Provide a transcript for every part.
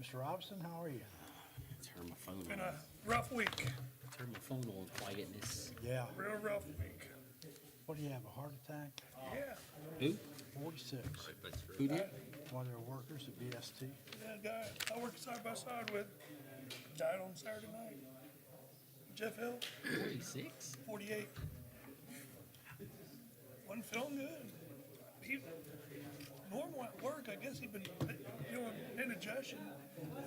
Mr. Robinson, how are you? Turn my phone Been on. a rough week, Turn my phone on quietness. Yeah. real rough week. What do you have, a heart attack? Yeah, Who? 46. Who did? One of their workers at BST. that guy I worked side by side with died on Saturday night. Jeff Hill, 46? 48. Wasn't feeling good. He normal at work. I guess he'd been doing indigestion.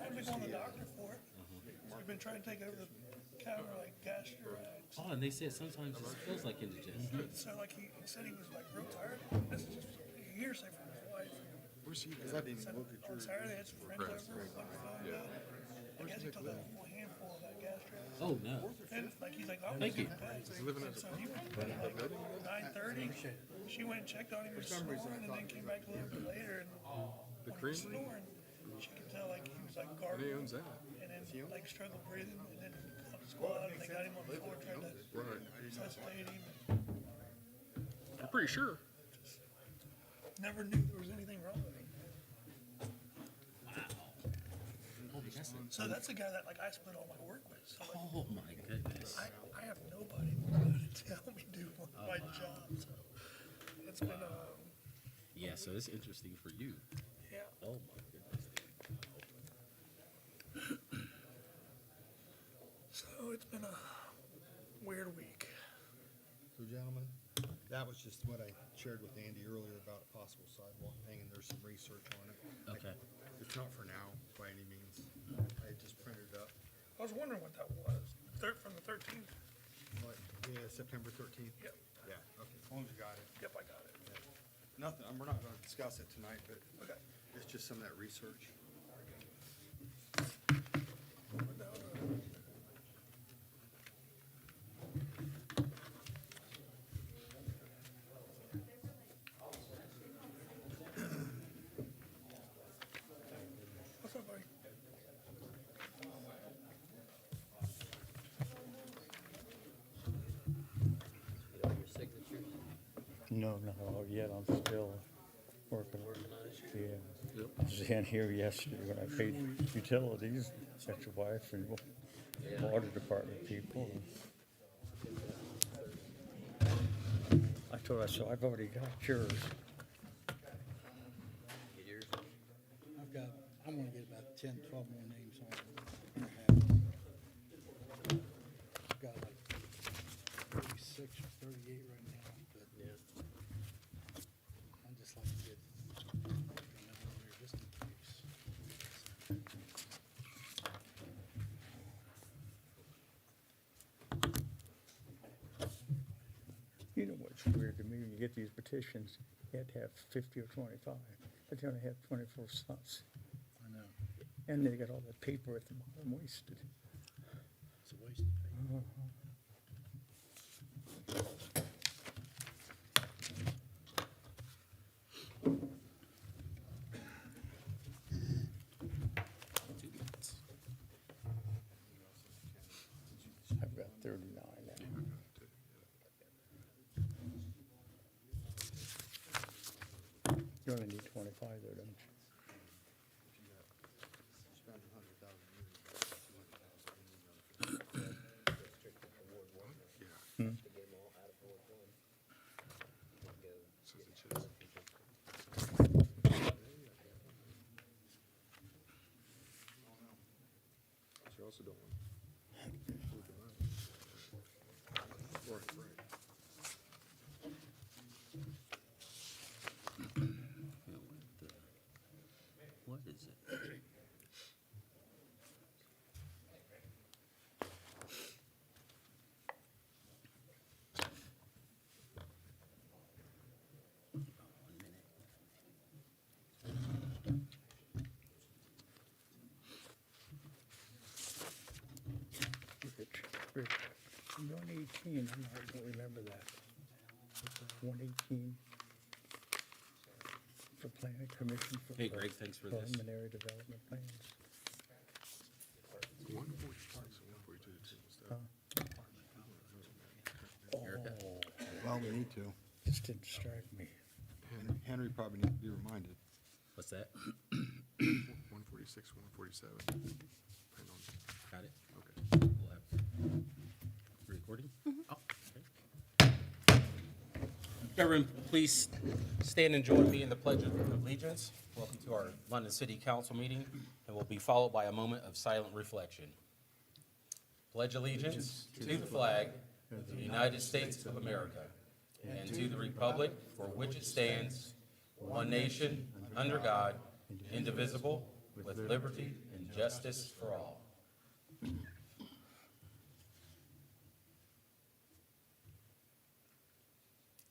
Hadn't been going to the doctor for it. So he'd been trying to take over the counter like Gastrax. Oh, and they said sometimes it feels like indigestion. So like he said he was like real tired. This is just hearsay from his wife. Where's he? Because I didn't Said even look at on your. Saturday, had some friends over, wasn't feeling good. I guess he took a whole handful of that Gastrax. Oh, no. And like he's like, I'm Thank you. living at So he went to bed like 9:30. She went and checked on him, he was snoring, and then came back a little bit later and The when he was creamery? snoring, she could tell like he was like He gargling owns that. and then like struggled breathing and then squat and they got him on the floor trying to Right. resuscitate him. I'm pretty sure. Never knew there was anything wrong with him. So that's a guy that like I split all my work with. So like, Oh, my goodness. I have nobody to help me do my job. So it's been Yeah, so it's interesting for you. yeah. Oh, my goodness. So it's been a weird week. So gentlemen, that was just what I shared with Andy earlier about a possible sidewalk thing, and there's some research on it. Okay. It's not for now, by any means. I just printed it up. I was wondering what that was. From the 13th. Like, yeah, September 13th? Yep. Yeah, okay, as long as you got it. Yep, I got it. Nothing, we're not gonna discuss it tonight, but Okay. it's just some of that research. What's up, buddy? You know your signatures? No, not all yet. I'm still working. Yeah. Yep. I was in here yesterday when I paid utilities, got your wife and water department people. I told her, so I've already got yours. Get yours? I'm gonna get about 10, 12 more names on it. I've got like 36 or 38 right now, but Yeah. I'd just like to get another one there just in case. You know what's weird to me, when you get these petitions, you have to have 50 or 25, but they only have 24 slots. I know, And they got all the paper at the bottom wasted. it's a waste of paper. Two minutes. I've got 39 now. You only need 25 there, don't you? Spend $100,000 You also don't want. Right, right. What is it? One minute. Rich, 118, I'm not gonna remember that. 118 for planning commission for Hey, Greg, thanks for this. preliminary development plans. 142, Oh, Well, we need to. this didn't strike me. Henry probably needs to be reminded. What's that? 142 146, 147. Depending on- Got it? Okay. We'll have recording? Oh, okay. Everyone, please stand and join me in the Pledge of Allegiance. Welcome to our London City Council meeting, and will be followed by a moment of silent reflection. Pledge allegiance to the flag of the United States of America and to the republic for which it stands, one nation, under God, indivisible, with liberty and justice for all.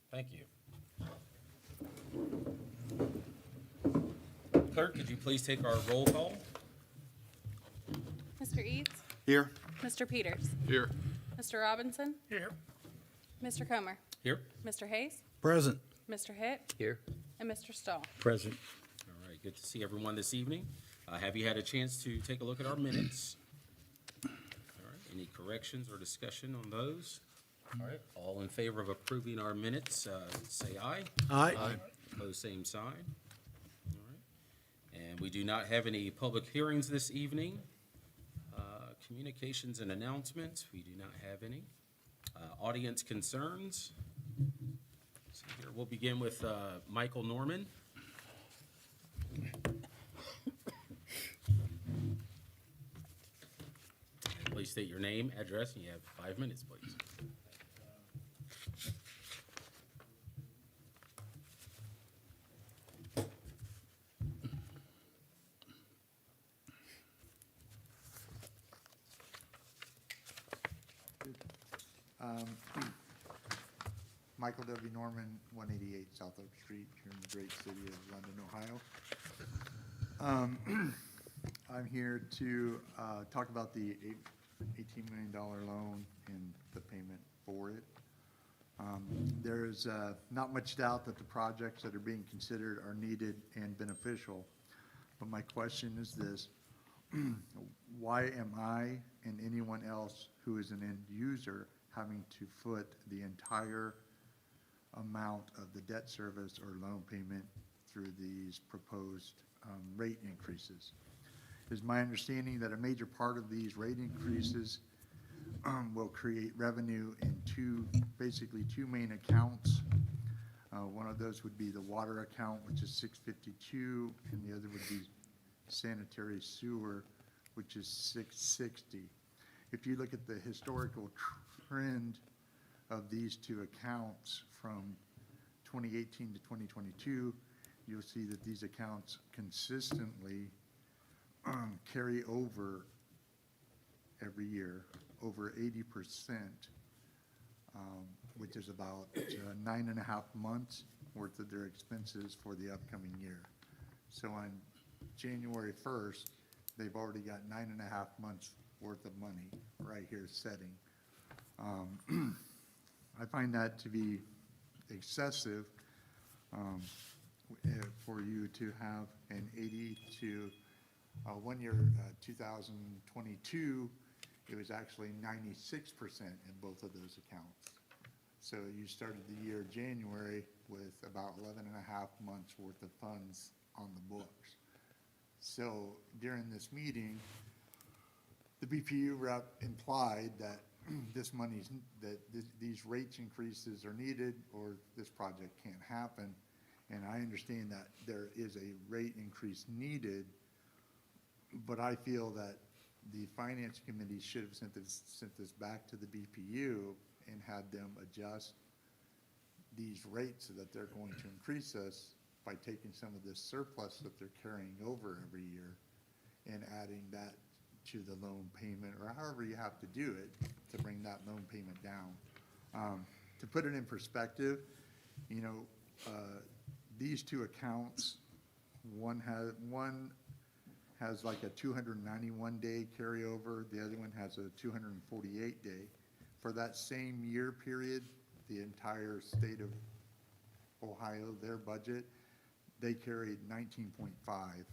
Thank you. Clerk, could you please take our roll call? Mr. Eads? Here. Mr. Peters? Here. Mr. Robinson? Here. Mr. Comer? Here. Mr. Hayes? Present. Mr. Hitt? Here. And Mr. Stahl? Present. All right, good to see everyone this evening. Have you had a chance to take a look at our minutes? All right, any corrections or discussion on those? All right, all in favor of approving our minutes, say aye. Aye. Opposed, same sign. All right. And we do not have any public hearings this evening. Communications and announcements, we do not have any. Audience concerns. So here, we'll begin with Michael Norman. Please state your name, address, and you have 5 minutes, please. Michael W. Norman, 188 South Oak Street, here in the great city of London, Ohio. I'm here to talk about the $18 million loan and the payment for it. There's not much doubt that the projects that are being considered are needed and beneficial, but my question is this: why am I and anyone else who is an end user having to foot the entire amount of the debt service or loan payment through these proposed rate increases? It is my understanding that a major part of these rate increases will create revenue in basically two main accounts. One of those would be the water account, which is 652, and the other would be sanitary sewer, which is 660. If you look at the historical trend of these two accounts from 2018 to 2022, you'll see that these accounts consistently carry over every year, over 80%, which is about 9.5 months worth of their expenses for the upcoming year. So on January 1st, they've already got 9.5 months worth of money right here setting. I find that to be excessive for you to have an 80 to 1 year, 2022, it was actually 96% in both of those accounts. So you started the year January with about 11.5 months worth of funds on the books. So during this meeting, the BPU rep implied that these rate increases are needed or this project can't happen. And I understand that there is a rate increase needed, but I feel that the Finance Committee should have sent this back to the BPU and had them adjust these rates so that they're going to increase us by taking some of this surplus that they're carrying over every year and adding that to the loan payment, or however you have to do it to bring that loan payment down. To put it in perspective, you know, these two accounts, one has like a 291-day carryover, the other one has a 248-day. For that same year period, the entire state of Ohio, their budget, they carried 19.5,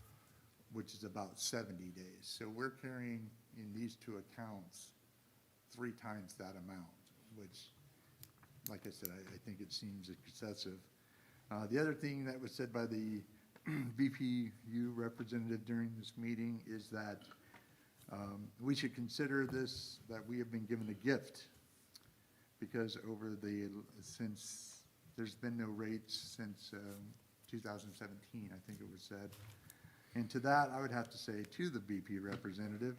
which is about 70 days. So we're carrying in these two accounts 3 times that amount, which, like I said, I think it seems excessive. The other thing that was said by the BPU representative during this meeting is that we should consider this, that we have been given a gift, because since there's been no rates since 2017, I think it was said. And to that, I would have to say to the BP representative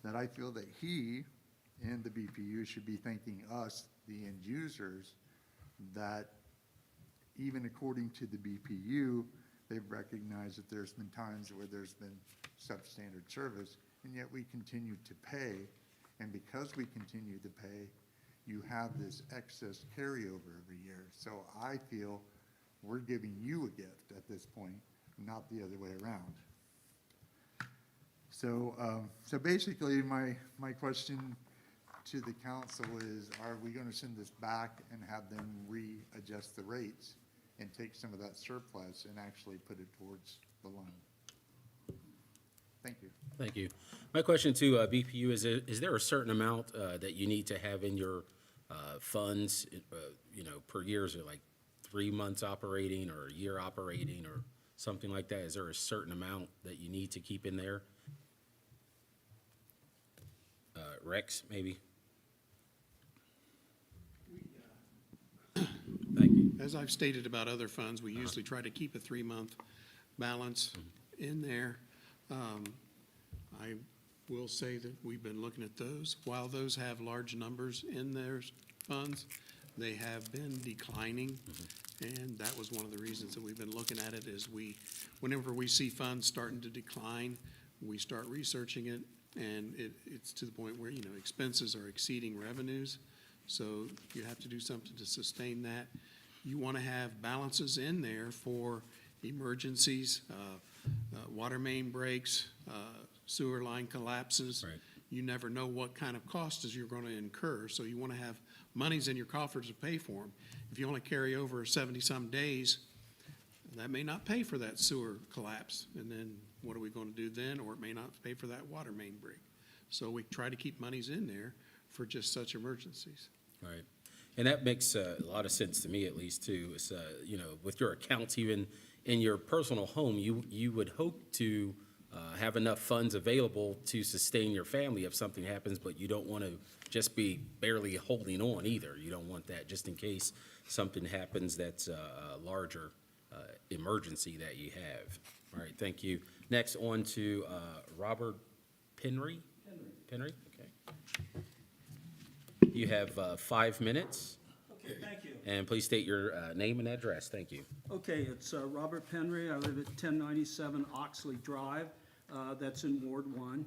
that I feel that he and the BPU should be thanking us, the end users, that even according to the BPU, they've recognized that there's been times where there's been substandard service, and yet we continue to pay. And because we continue to pay, you have this excess carryover every year. So I feel we're giving you a gift at this point, not the other way around. So, so basically, my question to the council is, are we going to send this back and have them readjust the rates and take some of that surplus and actually put it towards the loan? Thank you. Thank you. My question to BPU is there a certain amount that you need to have in your funds, per year? Is it like 3 months operating or a year operating or something like that? Is there a certain amount that you need to keep in there? Rex, maybe? Thank you. As I've stated about other funds, we usually try to keep a 3-month balance in there. I will say that we've been looking at those. While those have large numbers in their funds, they have been declining. And that was one of the reasons that we've been looking at it, is whenever we see funds starting to decline, we start researching it, and it's to the point where, expenses are exceeding revenues. So you have to do something to sustain that. You want to have balances in there for emergencies, water main breaks, sewer line collapses. Right. You never know what kind of costs you're going to incur, so you want to have monies in your coffers to pay for them. If you only carry over 70-some days, that may not pay for that sewer collapse, and then what are we going to do then? Or it may not pay for that water main break. So we try to keep monies in there for just such emergencies. Right. And that makes a lot of sense to me, at least, too. It's, with your accounts, even in your personal home, you would hope to have enough funds available to sustain your family if something happens, but you don't want to just be barely holding on either. You don't want that just in case something happens that's a larger emergency that you have. All right, thank you. Next, on to Robert Penry. Penry, okay. You have 5 minutes. Okay, thank you. And please state your name and address. Thank you. Okay, it's Robert Penry. I live at 1097 Oxley Drive. That's in Ward 1.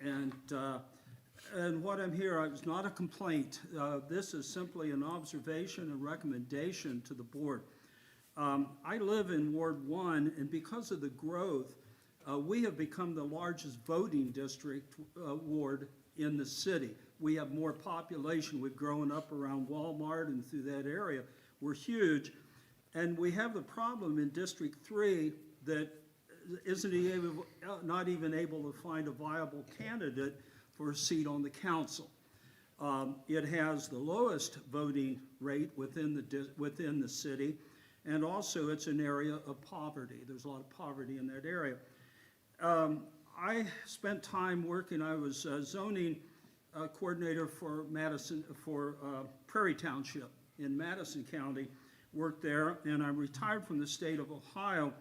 And what I'm here, it's not a complaint. This is simply an observation and recommendation to the board. I live in Ward 1, and because of the growth, we have become the largest voting district ward in the city. We have more population. We've grown up around Walmart and through that area. We're huge. And we have the problem in District 3 that not even able to find a viable candidate for a seat on the council. It has the lowest voting rate within the city, and also it's an area of poverty. There's a lot of poverty in that area. I spent time working. I was zoning coordinator for Prairie Township in Madison County. Worked there, and I retired from the state of Ohio,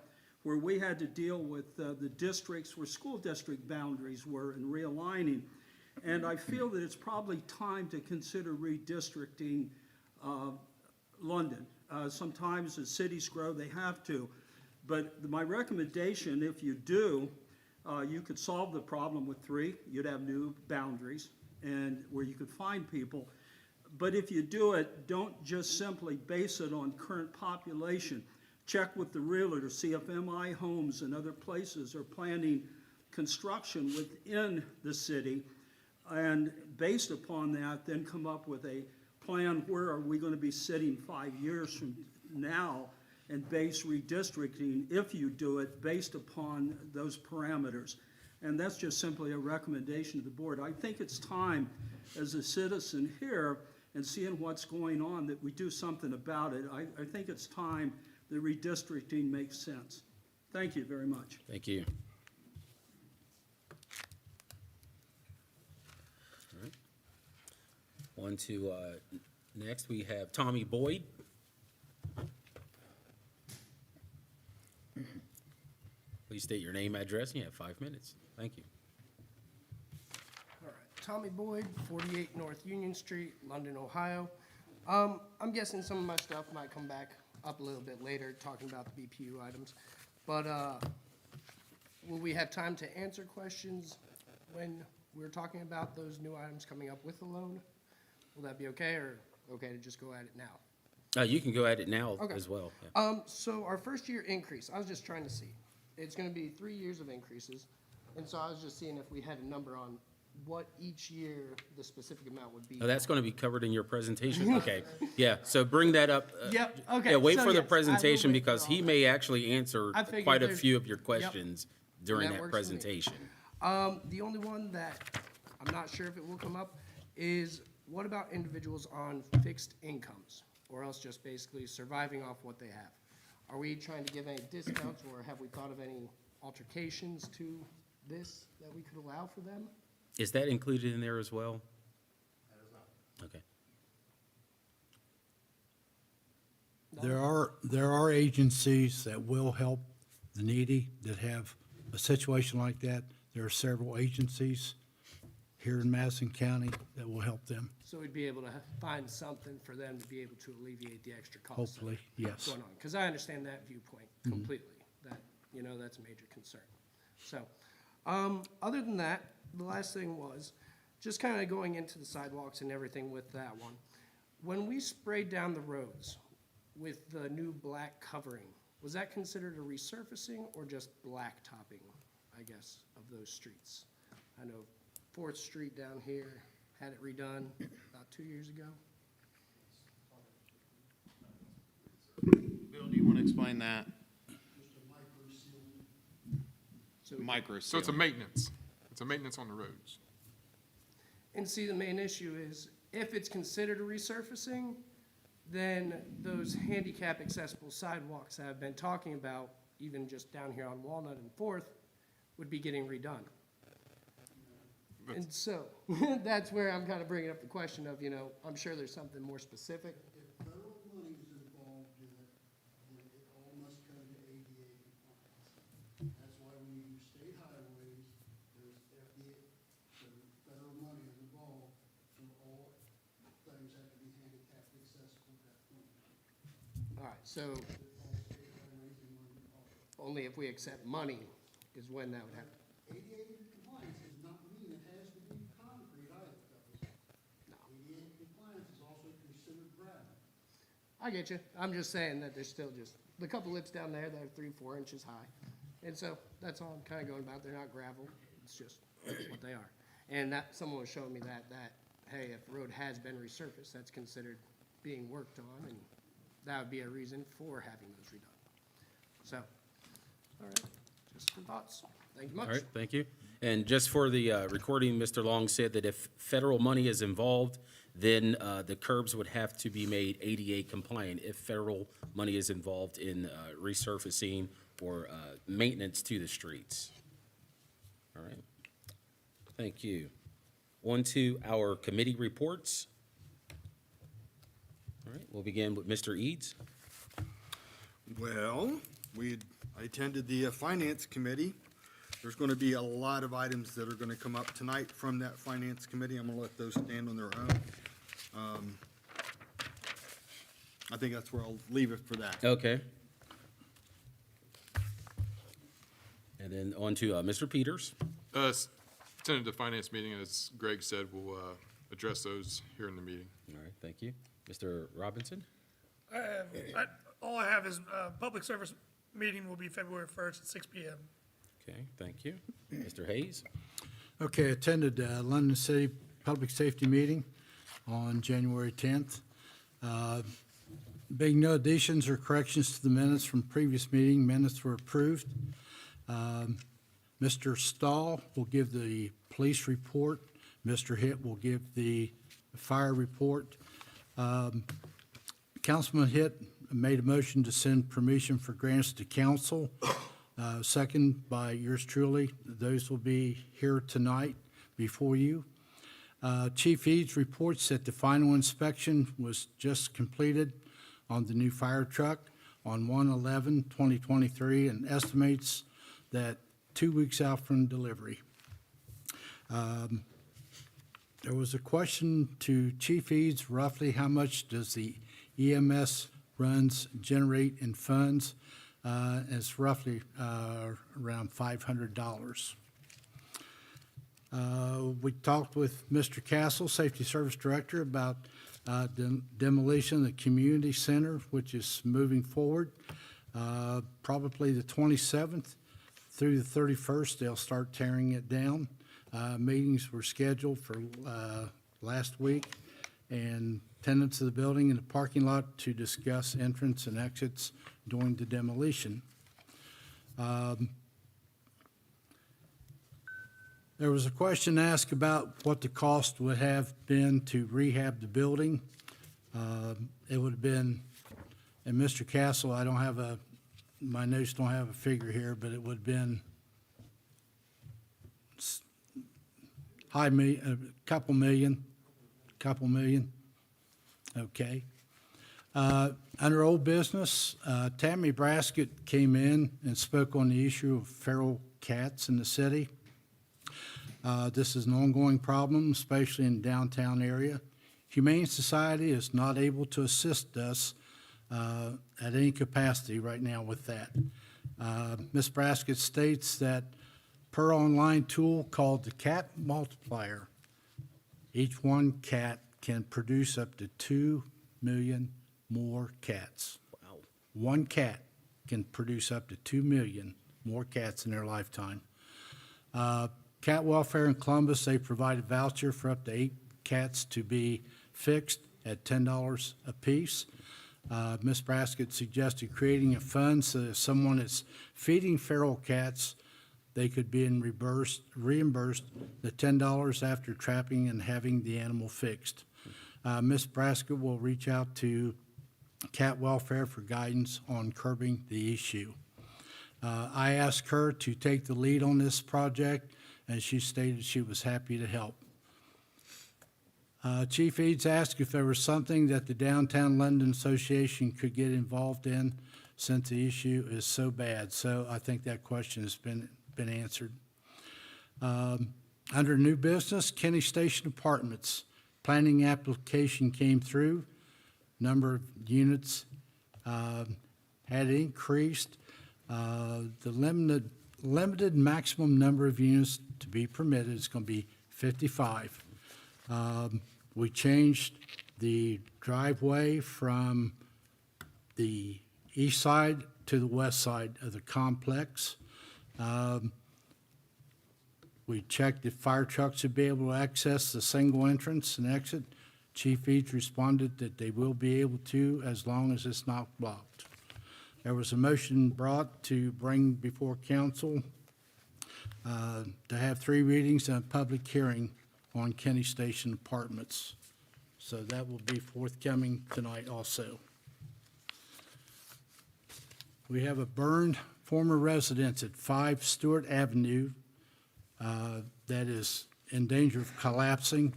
where we had to deal with the districts where school district boundaries were and realigning. And I feel that it's probably time to consider redistricting London. Sometimes as cities grow, they have to. But my recommendation, if you do, you could solve the problem with 3. You'd have new boundaries and where you could find people. But if you do it, don't just simply base it on current population. Check with the realtor, see if MI Homes and other places are planning construction within the city, and based upon that, then come up with a plan. Where are we going to be sitting 5 years from now, and base redistricting, if you do it, based upon those parameters. And that's just simply a recommendation to the board. I think it's time, as a citizen here, and seeing what's going on, that we do something about it. I think it's time that redistricting makes sense. Thank you very much. Thank you. All right. On to, next, we have Tommy Boyd. Please state your name, address, and you have 5 minutes. Thank you. All right, Tommy Boyd, 48 North Union Street, London, Ohio. I'm guessing some of my stuff might come back up a little bit later, talking about the BPU items. But will we have time to answer questions when we're talking about those new items coming up with the loan? Will that be okay, or okay to just go at it now? You can go at it now Okay. as well. Yeah. So our first year increase, I was just trying to see. It's gonna be 3 years of increases, and so I was just seeing if we had a number on what each year the specific amount would be. Oh, that's going to be covered in your presentation? Okay, yeah, so bring that up. Yep, okay, Yeah, wait so for the yes, I will presentation wait for because all he that. may actually answer I figured quite a there's- few of your questions during That that works for me. presentation. The only one that I'm not sure if it will come up is what about individuals on fixed incomes? Or else just basically surviving off what they have? Are we trying to give any discounts, or have we thought of any altercations to this that we could allow for them? Is that included in there as well? That is not. Okay. There are agencies that will help the needy that have a situation like that. There are several agencies here in Madison County that will help them, So we'd be able to find something for them to be able to alleviate the extra costs. that hopefully, are yes. Going on, because I understand that viewpoint completely, that, that's a major concern. So, other than that, the last thing was, just kind of going into the sidewalks and everything with that one. When we sprayed down the roads with the new black covering, was that considered a resurfacing or just black topping, I guess, of those streets? I know Fourth Street down here had it redone about 2 years ago. Bill, do you want to explain that? Micro So it's a maintenance. It's a maintenance on the roads. And see, the main issue is, if it's considered a resurfacing, then those handicap accessible sidewalks that I've been talking about, even just down here on Walnut and Fourth, would be getting redone. And so, that's where I'm kind of bringing up the question of, I'm sure there's something more specific. If federal money is involved in it, then it all must come to ADA compliance. That's why when you do state highways, there's FDA, the federal money is involved, so all things have to be handicapped accessible at that point. All right, so All state highways and when all only if we accept money is when that would happen. ADA compliance does not mean it has to be concrete either, fellas. ADA compliance is also considered gravel. I get you. I'm just saying that there's still just the couple lips down there that are 3-4 inches high. And so that's all I'm kind of going about. They're not gravel. It's just what they are. And that, someone was showing me that, hey, if the road has been resurfaced, that's considered being worked on, and that would be a reason for having those redone. So, all right, just some thoughts. Thank you much. All right, thank you. And just for the recording, Mr. Long said that if federal money is involved, then the curbs would have to be made ADA compliant if federal money is involved in resurfacing or maintenance to the streets. All right, thank you. On to our committee reports. All right, we'll begin with Mr. Eads. Well, I attended the Finance Committee. There's going to be a lot of items that are going to come up tonight from that Finance Committee. I'm going to let those stand on their own. I think that's where I'll leave it for that. Okay. And then on to Mr. Peters. Attended the finance meeting, and as Greg said, we'll address those here in the meeting. All right, thank you. Mr. Robinson? All I have is, public service meeting will be February 1st at 6 PM. Okay, thank you. Mr. Hayes? Okay, attended London City Public Safety Meeting on January 10th. Being no additions or corrections to the minutes from previous meeting, minutes were approved. Mr. Stahl will give the police report. Mr. Hitt will give the fire report. Councilman Hitt made a motion to send permission for grants to council second by yours truly. Those will be here tonight before you. Chief Eads reports that the final inspection was just completed on the new fire truck on 1/11/2023 and estimates that 2 weeks out from delivery. There was a question to Chief Eads, roughly how much does the EMS runs generate in funds? It's roughly around $500. We talked with Mr. Castle, Safety Service Director, about demolition of the community center, which is moving forward. Probably the 27th through the 31st, they'll start tearing it down. Meetings were scheduled for last week, and tenants of the building and the parking lot to discuss entrance and exits during the demolition. There was a question asked about what the cost would have been to rehab the building. It would have been, and Mr. Castle, I don't have my notes don't have a figure here, but it would have been a couple million. Okay. Under old business, Tammy Braskett came in and spoke on the issue of feral cats in the city. This is an ongoing problem, especially in the downtown area. Humane Society is not able to assist us at any capacity right now with that. Ms. Braskett states that per online tool called the Cat Multiplier, each one cat can produce up to 2 million more cats. Wow. One cat can produce up to 2 million more cats in their lifetime. Cat Welfare in Columbus, they provide a voucher for up to 8 cats to be fixed at $10 apiece. Ms. Braskett suggested creating a fund so that if someone is feeding feral cats, they could be reimbursed the $10 after trapping and having the animal fixed. Ms. Braskett will reach out to Cat Welfare for guidance on curbing the issue. I asked her to take the lead on this project, and she stated she was happy to help. Chief Eads asked if there was something that the Downtown London Association could get involved in since the issue is so bad. So I think that question has been answered. Under new business, Kenny Station Apartments, planning application came through. Number of units had increased. The limited maximum number of units to be permitted is going to be 55. We changed the driveway from the east side to the west side of the complex. We checked if fire trucks would be able to access the single entrance and exit. Chief Eads responded that they will be able to as long as it's not blocked. There was a motion brought to bring before council to have 3 readings and a public hearing on Kenny Station Apartments. So that will be forthcoming tonight also. We have a burned former residence at 5 Stewart Avenue that is in danger of collapsing.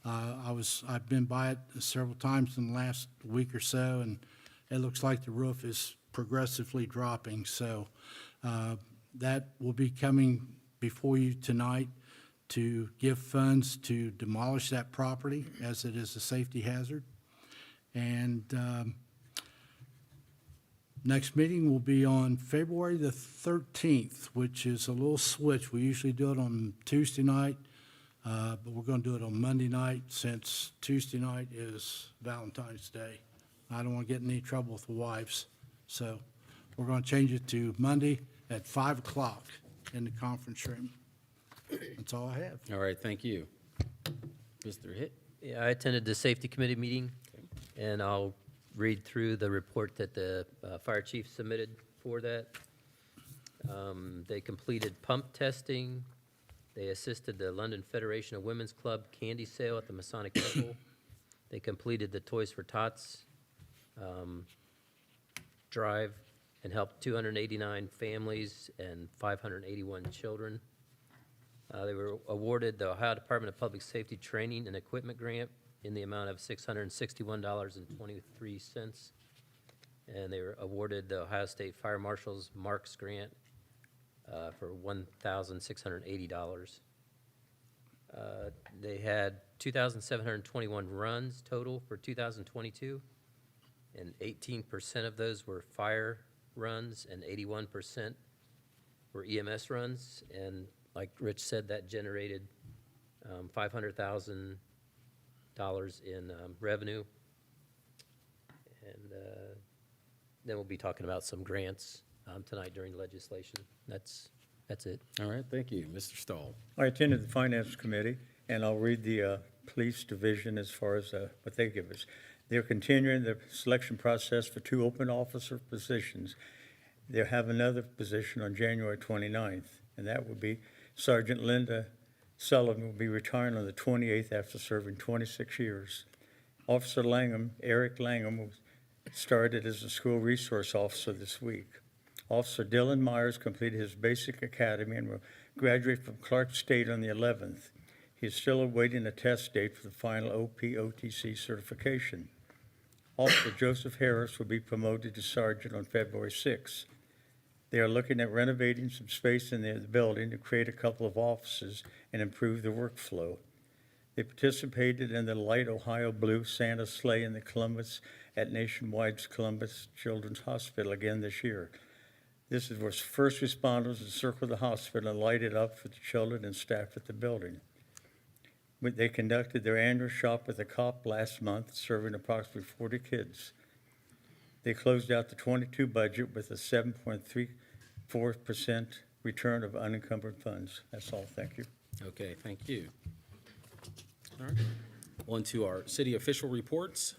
I've been by it several times in the last week or so, and it looks like the roof is progressively dropping. So that will be coming before you tonight to give funds to demolish that property as it is a safety hazard. And next meeting will be on February the 13th, which is a little switch. We usually do it on Tuesday night, but we're going to do it on Monday night since Tuesday night is Valentine's Day. I don't want to get in any trouble with the wives. So we're going to change it to Monday at 5 o'clock in the conference room. That's all I have. All right, thank you. Mr. Hitt? Yeah, I attended the safety committee meeting, and I'll read through the report that the fire chief submitted for that. They completed pump testing. They assisted the London Federation of Women's Club candy sale at the Masonic Temple. They completed the Toys for Tots drive and helped 289 families and 581 children. They were awarded the Ohio Department of Public Safety Training and Equipment Grant in the amount of $661.23. And they were awarded the Ohio State Fire Marshal's Marks Grant for $1,680. They had 2,721 runs total for 2022, and 18% of those were fire runs and 81% were EMS runs. And like Rich said, that generated $500,000 in revenue. And then we'll be talking about some grants tonight during legislation. That's it. All right, thank you. Mr. Stahl. I attended the Finance Committee, and I'll read the Police Division as far as what they give us. They're continuing the selection process for 2 open officer positions. They'll have another position on January 29th, and that would be Sergeant Linda Sullivan will be retiring on the 28th after serving 26 years. Officer Langham, Eric Langham, started as a school resource officer this week. Officer Dylan Myers completed his basic academy and will graduate from Clark State on the 11th. He is still awaiting a test date for the final OPOTC certification. Officer Joseph Harris will be promoted to sergeant on February 6th. They are looking at renovating some space in the building to create a couple of offices and improve the workflow. They participated in the Light Ohio Blue Santa Sleigh in the Columbus at Nationwide's Columbus Children's Hospital again this year. This is where first responders encircle the hospital and light it up for the children and staff at the building. They conducted their annual shop with a cop last month, serving approximately 40 kids. They closed out the 22 budget with a 7.34% return of unencumbered funds. That's all. Thank you. Okay, thank you. All right, on to our city official reports.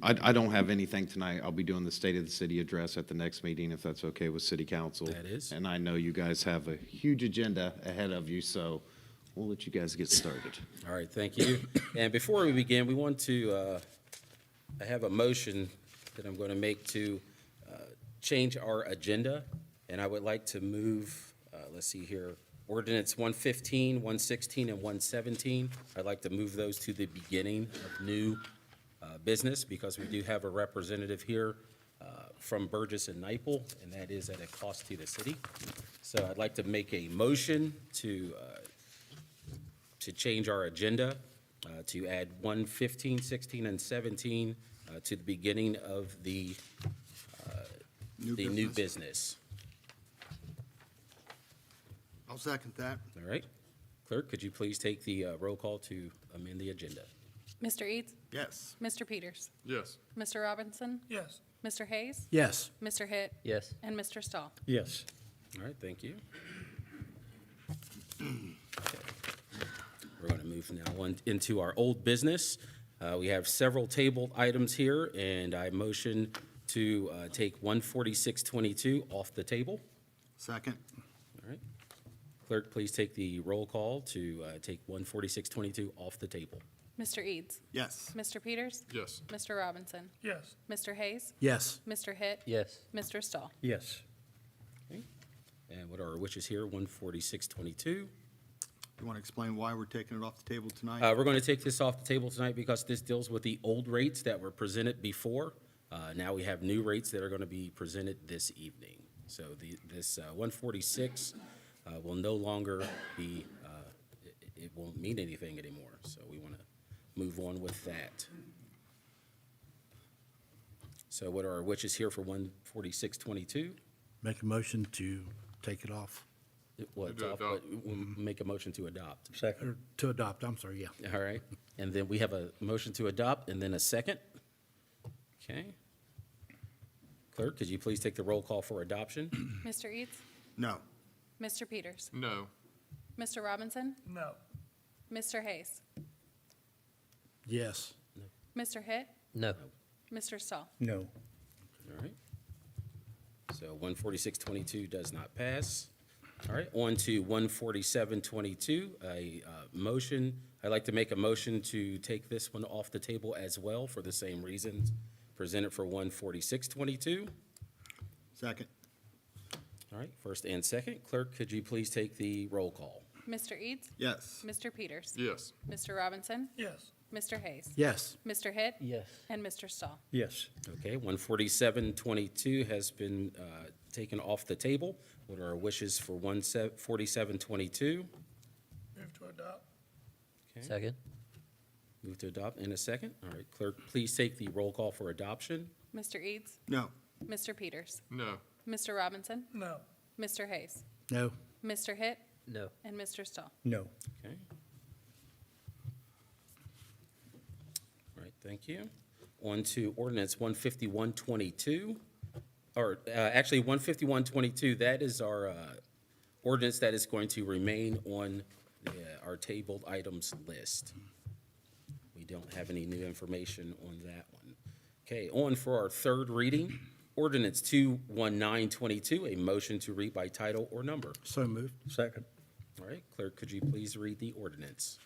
I don't have anything tonight. I'll be doing the State of the City address at the next meeting, if that's okay with City Council. That is. And I know you guys have a huge agenda ahead of you, so we'll let you guys get started. All right, thank you. And before we begin, we want to, I have a motion that I'm going to make to change our agenda, and I would like to move, let's see here, ordinance 115, 116, and 117. I'd like to move those to the beginning of new business, because we do have a representative here from Burgess and Nyepel, and that is at a cost to the city. So I'd like to make a motion to change our agenda, to add 115, 16, and 17 to the beginning of the new business. I'll second that. All right. Clerk, could you please take the roll call to amend the agenda? Mr. Eads? Yes. Mr. Peters? Yes. Mr. Robinson? Yes. Mr. Hayes? Yes. Mr. Hitt? Yes. And Mr. Stahl? Yes. All right, thank you. Okay. We're going to move now into our old business. We have several tabled items here, and I motion to take 14622 off the table. Second. All right. Clerk, please take the roll call to take 14622 off the table. Mr. Eads? Yes. Mr. Peters? Yes. Mr. Robinson? Yes. Mr. Hayes? Yes. Mr. Hitt? Yes. Mr. Stahl? Yes. Okay. And what are our wishes here? 14622. You want to explain why we're taking it off the table tonight? We're going to take this off the table tonight because this deals with the old rates that were presented before. Now we have new rates that are going to be presented this evening. So this 146 will no longer be, it won't mean anything anymore. So we want to move on with that. So what are our wishes here for 14622? Make a motion to take it off, Well, it's off, but we'll make a motion to adopt. Second. or to adopt, I'm sorry, yeah. All right, and then we have a motion to adopt and then a second. Okay. Clerk, could you please take the roll call for adoption? Mr. Eads? No. Mr. Peters? No. Mr. Robinson? No. Mr. Hayes? Yes. Mr. Hitt? No. Mr. Stahl? No. All right. So 14622 does not pass. All right, on to 14722, motion. I'd like to make a motion to take this one off the table as well for the same reasons presented for 14622. Second. All right, first and second. Clerk, could you please take the roll call? Mr. Eads? Yes. Mr. Peters? Yes. Mr. Robinson? Yes. Mr. Hayes? Yes. Mr. Hitt? Yes. And Mr. Stahl? Yes. Okay, 14722 has been taken off the table. What are our wishes for 14722? Move to adopt. Okay, Second? move to adopt in a second. All right, clerk, please take the roll call for adoption. Mr. Eads? No. Mr. Peters? No. Mr. Robinson? No. Mr. Hayes? No. Mr. Hitt? No. And Mr. Stahl? No. Okay. All right, thank you. On to ordinance 15122, or actually 15122, that is our ordinance that is going to remain on our tabled items list. We don't have any new information on that one. Okay, on for our third reading, ordinance 21922, a motion to read by title or number. So moved. Second. All right, clerk, could you please read the ordinance?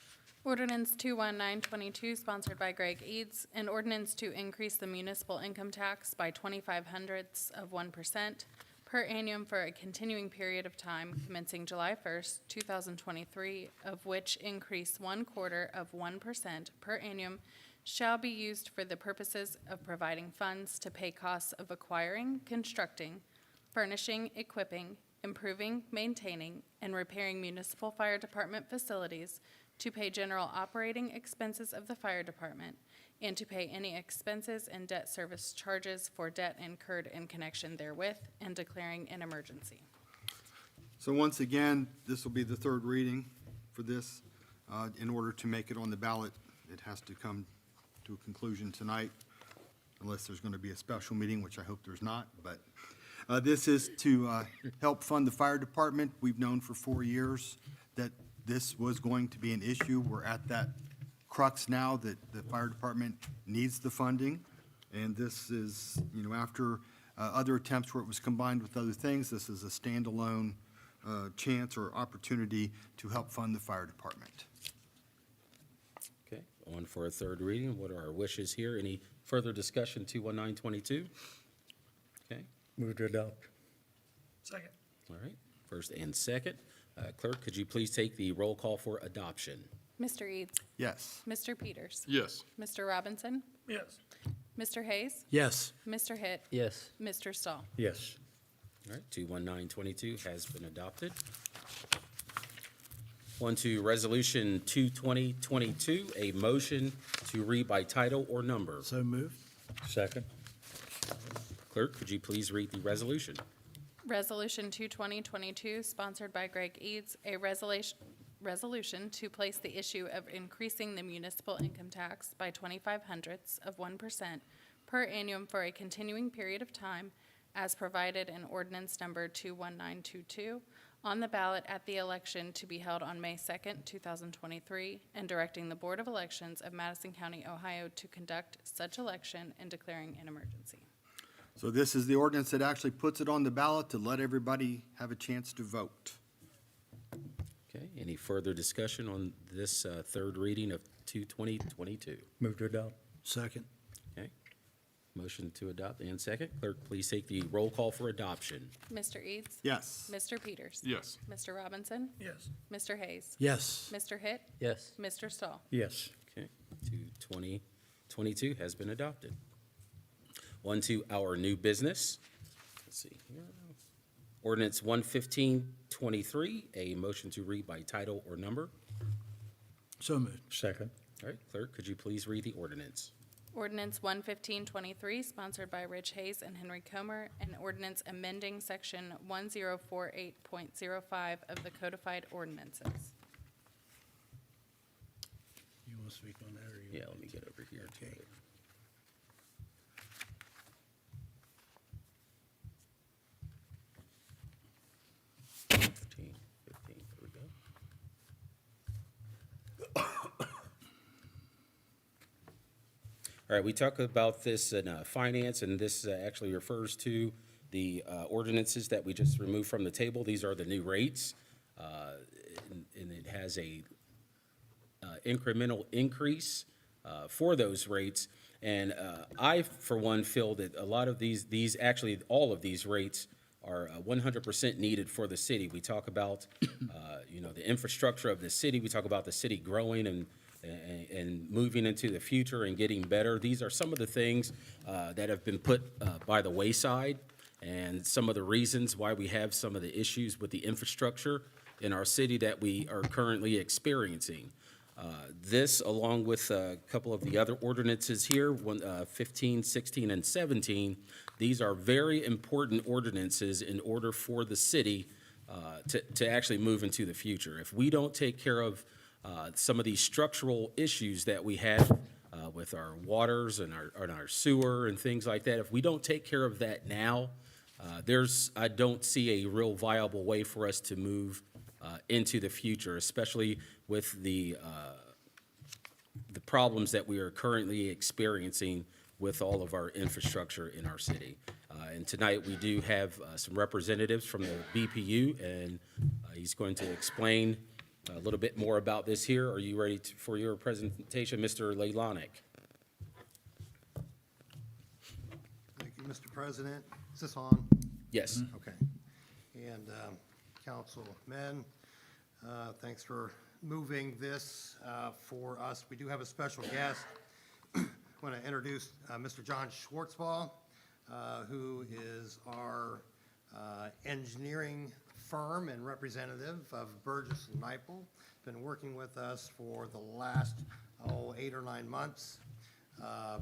Ordinance 21922, sponsored by Greg Eads, an ordinance to increase the municipal income tax by 0.25% per annum for a continuing period of time commencing July 1st, 2023, of which increase 1/4% per annum shall be used for the purposes of providing funds to pay costs of acquiring, constructing, furnishing, equipping, improving, maintaining, and repairing municipal fire department facilities, to pay general operating expenses of the fire department, and to pay any expenses and debt service charges for debt incurred in connection therewith, and declaring an emergency. So once again, this will be the third reading for this. In order to make it on the ballot, it has to come to a conclusion tonight, unless there's going to be a special meeting, which I hope there's not. But this is to help fund the fire department. We've known for 4 years that this was going to be an issue. We're at that crux now that the fire department needs the funding. And this is, after other attempts where it was combined with other things, this is a standalone chance or opportunity to help fund the fire department. Okay, on for a third reading. What are our wishes here? Any further discussion, 21922? Okay, Move to adopt. Second. all right, first and second. Clerk, could you please take the roll call for adoption? Mr. Eads? Yes. Mr. Peters? Yes. Mr. Robinson? Yes. Mr. Hayes? Yes. Mr. Hitt? Yes. Mr. Stahl? Yes. All right, 21922 has been adopted. On to Resolution 22022, a motion to read by title or number. So moved. Second. Clerk, could you please read the resolution? Resolution 22022, sponsored by Greg Eads, a resolution to place the issue of increasing the municipal income tax by 0.25% per annum for a continuing period of time, as provided in ordinance number 21922, on the ballot at the election to be held on May 2nd, 2023, and directing the Board of Elections of Madison County, Ohio, to conduct such election and declaring an emergency. So this is the ordinance that actually puts it on the ballot to let everybody have a chance to vote. Okay, any further discussion on this third reading of 22022? Move to adopt. Second. Okay, motion to adopt and second. Clerk, please take the roll call for adoption. Mr. Eads? Yes. Mr. Peters? Yes. Mr. Robinson? Yes. Mr. Hayes? Yes. Mr. Hitt? Yes. Mr. Stahl? Yes. Okay, 22022 has been adopted. On to our new business. Let's see here. Ordinance 11523, a motion to read by title or number. So moved. Second. All right, clerk, could you please read the ordinance? Ordinance 11523, sponsored by Rich Hayes and Henry Comer, an ordinance amending section 1048.05 of the codified ordinances. You want to speak on that, or you? Yeah, let me get over here to it. Fifteen, there we go. All right, we talk about this in finance, and this actually refers to the ordinances that we just removed from the table. These are the new rates, and it has a incremental increase for those rates. And I, for one, feel that a lot of these actually, all of these rates are 100% needed for the city. We talk about, the infrastructure of the city. We talk about the city growing and moving into the future and getting better. These are some of the things that have been put by the wayside, and some of the reasons why we have some of the issues with the infrastructure in our city that we are currently experiencing. This, along with a couple of the other ordinances here, 15, 16, and 17, these are very important ordinances in order for the city to actually move into the future. If we don't take care of some of these structural issues that we have with our waters and our sewer and things like that, if we don't take care of that now, I don't see a real viable way for us to move into the future, especially with the problems that we are currently experiencing with all of our infrastructure in our city. And tonight, we do have some representatives from the BPU, and he's going to explain a little bit more about this here. Are you ready for your presentation, Mr. Leilanik? Thank you, Mr. President. Is this on? Yes. Okay. And Councilmen, thanks for moving this for us. We do have a special guest. I want to introduce Mr. John Schwartzbaugh, who is our engineering firm and representative of Burgess & Nyepel. Been working with us for the last 8 or 9 months.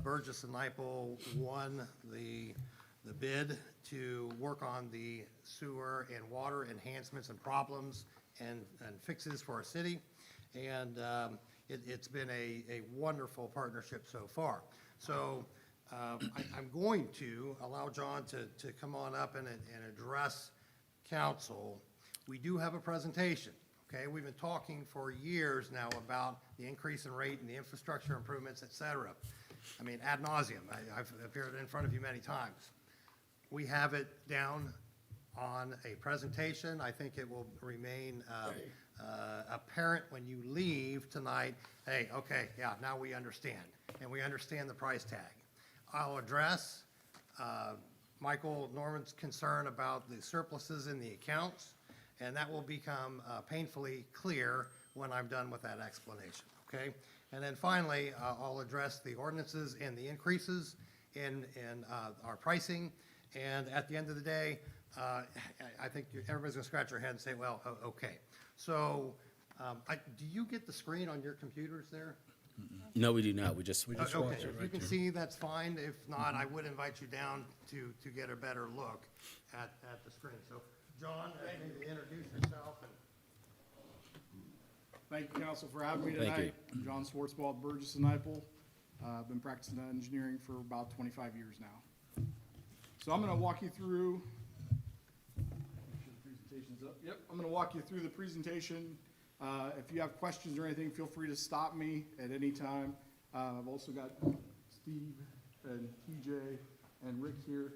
Burgess & Nyepel won the bid to work on the sewer and water enhancements and problems and fixes for our city. And it's been a wonderful partnership so far. So I'm going to allow John to come on up and address council. We do have a presentation, okay? We've been talking for years now about the increase in rate and the infrastructure improvements, et cetera. I mean, ad nauseum. I've appeared in front of you many times. We have it down on a presentation. I think it will remain apparent when you leave tonight. Hey, okay, yeah, now we understand, and we understand the price tag. I'll address Michael Norman's concern about the surpluses in the accounts, and that will become painfully clear when I'm done with that explanation, okay? And then finally, I'll address the ordinances and the increases in our pricing. And at the end of the day, I think everybody's gonna scratch their head and say, well, okay. So, do you get the screen on your computers there? No, we do not. We just Okay, if you can see, that's fine. If not, I would invite you down to get a better look at the screen. So, John, maybe introduce yourself and. Thank you, council, for having me Thank tonight. I'm John Schwartzbaugh, Burgess & Nyepel. I've been practicing engineering for about 25 years now. So I'm gonna walk you through, make sure the presentation's up. Yep, I'm gonna walk you through the presentation. If you have questions or anything, feel free to stop me at any time. I've also got Steve and TJ and Rick here.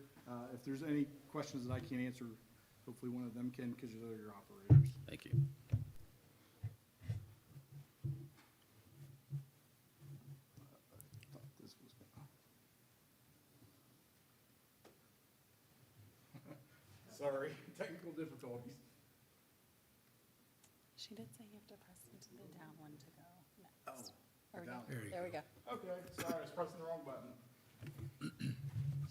If there's any questions that I can't answer, hopefully one of them can, because they're your operators. Thank you. This was Sorry, technical difficulties. She did say you have to press into the down one to go next. There we go. down. There we go. Okay, sorry, I was pressing the wrong button.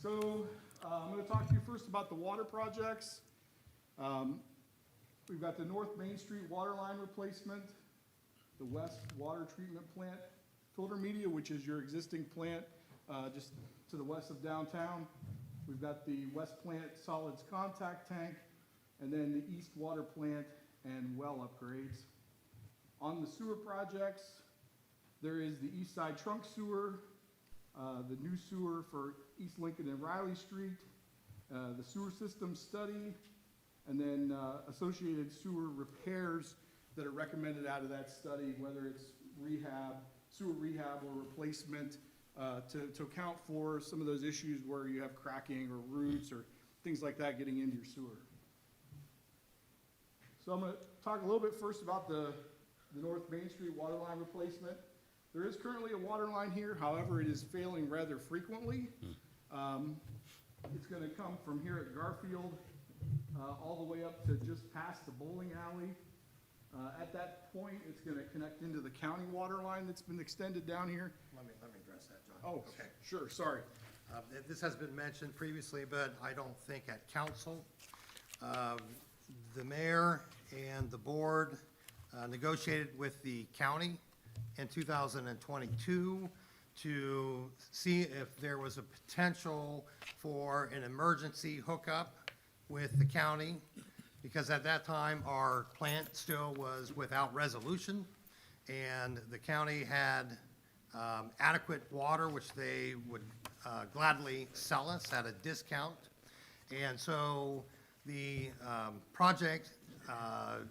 So, I'm gonna talk to you first about the water projects. We've got the North Main Street water line replacement, the West Water Treatment Plant filter media, which is your existing plant, just to the west of downtown. We've got the West Plant solids contact tank, and then the East Water Plant and well upgrades. On the sewer projects, there is the East Side Trunk Sewer, the new sewer for East Lincoln and Riley Street, the sewer system study, and then associated sewer repairs that are recommended out of that study, whether it's rehab, sewer rehab or replacement, to account for some of those issues where you have cracking or roots or things like that getting into your sewer. So I'm gonna talk a little bit first about the North Main Street water line replacement. There is currently a water line here, however, it is failing rather frequently. It's gonna come from here at Garfield, all the way up to just past the bowling alley. At that point, it's gonna connect into the county water line that's been extended down here. Let me address that, John. Oh, Okay. sure, sorry. This has been mentioned previously, but I don't think at council. The mayor and the board negotiated with the county in 2022 to see if there was a potential for an emergency hookup with the county, because at that time, our plant still was without resolution, and the county had adequate water, which they would gladly sell us at a discount. And so the project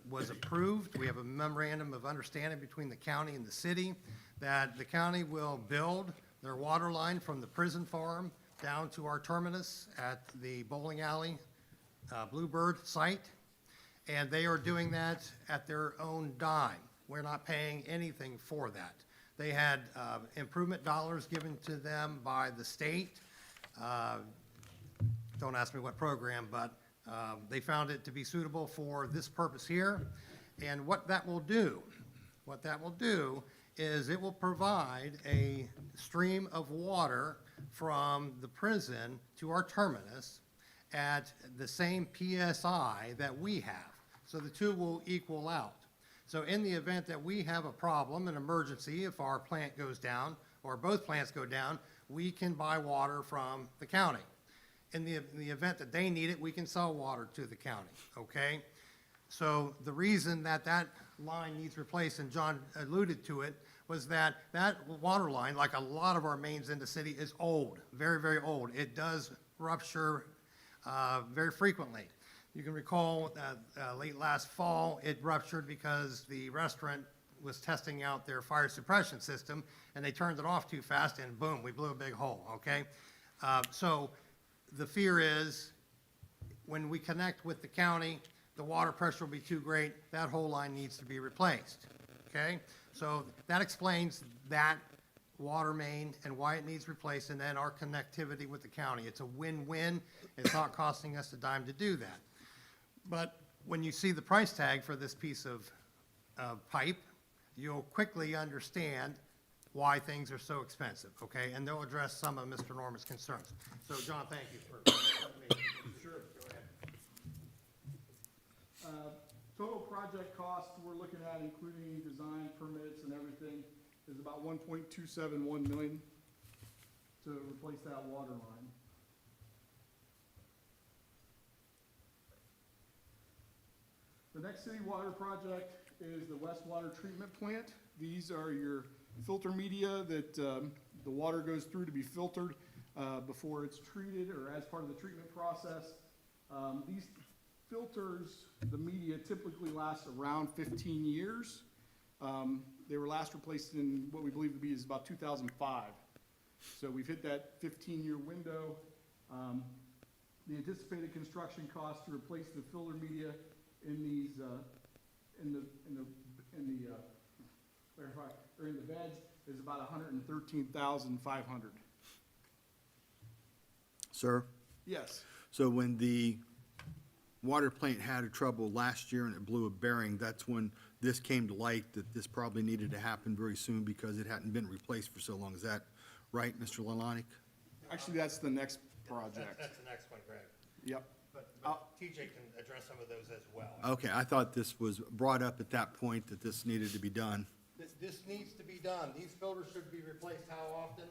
was approved. We have a memorandum of understanding between the county and the city that the county will build their water line from the prison farm down to our terminus at the bowling alley Bluebird site. And they are doing that at their own dime. We're not paying anything for that. They had improvement dollars given to them by the state. Don't ask me what program, but they found it to be suitable for this purpose here. And what that will do is it will provide a stream of water from the prison to our terminus at the same PSI that we have. So the two will equal out. So in the event that we have a problem, an emergency, if our plant goes down or both plants go down, we can buy water from the county. In the event that they need it, we can sell water to the county, okay? So the reason that that line needs replaced, and John alluded to it, was that that water line, like a lot of our mains in the city, is old, very, very old. It does rupture very frequently. You can recall late last fall, it ruptured because the restaurant was testing out their fire suppression system, and they turned it off too fast, and boom, we blew a big hole, okay? So the fear is, when we connect with the county, the water pressure will be too great, that whole line needs to be replaced, okay? So that explains that water main and why it needs replaced, and then our connectivity with the county. It's a win-win. It's not costing us a dime to do that. But when you see the price tag for this piece of pipe, you'll quickly understand why things are so expensive, okay? And they'll address some of Mr. Norman's concerns. So, John, thank you for letting me. Sure, go ahead. Total project cost we're looking at, including design, permits, and everything, is about $1.271 million to replace that water line. The next city water project is the West Water Treatment Plant. These are your filter media that the water goes through to be filtered before it's treated or as part of the treatment process. These filters, the media, typically last around 15 years. They were last replaced in what we believe to be is about 2005. So we've hit that 15-year window. The anticipated construction cost to replace the filter media in these, in the beds is about $113,500. Sir? Yes. So when the water plant had a trouble last year and it blew a bearing, that's when this came to light, that this probably needed to happen very soon because it hadn't been replaced for so long. Is that right, Mr. Lalonick? Actually, that's the next project. That's the next one, Greg. Yep. But TJ can address some of those as well. Okay, I thought this was brought up at that point, that this needed to be done. This needs to be done. These filters should be replaced how often?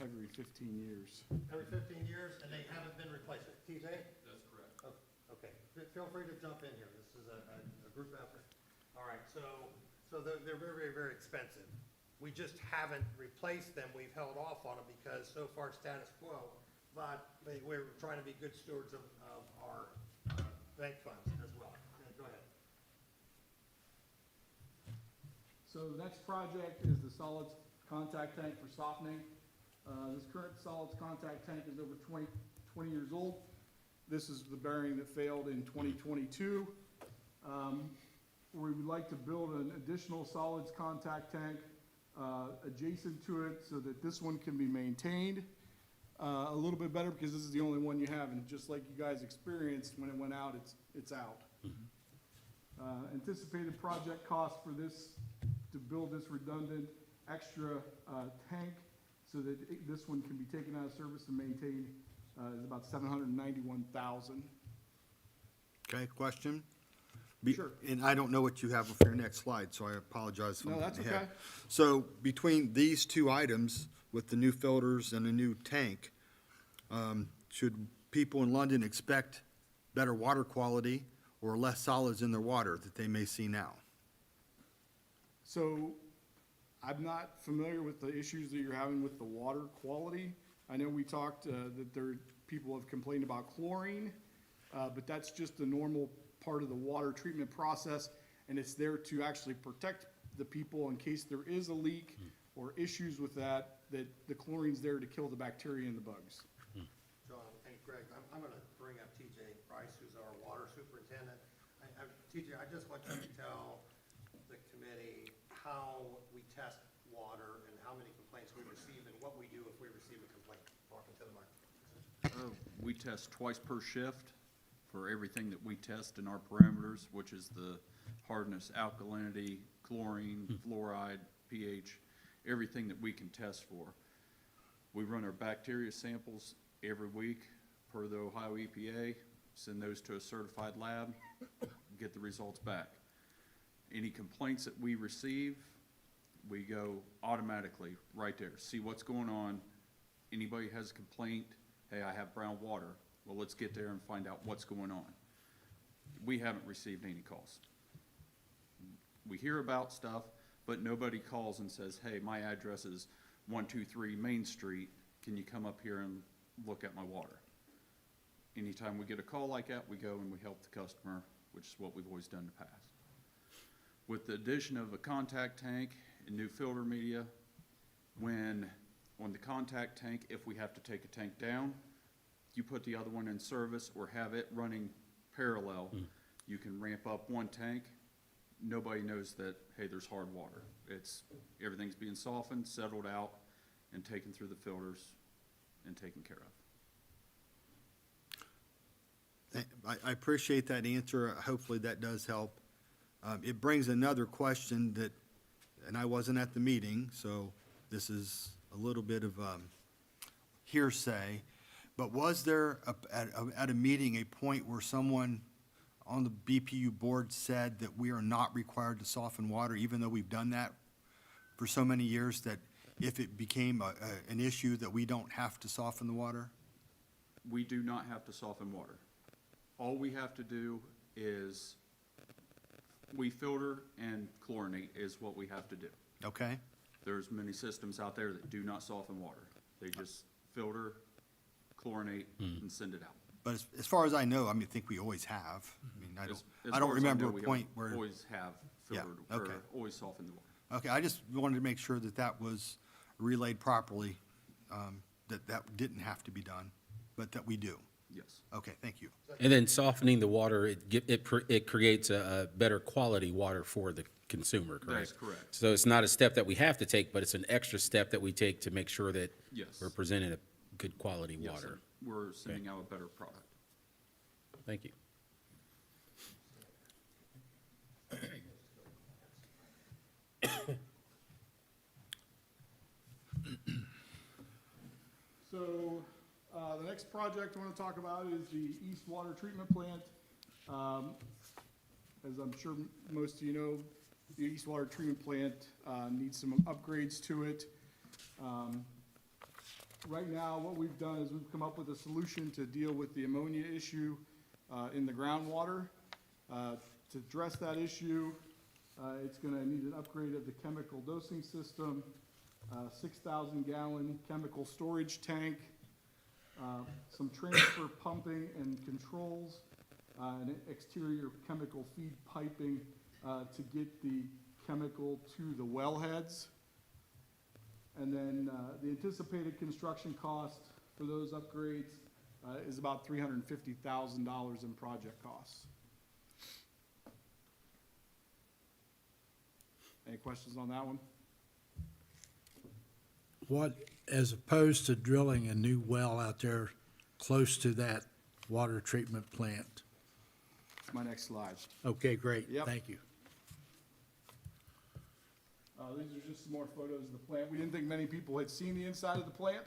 Every 15 years. Every 15 years, and they haven't been replaced. TJ? That's correct. Okay, feel free to jump in here. This is a group effort. All right, so they're very, very, very expensive. We just haven't replaced them. We've held off on them because so far status quo, but we're trying to be good stewards of our bank funds as well. Go ahead. So the next project is the solids contact tank for softening. This current solids contact tank is over 20 years old. This is the bearing that failed in 2022. We would like to build an additional solids contact tank adjacent to it so that this one can be maintained a little bit better, because this is the only one you have, and just like you guys experienced, when it went out, it's out. Anticipated project cost for this, to build this redundant extra tank so that this one can be taken out of service and maintained, is about $791,000. Okay, question? Sure. And I don't know what you have for your next slide, so I apologize. if I'm No, that's getting ahead. okay. So between these two items, with the new filters and a new tank, should people in London expect better water quality or less solids in their water that they may see now? So I'm not familiar with the issues that you're having with the water quality. I know we talked that people have complained about chlorine, but that's just the normal part of the water treatment process, and it's there to actually protect the people in case there is a leak or issues with that the chlorine's there to kill the bacteria and the bugs. John and Greg, I'm going to bring up TJ Price, who's our water superintendent. TJ, I just want you to tell the committee how we test water and how many complaints we receive and what we do if we receive a complaint. Walk into the microphone. We test twice per shift for everything that we test in our parameters, which is the hardness, alkalinity, chlorine, fluoride, pH, everything that we can test for. We run our bacteria samples every week per the Ohio EPA, send those to a certified lab, get the results back. Any complaints that we receive, we go automatically right there, see what's going on. Anybody has a complaint, hey, I have brown water. Well, let's get there and find out what's going on. We haven't received any calls. We hear about stuff, but nobody calls and says, hey, my address is 123 Main Street. Can you come up here and look at my water? Anytime we get a call like that, we go and we help the customer, which is what we've always done in the past. With the addition of a contact tank and new filter media, when on the contact tank, if we have to take a tank down, you put the other one in service or have it running parallel, you can ramp up one tank. Nobody knows that, hey, there's hard water. Everything's being softened, settled out, and taken through the filters and taken care of. I appreciate that answer. Hopefully that does help. It brings another question that, and I wasn't at the meeting, so this is a little bit of hearsay, but was there at a meeting a point where someone on the BPU board said that we are not required to soften water, even though we've done that for so many years, that if it became an issue that we don't have to soften the water? We do not have to soften water. All we have to do is we filter and chlorinate is what we have to do. Okay? There's many systems out there that do not soften water. They just filter, chlorinate, and send it out. But as far as I know, I think we always have. I mean, As I don't far as remember know, a we point where. always have Yeah, filtered, okay. or always softened the water. Okay, I just wanted to make sure that that was relayed properly, that didn't have to be done, but that we do. Yes. Okay, thank you. And then softening the water, it creates a better quality water for the consumer, correct? That is correct. So it's not a step that we have to take, but it's an extra step that we take to make sure that Yes. we're presenting a good quality Yes, water. sir. We're sending out a better product. Thank you. So, the next project I want to talk about is the East Water Treatment Plant. As I'm sure most of you know, the East Water Treatment Plant needs some upgrades to it. Right now, what we've done is we've come up with a solution to deal with the ammonia issue in the groundwater. To address that issue, it's going to need an upgrade of the chemical dosing system, 6,000 gallon chemical storage tank, some transfer pumping and controls, and exterior chemical feed piping to get the chemical to the wellheads. And then the anticipated construction cost for those upgrades is about $350,000 in project costs. Any questions on that one? What, as opposed to drilling a new well out there close to that water treatment plant? My next slide. Okay, great, Yep. thank you. These are just some more photos of the plant. We didn't think many people had seen the inside of the plant.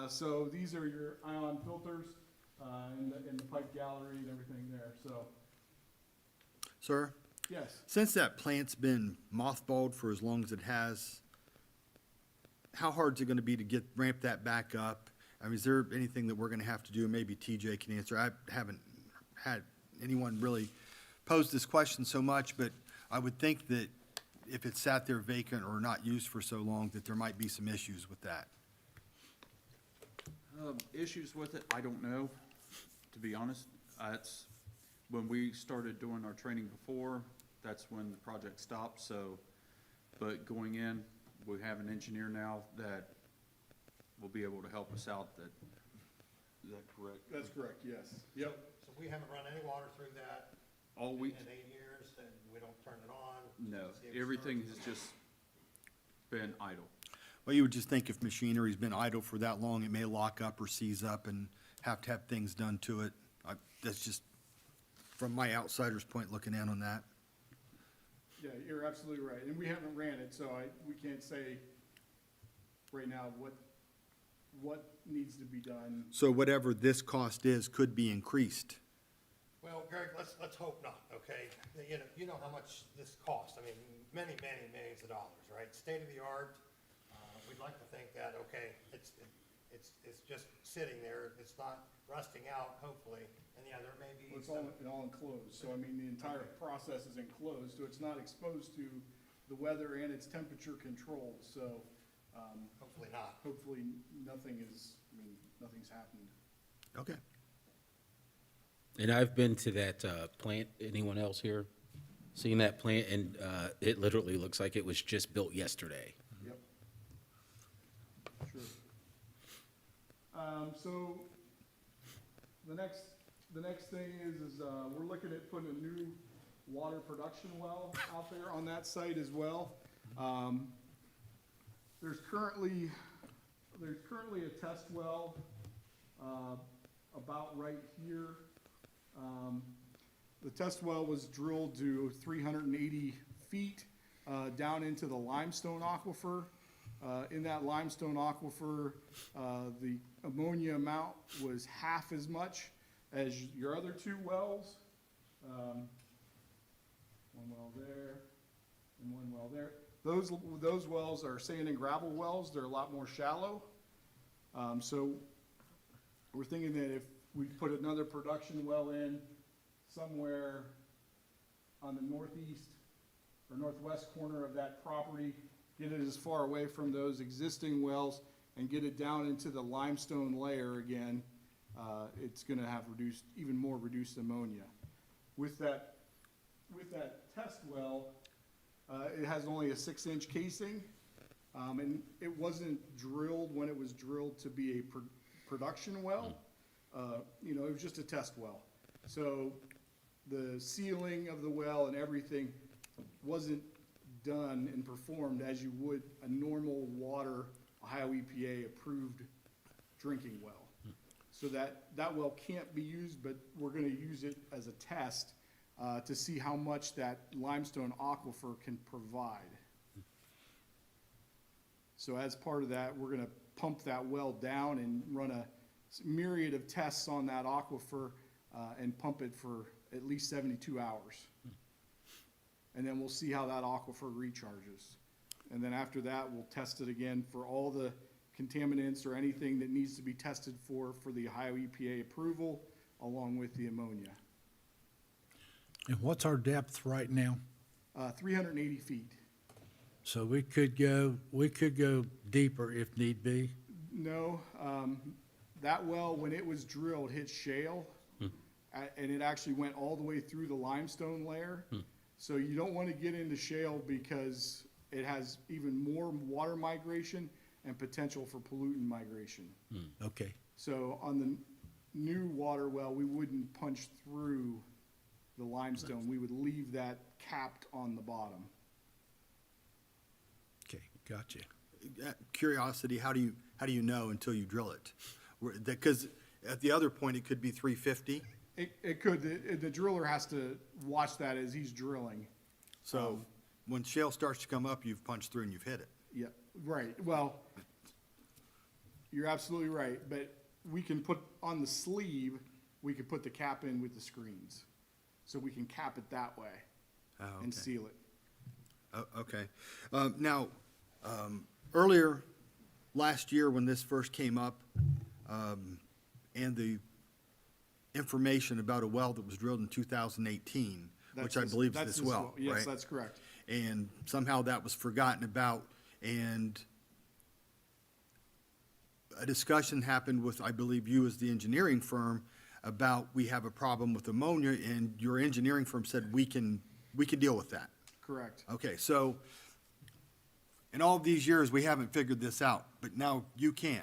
So these are your ion filters, and the pipe gallery and everything there, so, Sir, yes. since that plant's been mothballed for as long as it has, how hard is it gonna be to ramp that back up? I mean, is there anything that we're gonna have to do? Maybe TJ can answer. I haven't had anyone really pose this question so much, but I would think that if it sat there vacant or not used for so long, that there might be some issues with that. Issues with it, I don't know, to be honest. That's, when we started doing our training before, that's when the project stopped, so, but going in, we have an engineer now that will be able to help us out, that, is that correct? That's correct, yes. Yep. So we haven't run any water through that All we, in 8 years, and we don't turn it on? no, See if it everything starts. has just been idle. Well, you would just think if machinery's been idle for that long, it may lock up or seize up and have to have things done to it. That's just from my outsider's point looking in on that. Yeah, you're absolutely right. And we haven't ran it, so we can't say right now what needs to be done. So whatever this cost is could be increased. Well, Greg, let's hope not, okay? You know how much this costs. I mean, many, many millions of dollars, right? State of the art. We'd like to think that, okay, it's just sitting there. It's not rusting out, hopefully. And yeah, there may be Well, it's some. all enclosed, so I mean, the entire process is enclosed, so it's not exposed to the weather and it's temperature controlled, so, Hopefully not. hopefully nothing's happened. Okay. And I've been to that plant. Anyone else here seen that plant? And it literally looks like it was just built yesterday. Yep. Sure. So, the next thing is we're looking at putting a new water production well out there on that site as well. There's currently a test well, about right here. The test well was drilled to 380 feet, down into the limestone aquifer. In that limestone aquifer, the ammonia amount was half as much as your other two wells. One well there and one well there. Those wells are sand and gravel wells. They're a lot more shallow. So we're thinking that if we put another production well in somewhere on the northeast or northwest corner of that property, get it as far away from those existing wells and get it down into the limestone layer again, it's gonna have even more reduced ammonia. With that test well, it has only a 6-inch casing, and it wasn't drilled when it was drilled to be a production well. It was just a test well. So the sealing of the well and everything wasn't done and performed as you would a normal water Ohio EPA approved drinking well. So that well can't be used, but we're gonna use it as a test to see how much that limestone aquifer can provide. So as part of that, we're gonna pump that well down and run a myriad of tests on that aquifer and pump it for at least 72 hours. And then we'll see how that aquifer recharges. And then after that, we'll test it again for all the contaminants or anything that needs to be tested for the Ohio EPA approval, along with the ammonia. And what's our depth right now? 380 feet. So we could go deeper if need be. No, that well, when it was drilled, hit shale, and it actually went all the way through the limestone layer. So you don't want to get into shale because it has even more water migration and potential for pollutant migration. Okay. So new water well, we wouldn't punch through the limestone. We would leave that capped on the bottom. Okay, gotcha. Curiosity, how do you know until you drill it? Because at the other point, it could be 350. It could, the driller has to watch that as he's drilling. So when shale starts to come up, you've punched through and you've hit it. Yeah, right, well, you're absolutely right, but we can put, on the sleeve, we could put the cap in with the screens. So we can cap it that way Oh, and okay. seal it. Oh, okay. Now, earlier, last year, when this first came up, and the information about a well that was drilled in 2018, which I believe is That's this well, right? Yes, that's correct. And somehow that was forgotten about, and a discussion happened with, I believe, you as the engineering firm about we have a problem with ammonia, and your engineering firm said we can deal with that. Correct. Okay, so in all of these years, we haven't figured this out, but now you can.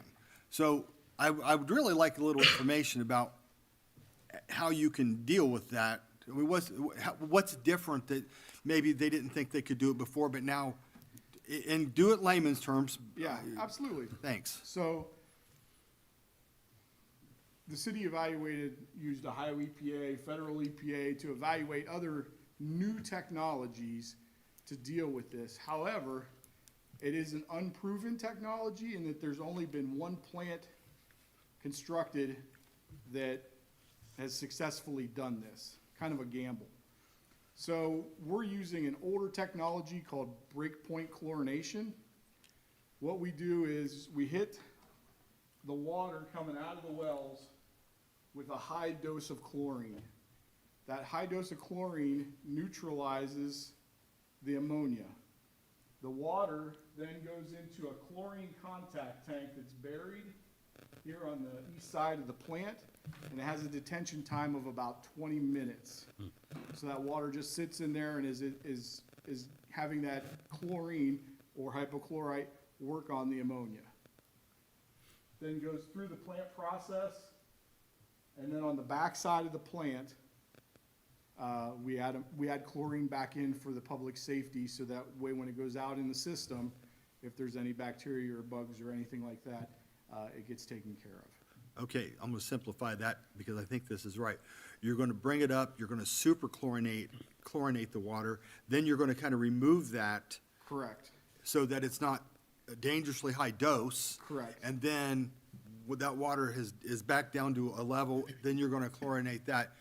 So I would really like a little information about how you can deal with that. I mean, what's different that maybe they didn't think they could do it before, but now, and do it layman's terms. Yeah, absolutely. Thanks. So the city used Ohio EPA, federal EPA to evaluate other new technologies to deal with this. However, it is an unproven technology in that there's only been one plant constructed that has successfully done this, kind of a gamble. So we're using an older technology called breakpoint chlorination. What we do is we hit the water coming out of the wells with a high dose of chlorine. That high dose of chlorine neutralizes the ammonia. The water then goes into a chlorine contact tank that's buried here on the east side of the plant, and it has a detention time of about 20 minutes. So that water just sits in there and is having that chlorine or hypochlorite work on the ammonia. Then goes through the plant process, and then on the back side of the plant, we add chlorine back in for the public safety, so that way when it goes out in the system, if there's any bacteria or bugs or anything like that, it gets taken care of. Okay, I'm gonna simplify that because I think this is right. You're gonna bring it up, you're gonna chlorinate the water, then you're gonna kind of remove that Correct. so that it's not a dangerously high dose. Correct. And then when that water is back down to a level, then you're gonna chlorinate that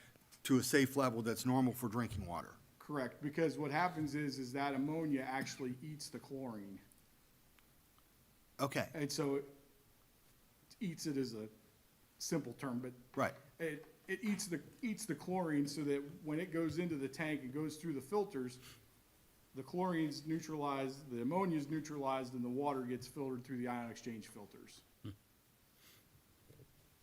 to a safe level that's normal for drinking water. Correct, because what happens is that ammonia actually eats the chlorine. Okay, And so eats it is a simple term, but right. it eats the chlorine so that when it goes into the tank, it goes through the filters, the chlorine's neutralized, the ammonia's neutralized, and the water gets filtered through the ion exchange filters.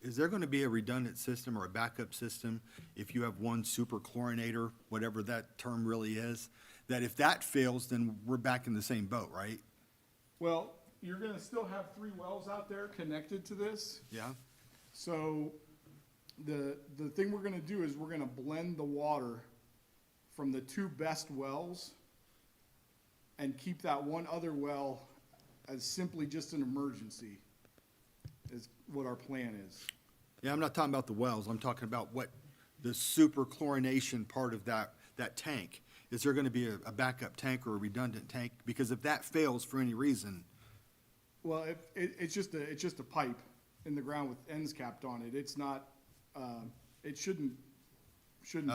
Is there gonna be a redundant system or a backup system if you have one super chlorinator, whatever that term really is? That if that fails, then we're back in the same boat, right? Well, you're gonna still have 3 wells out there connected to this. Yeah? So the thing we're gonna do is we're gonna blend the water from the 2 best wells and keep that one other well as simply just an emergency, is what our plan is. Yeah, I'm not talking about the wells, I'm talking about what the super chlorination part of that tank. Is there gonna be a backup tank or a redundant tank? Because if that fails for any reason, Well, it's just a pipe in the ground with ends capped on it. It's not, it shouldn't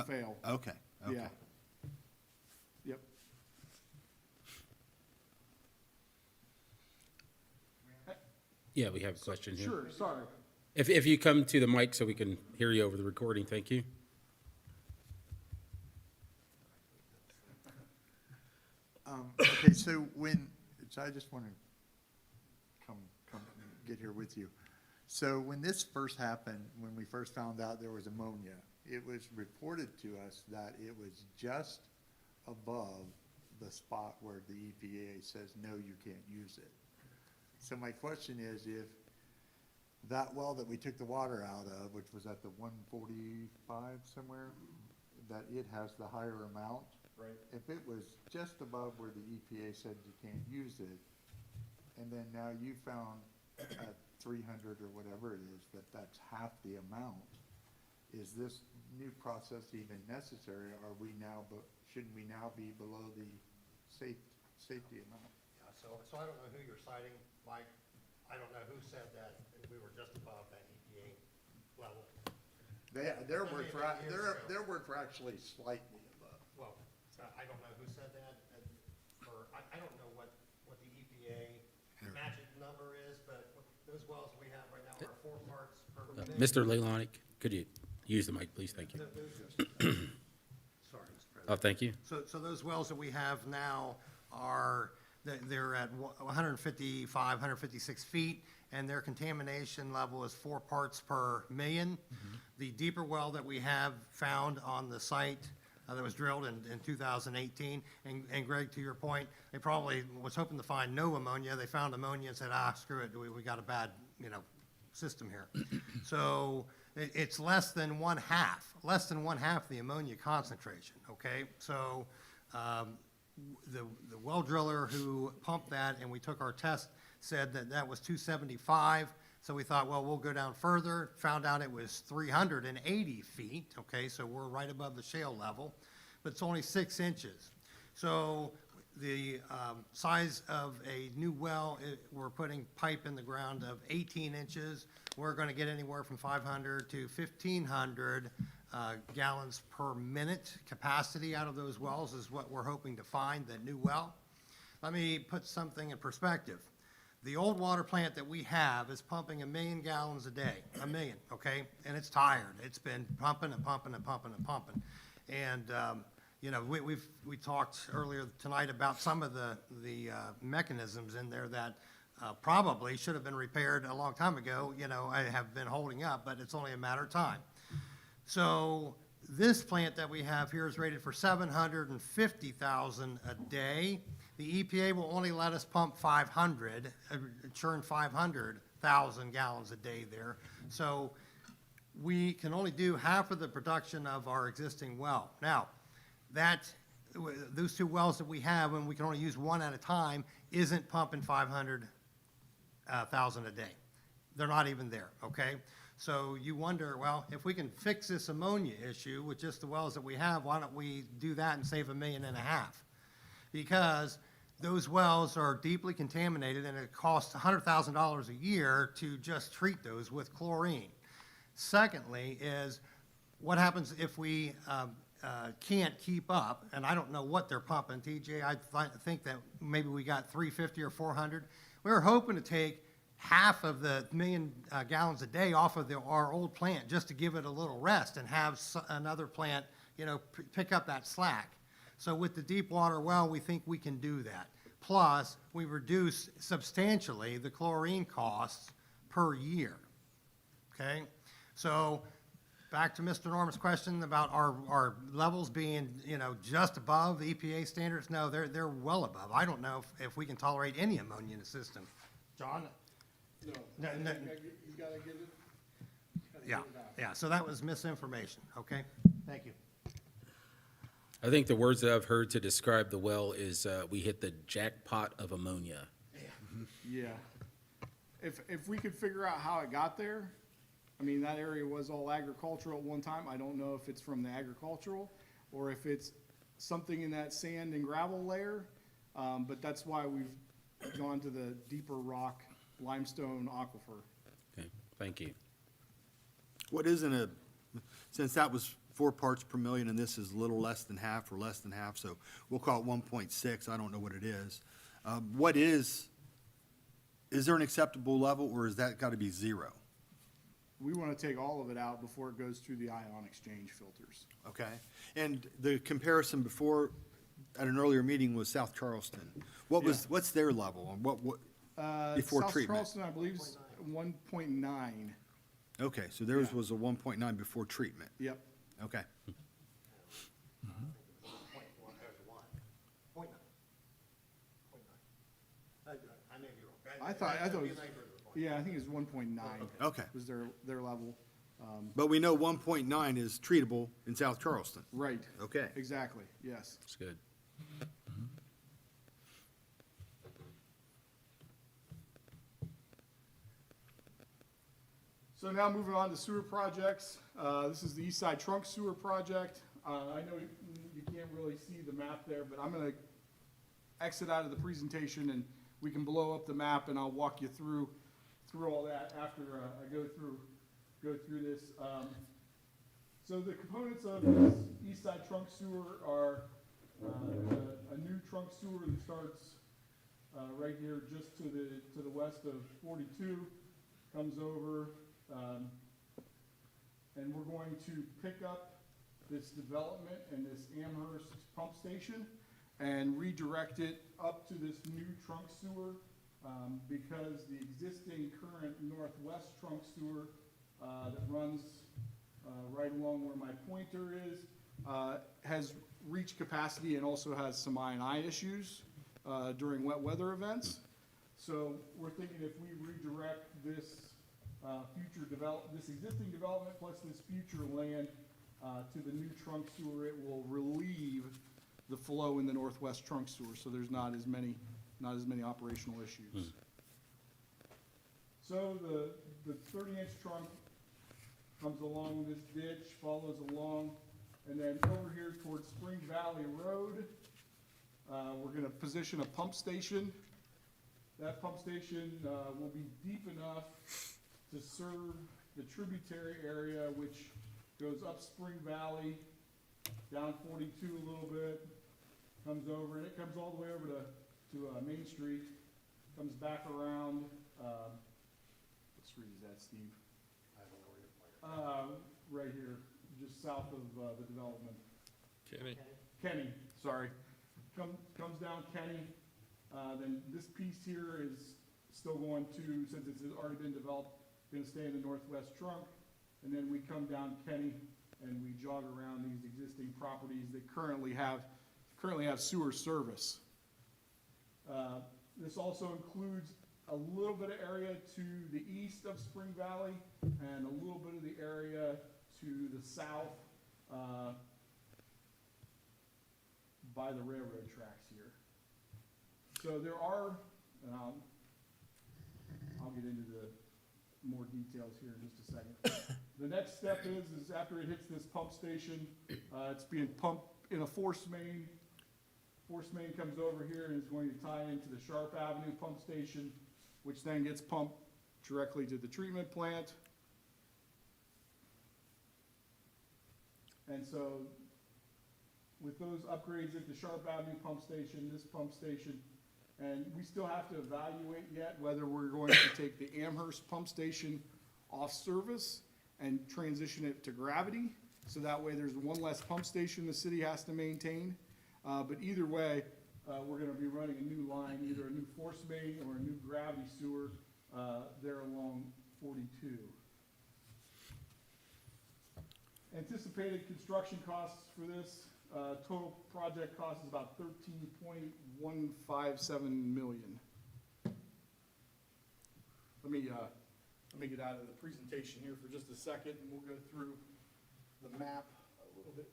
fail. okay, okay. Yeah. Yep. Yeah, we have a question here. Sure, sorry. If you come to the mic so we can hear you over the recording, thank you. Okay, so I just want to come get here with you. So when this first happened, when we first found out there was ammonia, it was reported to us that it was just above the spot where the EPA says, no, you can't use it. So my question is, that well that we took the water out of, which was at the 145 somewhere, that it has the higher amount. Right. If it was just above where the EPA said you can't use it, and then now you found at 300 or whatever it is, that's half the amount, is this new process even necessary? Are we now, shouldn't we now be below the safety amount? Yeah, so I don't know who you're citing, Mike. I don't know who said that we were just above that EPA level. Their word for actually slightly above. Well, I don't know who said that, I don't know what the EPA magic number is, but those wells we have right now are 4 parts per million. Mr. Leilani, could you use the mic, please? Thank you. Sorry, Mr. President. Oh, thank you. So those wells that we have now are, they're at 155, 156 feet, and their contamination level is 4 parts per million. The deeper well that we have found on the site that was drilled in 2018, and Greg, to your point, they probably was hoping to find no ammonia. They found ammonia and said, screw it, we got a bad, system here. So it's less than one half the ammonia concentration, okay? So the well driller who pumped that, and we took our test, said that was 275. So we thought, well, we'll go down further, found out it was 380 feet, okay, so we're right above the shale level, but it's only 6 inches. So the size of a new well, we're putting pipe in the ground of 18 inches. We're gonna get anywhere from 500 to 1,500 gallons per minute capacity out of those wells is what we're hoping to find, that new well. Let me put something in perspective. The old water plant that we have is pumping 1 million gallons a day, 1 million, okay? And it's tired. It's been pumping and pumping and pumping and pumping. And, we talked earlier tonight about some of the mechanisms in there that probably should have been repaired a long time ago, I have been holding up, but it's only a matter of time. So this plant that we have here is rated for 750,000 a day. The EPA will only let us pump 500, churn 500,000 gallons a day there. So we can only do half of the production of our existing well. Now, those 2 wells that we have, and we can only use one at a time, isn't pumping 500,000 a day. They're not even there, okay? So you wonder, well, if we can fix this ammonia issue with just the wells that we have, why don't we do that and save $1.5 million? Because those wells are deeply contaminated, and it costs $100,000 a year to just treat those with chlorine. Secondly is, what happens if we can't keep up? And I don't know what they're pumping, TJ. I think that maybe we got 350 or 400. We were hoping to take half of the 1 million gallons a day off of our old plant just to give it a little rest and have another plant, pick up that slack. So with the deep water well, we think we can do that. Plus, we reduce substantially the chlorine costs per year, okay? So back to Mr. Norman's question about our levels being, just above the EPA standards. No, they're well above. I don't know if we can tolerate any ammonia in the system. John? No, No, you no. gotta get it. Yeah, so that was misinformation, okay? Thank you. I think the words that I've heard to describe the well is, we hit the jackpot of ammonia. Yeah. If we could figure out how it got there, I mean, that area was all agricultural at one time. I don't know if it's from the agricultural or if it's something in that sand and gravel layer. But that's why we've gone to the deeper rock limestone aquifer. Okay, thank you. What isn't since that was 4 parts per million and this is a little less than half or less than half, so we'll call it 1.6, I don't know what it is. What is there an acceptable level, or is that gotta be 0? We want to take all of it out before it goes through the ion exchange filters. Okay, and the comparison before, at an earlier meeting, was South Charleston. What's their level, and what, before South treatment? Charleston, I believe, is 1.9. Okay, so theirs was a 1.9 before treatment. Yep. Okay. I may be wrong. I thought it was Yeah, I think it's 1.9. Okay. Was their level. But we know 1.9 is treatable in South Charleston. Right. Okay. Exactly, yes. That's good. So now moving on to sewer projects. This is the East Side Trunk Sewer Project. I know you can't really see the map there, but I'm gonna exit out of the presentation and we can blow up the map and I'll walk you through all that after I go through this. So the components of this East Side Trunk Sewer are a new trunk sewer that starts right here just to the west of 42, comes over, and we're going to pick up this development and this Amherst pump station and redirect it up to this new trunk sewer, because the existing current northwest trunk sewer that runs right along where my pointer is has reached capacity and also has some I&I issues during wet weather events. So we're thinking if we redirect this this existing development plus this future land to the new trunk sewer, it will relieve the flow in the northwest trunk sewer, so there's not as many operational issues. So the 30-inch trunk comes along this ditch, follows along, and then over here towards Spring Valley Road, we're gonna position a pump station. That pump station will be deep enough to serve the tributary area, which goes up Spring Valley, down 42 a little bit, comes over, and it comes all the way over to Main Street, comes back around, what street is that, Steve? Right here, just south of the development. Kenny, sorry. Comes down Kenny, then this piece here is still going to, since it's already been developed, gonna stay in the northwest trunk, and then we come down Kenny and we jog around these existing properties that currently have sewer service. This also includes a little bit of area to the east of Spring Valley and a little bit of the area to the south by the railroad tracks here. So there are, and I'll get into the more details here in just a second. The next step is after it hits this pump station, it's being pumped in a force main. Force main comes over here and is going to tie into the Sharp Avenue pump station, which then gets pumped directly to the treatment plant. And so with those upgrades at the Sharp Avenue pump station, this pump station, and we still have to evaluate yet whether we're going to take the Amherst pump station off service and transition it to gravity. So that way there's one less pump station the city has to maintain. But either way, we're gonna be running a new line, either a new force main or a new gravity sewer there along 42. Anticipated construction costs for this, total project cost is about $13.157 million. Let me get out of the presentation here for just a second and we'll go through the map a little bit.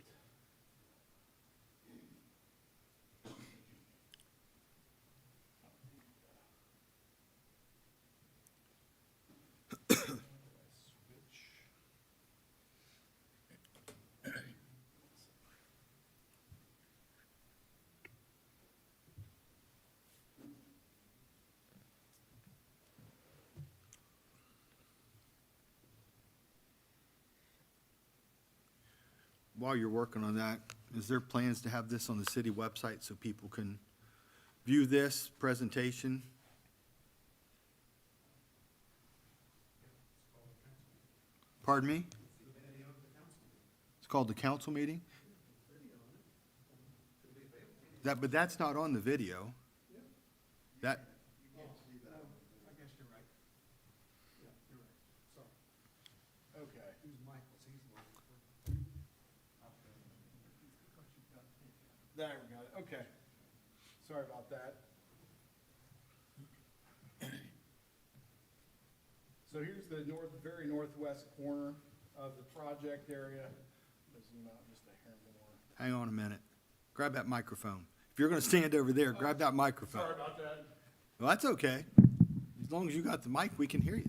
While you're working on that, is there plans to have this on the city website so people can view this presentation? Pardon me? It's called the council meeting? But that's not on the video. That, Okay. There we go, okay. Sorry about that. So here's the very northwest corner of the project area. Let's zoom out just a hair more. Hang on a minute. Grab that microphone. If you're gonna stand over there, grab that microphone. Sorry about that. Well, that's okay. As long as you got the mic, we can hear you.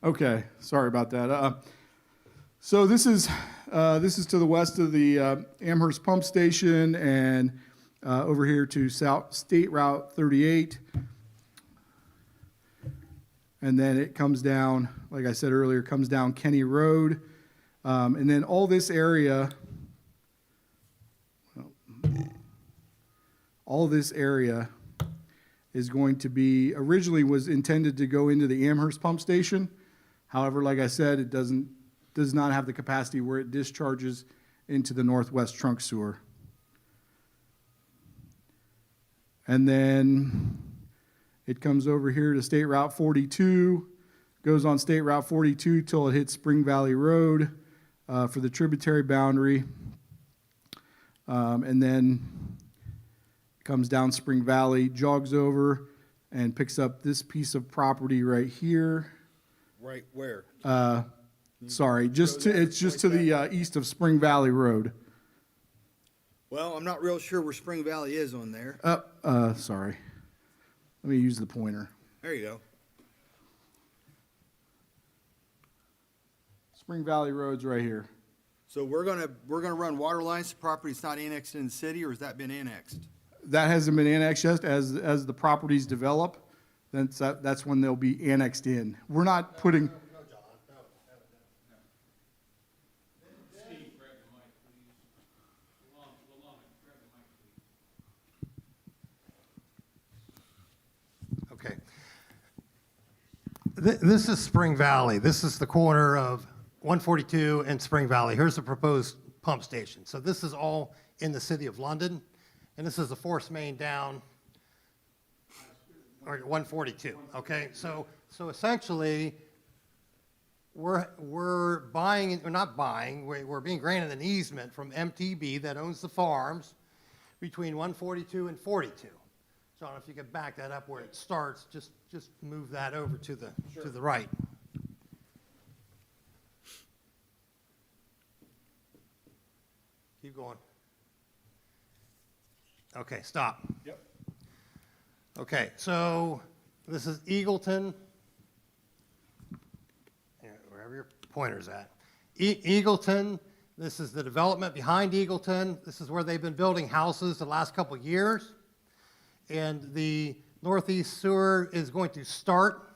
Okay, sorry about that. So this is to the west of the Amherst Pump Station and over here to South State Route 38. And then it comes down, like I said earlier, comes down Kenny Road. And then all this area, is going to be, originally was intended to go into the Amherst Pump Station. However, like I said, it does not have the capacity where it discharges into the northwest trunk sewer. And then it comes over here to State Route 42, goes on State Route 42 till it hits Spring Valley Road for the tributary boundary. And then comes down Spring Valley, jogs over, and picks up this piece of property right here. Right where? Sorry, it's just to the east of Spring Valley Road. Well, I'm not real sure where Spring Valley is on there. Sorry. Let me use the pointer. There you go. Spring Valley Road's right here. So we're gonna run water lines to property that's not annexed in the city, or has that been annexed? That hasn't been annexed yet. As the properties develop, that's when they'll be annexed in. We're not putting. Okay. This is Spring Valley. This is the corner of 142 and Spring Valley. Here's the proposed pump station. So this is all in the city of London, and this is the force main down, or 142, okay? So essentially, we're buying, we're not buying, we're being granted an easement from MTB that owns the farms between 142 and 42. John, if you could back that up where it starts, just move that over to the right. Keep going. Okay, stop. Yep. Okay, so this is Eagleton. Wherever your pointer's at. Eagleton, this is the development behind Eagleton. This is where they've been building houses the last couple of years. And the northeast sewer is going to start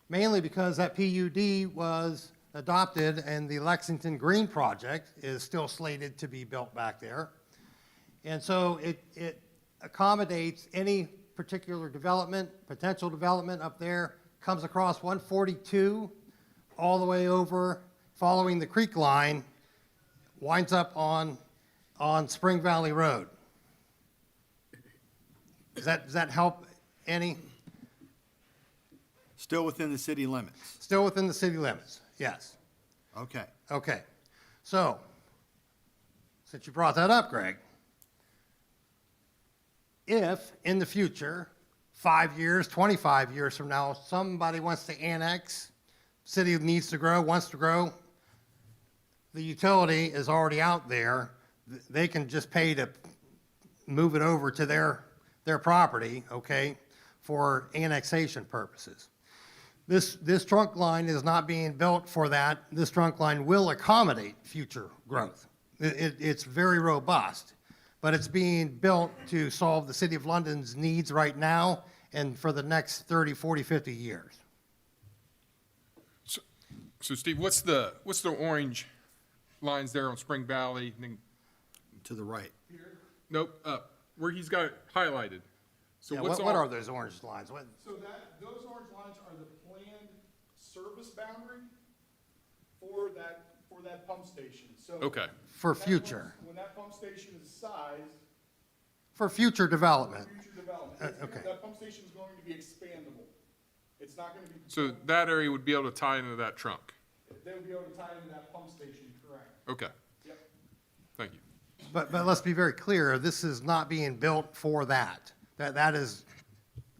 mainly because that PUD was adopted and the Lexington Green project is still slated to be built back there. And so it accommodates any particular development, potential development up there, comes across 142 all the way over, following the creek line, winds up on Spring Valley Road. Does that help any? Still within the city limits? Still within the city limits, yes. Okay. Okay. So, since you brought that up, Greg, if in the future, 5 years, 25 years from now, somebody wants to annex, city needs to grow, wants to grow, the utility is already out there. They can just pay to move it over to their property, okay, for annexation purposes. This trunk line is not being built for that. This trunk line will accommodate future growth. It's very robust, but it's being built to solve the City of London's needs right now and for the next 30, 40, 50 years. So Steve, what's the orange lines there on Spring Valley? And then, To the right. nope, up, where he's got it highlighted. So Yeah, what's what all- are those orange lines? So those orange lines are the planned service boundary for that pump station. So Okay. For future. When that pump station is sized, For future development. future development, Okay. that pump station is going to be expandable. It's not going to be. So that area would be able to tie into that trunk? They would be able to tie into that pump station, correct? Okay. Yep. Thank you. But let's be very clear, this is not being built for that. That is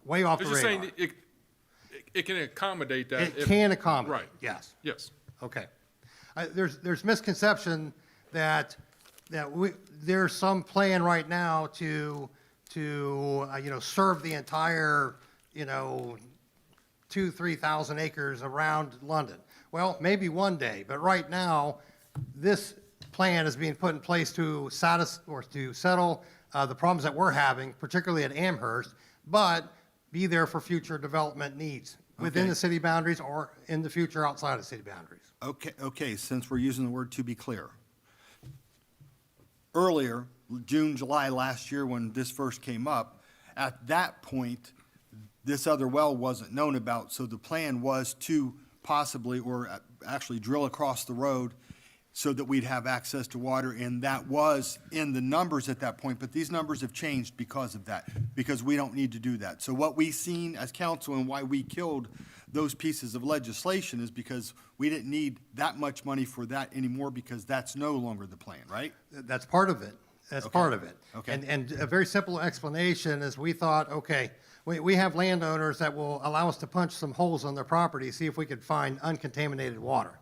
way off I the was just radar. saying, it can accommodate that. It if- can accommodate, Right. yes. Yes. Okay. There's misconception that, there's some plan right now to, serve the entire, 3,000 acres around London. Well, maybe one day, but right now, this plan is being put in place to settle the problems that we're having, particularly at Amherst, but be there for future development needs within Okay. the city boundaries or in the future outside of city boundaries. Okay, since we're using the word "to be clear." Earlier, June, July last year, when this first came up, at that point, this other well wasn't known about, so the plan was to possibly, or actually drill across the road so that we'd have access to water, and that was in the numbers at that point, but these numbers have changed because of that, because we don't need to do that. So what we seen as council and why we killed those pieces of legislation is because we didn't need that much money for that anymore, because that's no longer the plan, right? That's part of it. That's Okay. part of it. Okay. And a very simple explanation is we thought, okay, we have landowners that will allow us to punch some holes on their property, see if we could find uncontaminated water.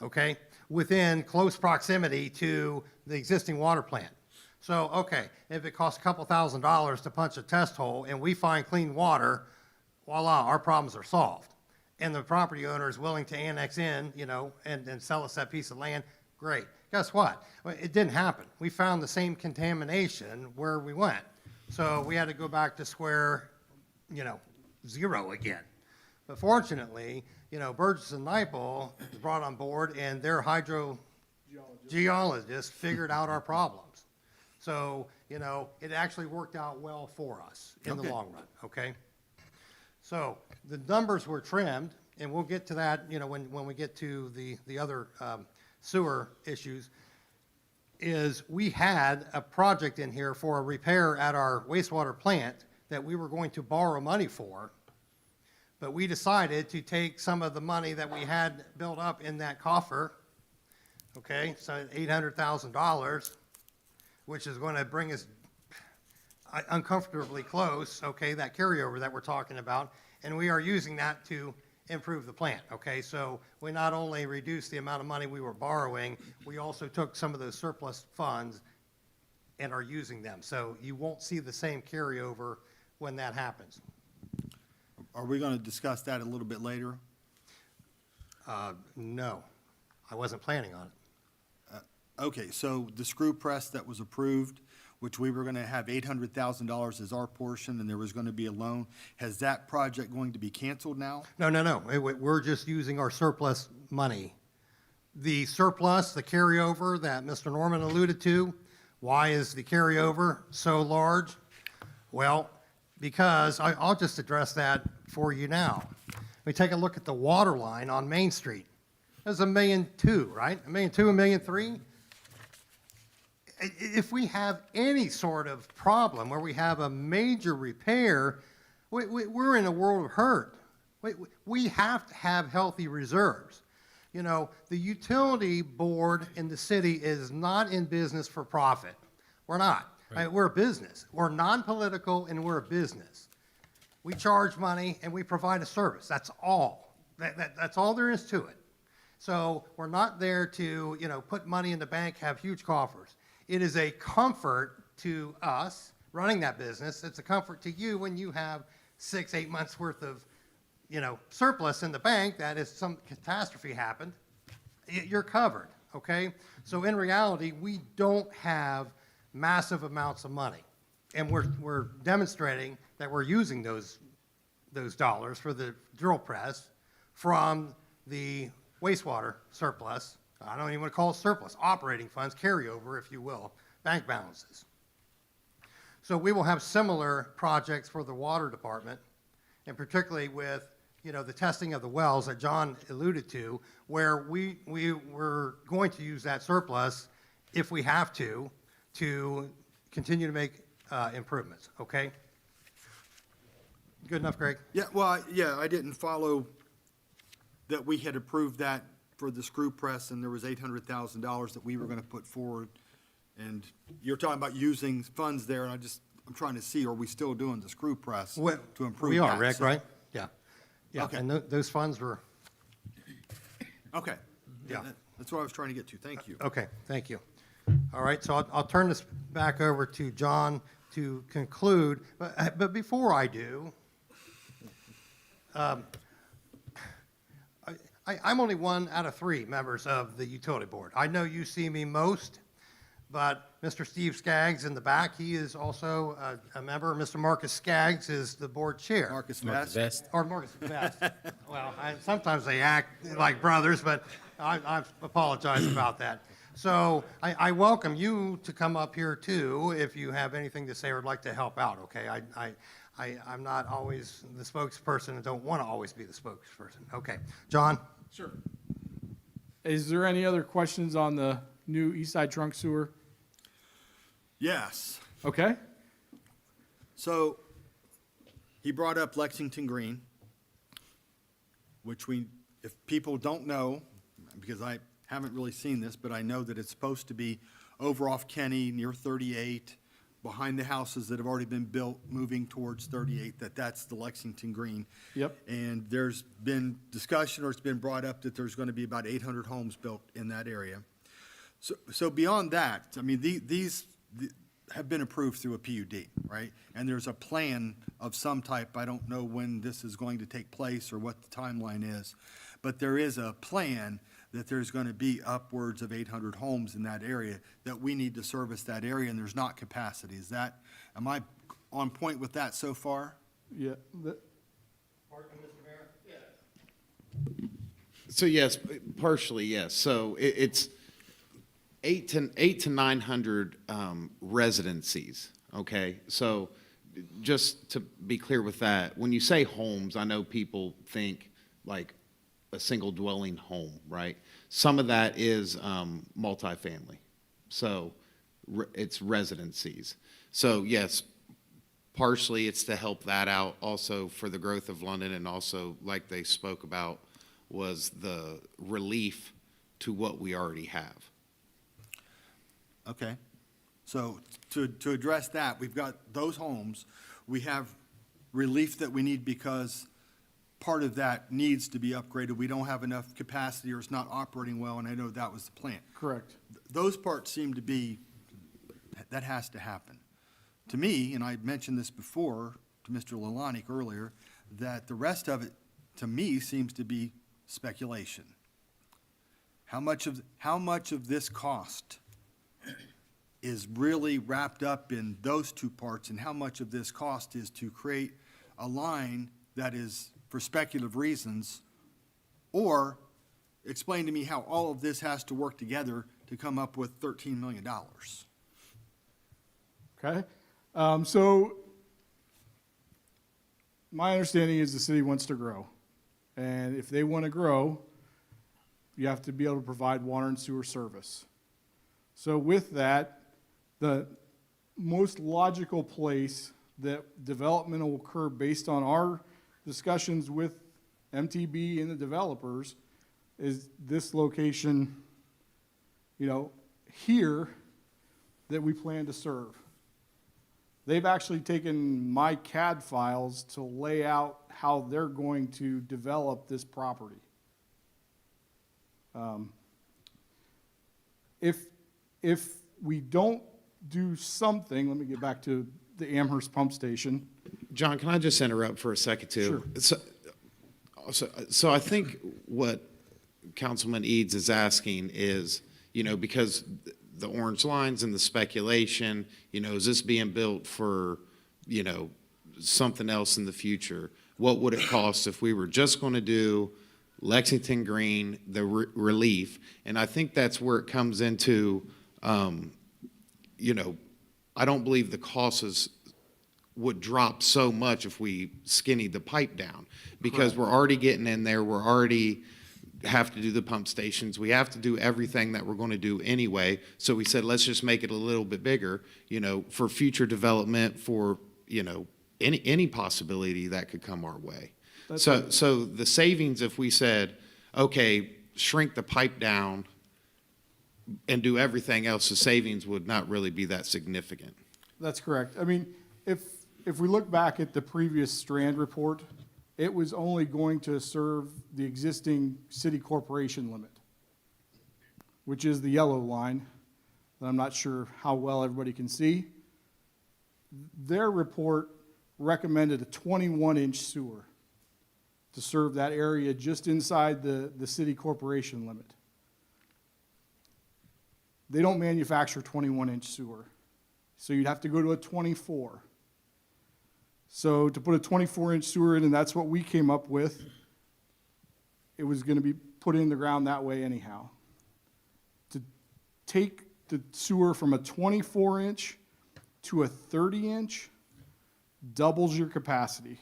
Okay? Within close proximity to the existing water plant. So, okay, if it costs a couple $1,000s to punch a test hole and we find clean water, voila, our problems are solved. And the property owner is willing to annex in, and sell us that piece of land, great. Guess what? Well, it didn't happen. We found the same contamination where we went. So we had to go back to square, zero again. But fortunately, Burgess and Nyepel was brought on board, and their hydrogeologists figured out our problems. So, it actually worked out well for us in the Okay. long run, okay? So the numbers were trimmed, and we'll get to that, when we get to the other sewer issues, is we had a project in here for a repair at our wastewater plant that we were going to borrow money for, but we decided to take some of the money that we had built up in that coffer, okay, so $800,000, which is going to bring us uncomfortably close, okay, that carryover that we're talking about, and we are using that to improve the plant, okay? So we not only reduced the amount of money we were borrowing, we also took some of those surplus funds and are using them. So you won't see the same carryover when that happens. Are we going to discuss that a little bit later? No, I wasn't planning on it. Okay, so the screw press that was approved, which we were going to have $800,000 as our portion, and there was going to be a loan, has that project going to be canceled now? No. We're just using our surplus money. The surplus, the carryover that Mr. Norman alluded to, why is the carryover so large? Well, because I'll just address that for you now. We take a look at the water line on Main Street. That's $1.2 million, right? $1.2 million, $1.3 million? If we have any sort of problem where we have a major repair, we're in a world of hurt. We have to have healthy reserves. The utility board in the city is not in business for profit. We're not. Right. We're a business. We're non-political and we're a business. We charge money and we provide a service. That's all. That's all there is to it. So we're not there to, put money in the bank, have huge coffers. It is a comfort to us running that business. It's a comfort to you when you have 6-8 months worth of, surplus in the bank, that if some catastrophe happened, you're covered, okay? So in reality, we don't have massive amounts of money. And we're demonstrating that we're using those dollars for the drill press from the wastewater surplus. I don't even want to call it surplus, operating funds, carryover, if you will, bank balances. So we will have similar projects for the water department, and particularly with, the testing of the wells that John alluded to, where we were going to use that surplus, if we have to continue to make improvements, okay? Good enough, Greg? Yeah, well, I didn't follow that we had approved that for the screw press, and there was $800,000 that we were going to put forward. And you're talking about using funds there, and I'm trying to see, are we still doing the screw press to improve that? We are, Rick, So- right? Yeah. Yeah. Okay. And those funds were, Okay. Yeah. That's what I was trying to get to. Thank you. okay, thank you. All right, so I'll turn this back over to John to conclude, but before I do, I'm only 1 out of 3 members of the utility board. I know you see me most, but Mr. Steve Skaggs in the back, he is also a member. Mr. Marcus Skaggs is the board chair. Marcus Vest. Best. Or Marcus Vest. Well, sometimes they act like brothers, but I apologize about that. So I welcome you to come up here too, if you have anything to say or would like to help out, okay? I'm not always the spokesperson and don't want to always be the spokesperson. Okay, John? Sure. Is there any other questions on the new East Side Trunk Sewer? Yes. Okay. So he brought up Lexington Green, which if people don't know, because I haven't really seen this, but I know that it's supposed to be over off Kenny near 38, behind the houses that have already been built, moving towards 38, that's the Lexington Green. Yep. And there's been discussion, or it's been brought up, that there's going to be about 800 homes built in that area. So beyond that, I mean, these have been approved through a PUD, right? And there's a plan of some type. I don't know when this is going to take place or what the timeline is, but there is a plan that there's going to be upwards of 800 homes in that area, that we need to service that area, and there's not capacity. Am I on point with that so far? Yeah. So yes, partially, yes. So it's 800 to 900 residencies, okay? So just to be clear with that, when you say homes, I know people think like a single dwelling home, right? Some of that is multifamily. So it's residencies. So yes, partially it's to help that out, also for the growth of London, and also like they spoke about was the relief to what we already have. Okay. So to address that, we've got those homes. We have relief that we need because part of that needs to be upgraded. We don't have enough capacity, or it's not operating well, and I know that was the plan. Correct. Those parts seem to be, that has to happen. To me, and I mentioned this before to Mr. Lalanick earlier, that the rest of it, to me, seems to be speculation. How much of this cost is really wrapped up in those two parts, and how much of this cost is to create a line that is for speculative reasons, or explain to me how all of this has to work together to come up with $13 million. Okay. So my understanding is the city wants to grow. And if they want to grow, you have to be able to provide water and sewer service. So with that, the most logical place that development will occur based on our discussions with MTB and the developers is this location, here that we plan to serve. They've actually taken my CAD files to lay out how they're going to develop this property. If we don't do something, let me get back to the Amherst pump station. John, can I just interrupt for a second too? Sure. So I think what Councilman Eads is asking is, because the orange lines and the speculation, is this being built for, something else in the future? What would it cost if we were just going to do Lexington Green, the relief? And I think that's where it comes into, I don't believe the costs would drop so much if we skinnied the pipe down, because we're already getting in there. We're already have to do the pump stations. We have to do everything that we're going to do anyway. So we said, let's just make it a little bit bigger, for future development, for, any possibility that could come our way. So the savings, if we said, okay, shrink the pipe down and do everything else, the savings would not really be that significant. That's correct. I mean, if we look back at the previous Strand report, it was only going to serve the existing city corporation limit, which is the yellow line that I'm not sure how well everybody can see. Their report recommended a 21-inch sewer to serve that area just inside the city corporation limit. They don't manufacture 21-inch sewer, so you'd have to go to a 24. So to put a 24-inch sewer in, and that's what we came up with, it was going to be put in the ground that way anyhow. To take the sewer from a 24-inch to a 30-inch doubles your capacity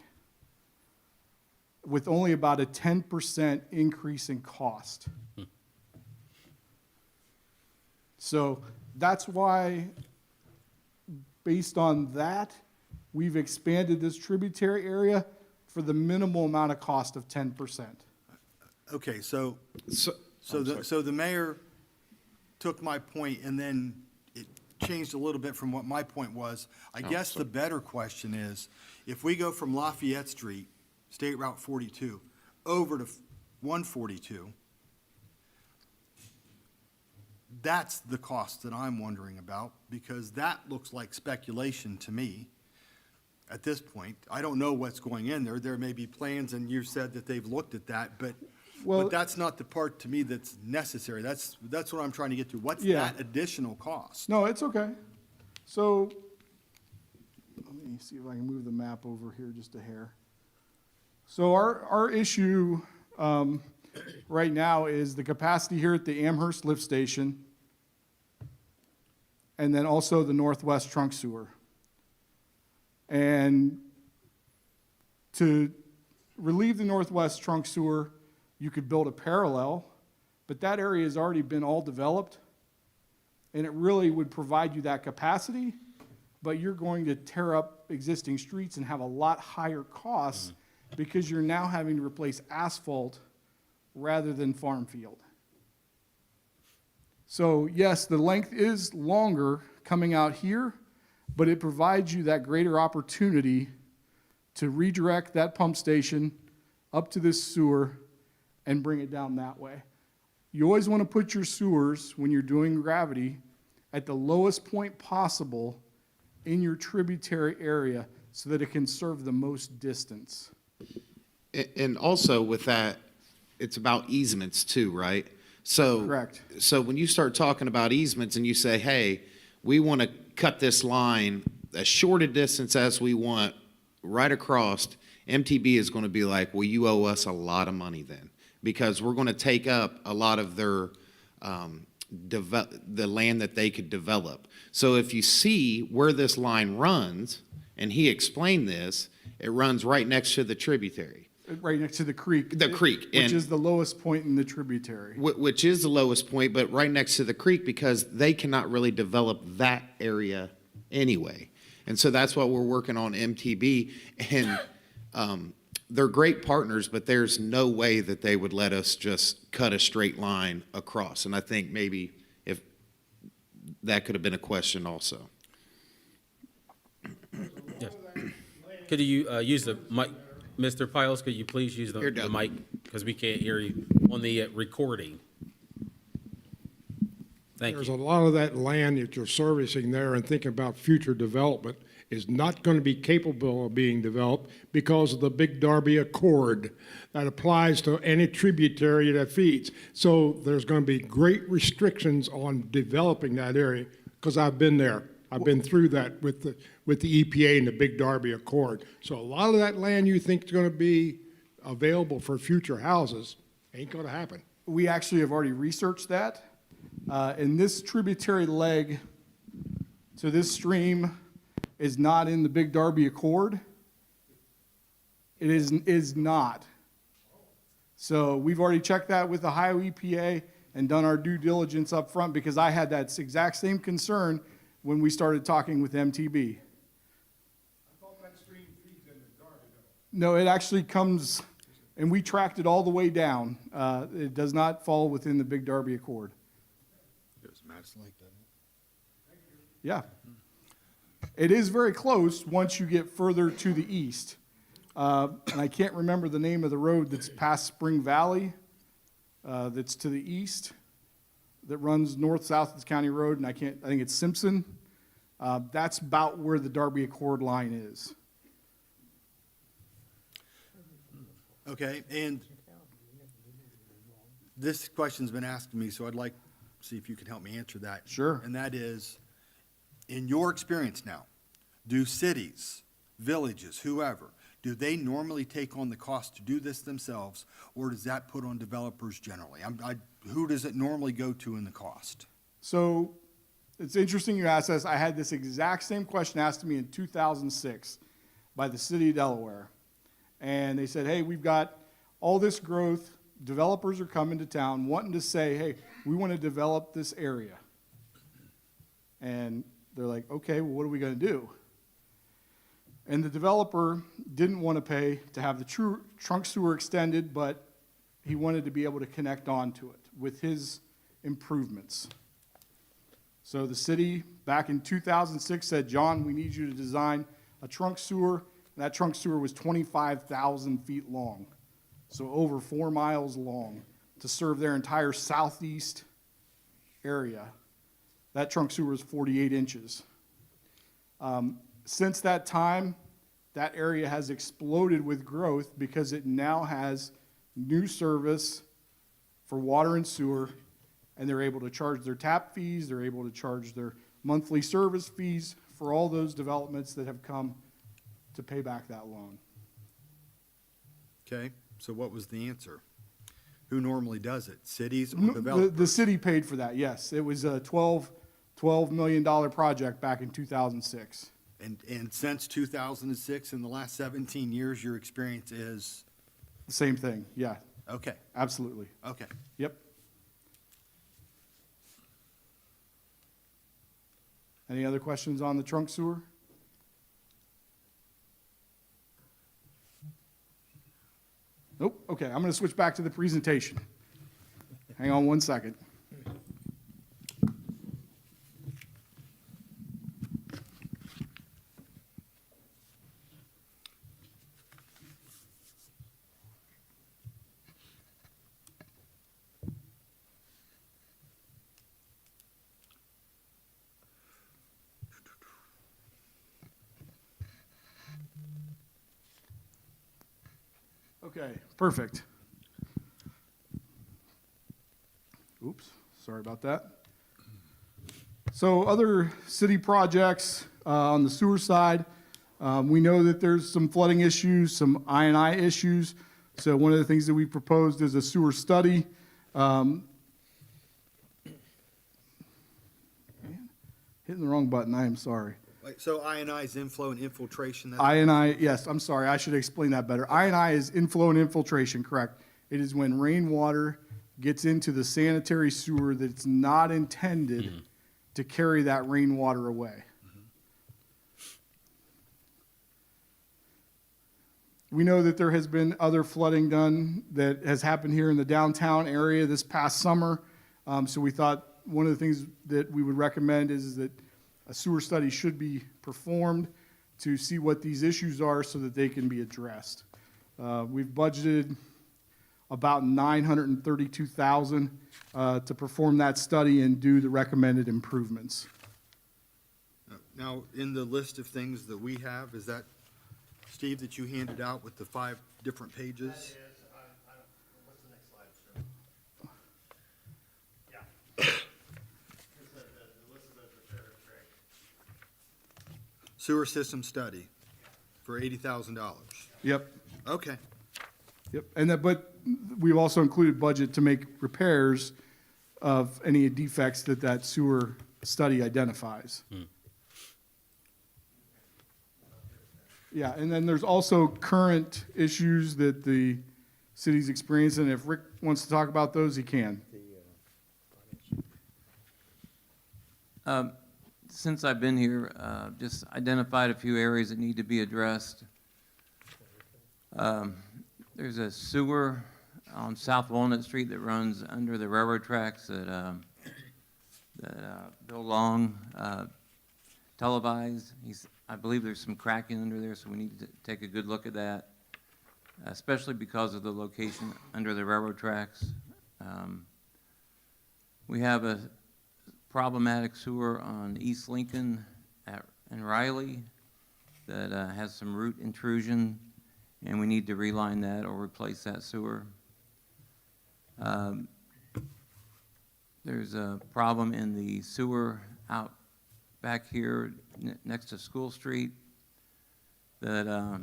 with only about a 10% increase in cost. So that's why, based on that, we've expanded this tributary area for the minimal amount of cost of 10%. Okay, so the mayor took my point, and then it changed a little bit from what my point was. I guess the better question is, if we go from Lafayette Street, State Route 42, over to 142, that's the cost that I'm wondering about, because that looks like speculation to me at this point. I don't know what's going in there. There may be plans, and you said that they've looked at that, but that's not the part to me that's necessary. That's what I'm trying to get to. What's that additional cost? No, it's okay. So, let me see if I can move the map over here just a hair. So our issue right now is the capacity here at the Amherst lift station, and then also the Northwest trunk sewer. And to relieve the Northwest trunk sewer, you could build a parallel, but that area has already been all developed, and it really would provide you that capacity, but you're going to tear up existing streets and have a lot higher costs because you're now having to replace asphalt rather than farm field. So yes, the length is longer coming out here, but it provides you that greater opportunity to redirect that pump station up to this sewer and bring it down that way. You always want to put your sewers, when you're doing gravity, at the lowest point possible in your tributary area so that it can serve the most distance. And also with that, it's about easements too, right? So, Correct. So when you start talking about easements and you say, hey, we want to cut this line as short a distance as we want right across, MTB is going to be like, well, you owe us a lot of money then, because we're going to take up a lot of their, the land that they could develop. So if you see where this line runs, and he explained this, it runs right next to the tributary. Right next to the creek. The creek. Which is the lowest point in the tributary. Which is the lowest point, but right next to the creek, because they cannot really develop that area anyway. And so that's what we're working on MTB. And they're great partners, but there's no way that they would let us just cut a straight line across. And I think maybe if that could have been a question also. Yes. Could you use the mic? Mr. Piles, could you please use the mic, because we can't hear you on the recording. Thank There's you. a lot of that land that you're servicing there and thinking about future development is not going to be capable of being developed because of the Big Darby Accord that applies to any tributary that feeds. So there's going to be great restrictions on developing that area, because I've been there. I've been through that with the EPA and the Big Darby Accord. So a lot of that land you think is going to be available for future houses ain't going to happen. We actually have already researched that. And this tributary leg to this stream is not in the Big Darby Accord. It is not. So we've already checked that with the Ohio EPA and done our due diligence up front, because I had that exact same concern when we started talking with MTB. I thought that stream feeds into Darby, though. No, it actually comes, and we tracked it all the way down. It does not fall within the Big Darby Accord. Goes Matt's Lake, doesn't it? Yeah. It is very close once you get further to the east. And I can't remember the name of the road that's past Spring Valley, that's to the east, that runs north-south of the county road, and I think it's Simpson. That's about where the Darby Accord line is. Okay, and this question's been asked to me, so I'd like to see if you can help me answer that. Sure. And that is, in your experience now, do cities, villages, whoever, do they normally take on the cost to do this themselves, or does that put on developers generally? Who does it normally go to in the cost? So it's interesting you asked this. I had this exact same question asked to me in 2006 by the city of Delaware. And they said, hey, we've got all this growth. Developers are coming to town wanting to say, hey, we want to develop this area. And they're like, okay, well, what are we going to do? And the developer didn't want to pay to have the trunk sewer extended, but he wanted to be able to connect onto it with his improvements. So the city, back in 2006, said, John, we need you to design a trunk sewer. And that trunk sewer was 25,000 feet long, so over 4 miles long, to serve their entire southeast area. That trunk sewer is 48 inches. Since that time, that area has exploded with growth because it now has new service for water and sewer, and they're able to charge their tap fees, they're able to charge their monthly service fees for all those developments that have come to pay back that loan. Okay, so what was the answer? Who normally does it, cities or The developers? city paid for that, yes. It was a $12 million project back in 2006. And since 2006, in the last 17 years, your experience is? The same thing, yeah, Okay, absolutely. okay. Yep. Any other questions on the trunk sewer? Nope, okay, I'm gonna switch back to the presentation. Hang on one second. Okay, perfect. Oops, sorry about that. So other city projects on the sewer side, we know that there's some flooding issues, some I&I issues. So one of the things that we proposed is a sewer study. Man, hitting the wrong button, I am sorry. Wait, so I&I is inflow and infiltration? that's- I&I, yes, I'm sorry, I should explain that better. I&I is inflow and infiltration, correct. It is when rainwater gets into the sanitary sewer that's not intended to carry that rainwater away. We know that there has been other flooding done that has happened here in the downtown area this past summer. So we thought one of the things that we would recommend is that a sewer study should be performed to see what these issues are so that they can be addressed. We've budgeted about $932,000 to perform that study and do the recommended improvements. Now, in the list of things that we have, is that, Steve, that you handed out with the 5 different pages? What's the next slide, sir? Yeah. Here's the list of those repairs, Greg. Sewer system study for $80,000. Yep, Okay, yep. And that, but we've also included budget to make repairs of any defects that that sewer study identifies. Yeah, and then there's also current issues that the city's experiencing. If Rick wants to talk about those, he can. Since I've been here, just identified a few areas that need to be addressed. There's a sewer on South Walnut Street that runs under the railroad tracks that Bill Long televised. I believe there's some cracking under there, so we need to take a good look at that. especially because of the location under the railroad tracks. We have a problematic sewer on East Lincoln and Riley that has some root intrusion, and we need to reline that or replace that sewer. There's a problem in the sewer out back here next to School Street that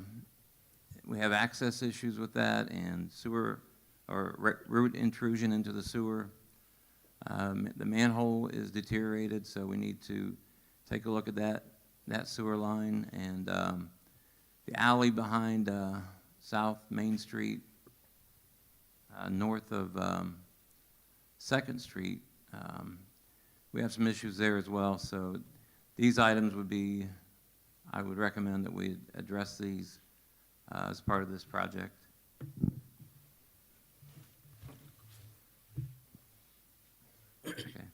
we have access issues with that and sewer or root intrusion into the sewer. The manhole is deteriorated, so we need to take a look at that sewer line. And the alley behind South Main Street, north of 2nd Street, we have some issues there as well. So these items would be, I would recommend that we address these as part of this project. Okay.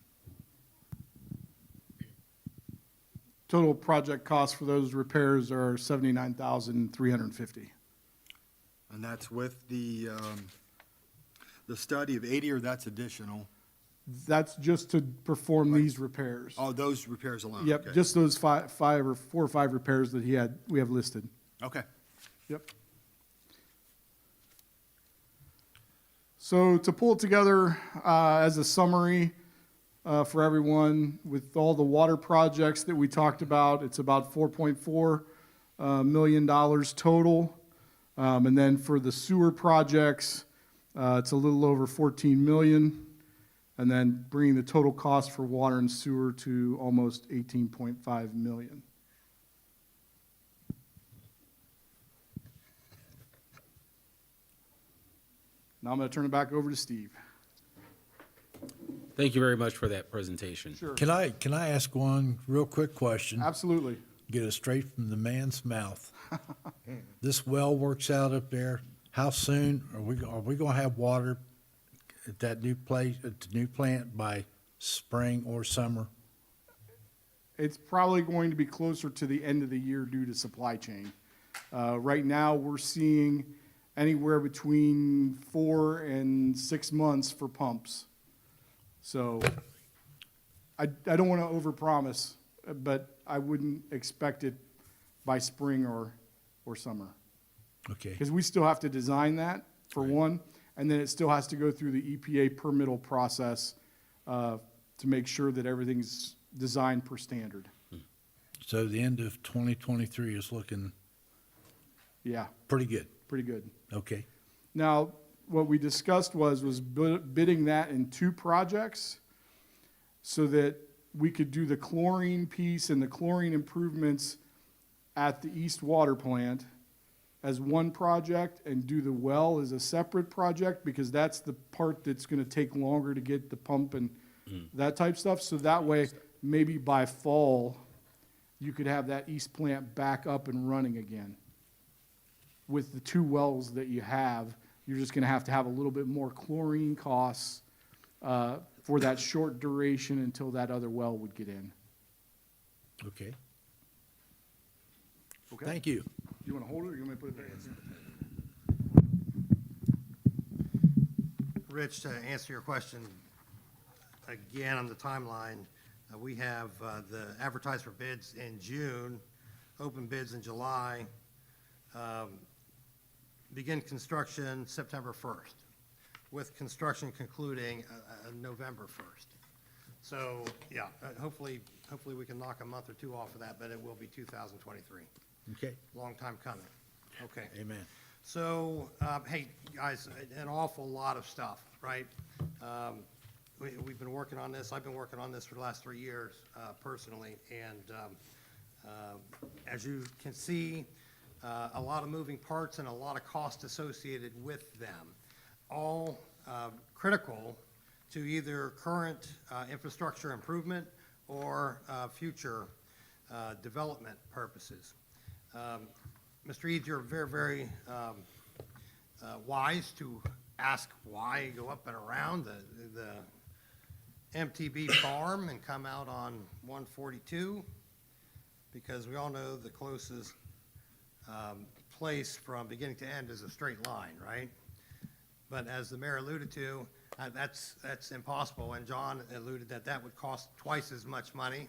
Total project cost for those repairs are $79,350. And that's with the study of 80, or that's additional? That's just to perform these repairs. Oh, those repairs alone? Yep, okay. just those four or five repairs that we have listed. Okay. Yep. So to pull it together as a summary for everyone, with all the water projects that we talked about, it's about $4.4 million total. And then for the sewer projects, it's a little over 14 million. And then bringing the total cost for water and sewer to almost 18.5 million. Now I'm going to turn it back over to Steve. Thank you very much for that presentation. Sure. Can I ask one real quick question? Absolutely. Get it straight from the man's mouth. This well works out up there. How soon are we going to have water at that new place, at the new plant by spring or summer? It's probably going to be closer to the end of the year due to supply chain. Right now, we're seeing anywhere between 4 and 6 months for pumps. So I don't want to overpromise, but I wouldn't expect it by spring or summer. Okay. Because we still have to design that, for one, and then it still has to go through the EPA permittal process to make sure that everything's designed per standard. So the end of 2023 is looking Yeah, pretty good. pretty good. Okay. Now, what we discussed was bidding that in 2 projects so that we could do the chlorine piece and the chlorine improvements at the East Water Plant as one project and do the well as a separate project, because that's the part that's gonna take longer to get the pump and that type stuff. So that way, maybe by fall, you could have that East Plant back up and running again. With the 2 wells that you have, you're just gonna have to have a little bit more chlorine costs for that short duration until that other well would get in. Okay. Okay? Thank you. You wanna hold it, or you want me to put it there? Rich, to answer your question, again, on the timeline, we have the advertise for bids in June, open bids in July, begin construction September 1st, with construction concluding November 1st. So, yeah, hopefully we can knock a month or 2 off of that, but it will be 2023. Okay. Long time coming. Okay. Amen. So, hey, guys, an awful lot of stuff, right? We've been working on this. I've been working on this for the last 3 years, personally. And as you can see, a lot of moving parts and a lot of cost associated with them, all critical to either current infrastructure improvement or future development purposes. Mr. Eads, you're very, very wise to ask why go up and around the MTB farm and come out on 142, because we all know the closest place from beginning to end is a straight line, right? But as the mayor alluded to, that's impossible, and John alluded that that would cost twice as much money,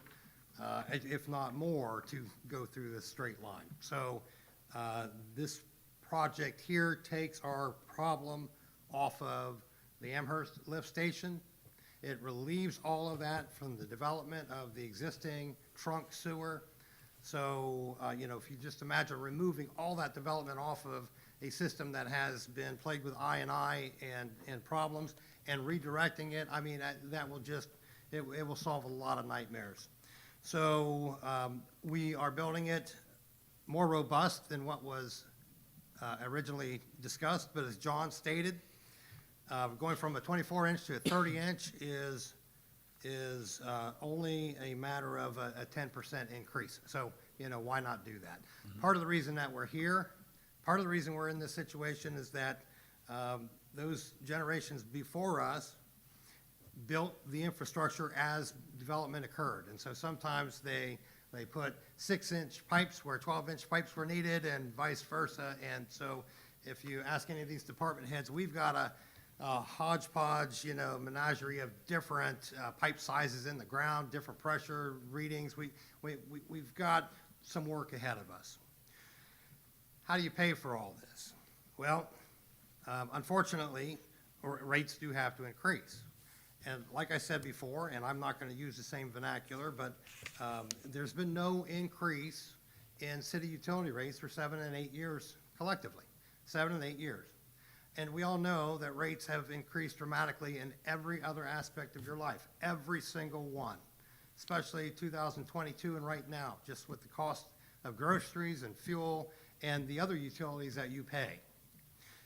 if not more, to go through this straight line. So this project here takes our problem off of the Amherst lift station. It relieves all of that from the development of the existing trunk sewer. So, you know, if you just imagine removing all that development off of a system that has been plagued with I&I and problems and redirecting it, I mean, that will just, it will solve a lot of nightmares. So we are building it more robust than what was originally discussed, but as John stated, going from a 24-inch to a 30-inch is only a matter of a 10% increase. So, you know, why not do that? Part of the reason that we're here, part of the reason we're in this situation is that those generations before us built the infrastructure as development occurred. And so sometimes they put 6-inch pipes where 12-inch pipes were needed and vice versa. And so if you ask any of these department heads, we've got a hodgepodge, you know, menagerie of different pipe sizes in the ground, different pressure readings. We've got some work ahead of us. How do you pay for all this? Well, unfortunately, rates do have to increase. And like I said before, and I'm not going to use the same vernacular, but there's been no increase in city utility rates for 7 and 8 years collectively, 7 and 8 years. And we all know that rates have increased dramatically in every other aspect of your life, every single one, especially 2022 and right now, just with the cost of groceries and fuel and the other utilities that you pay.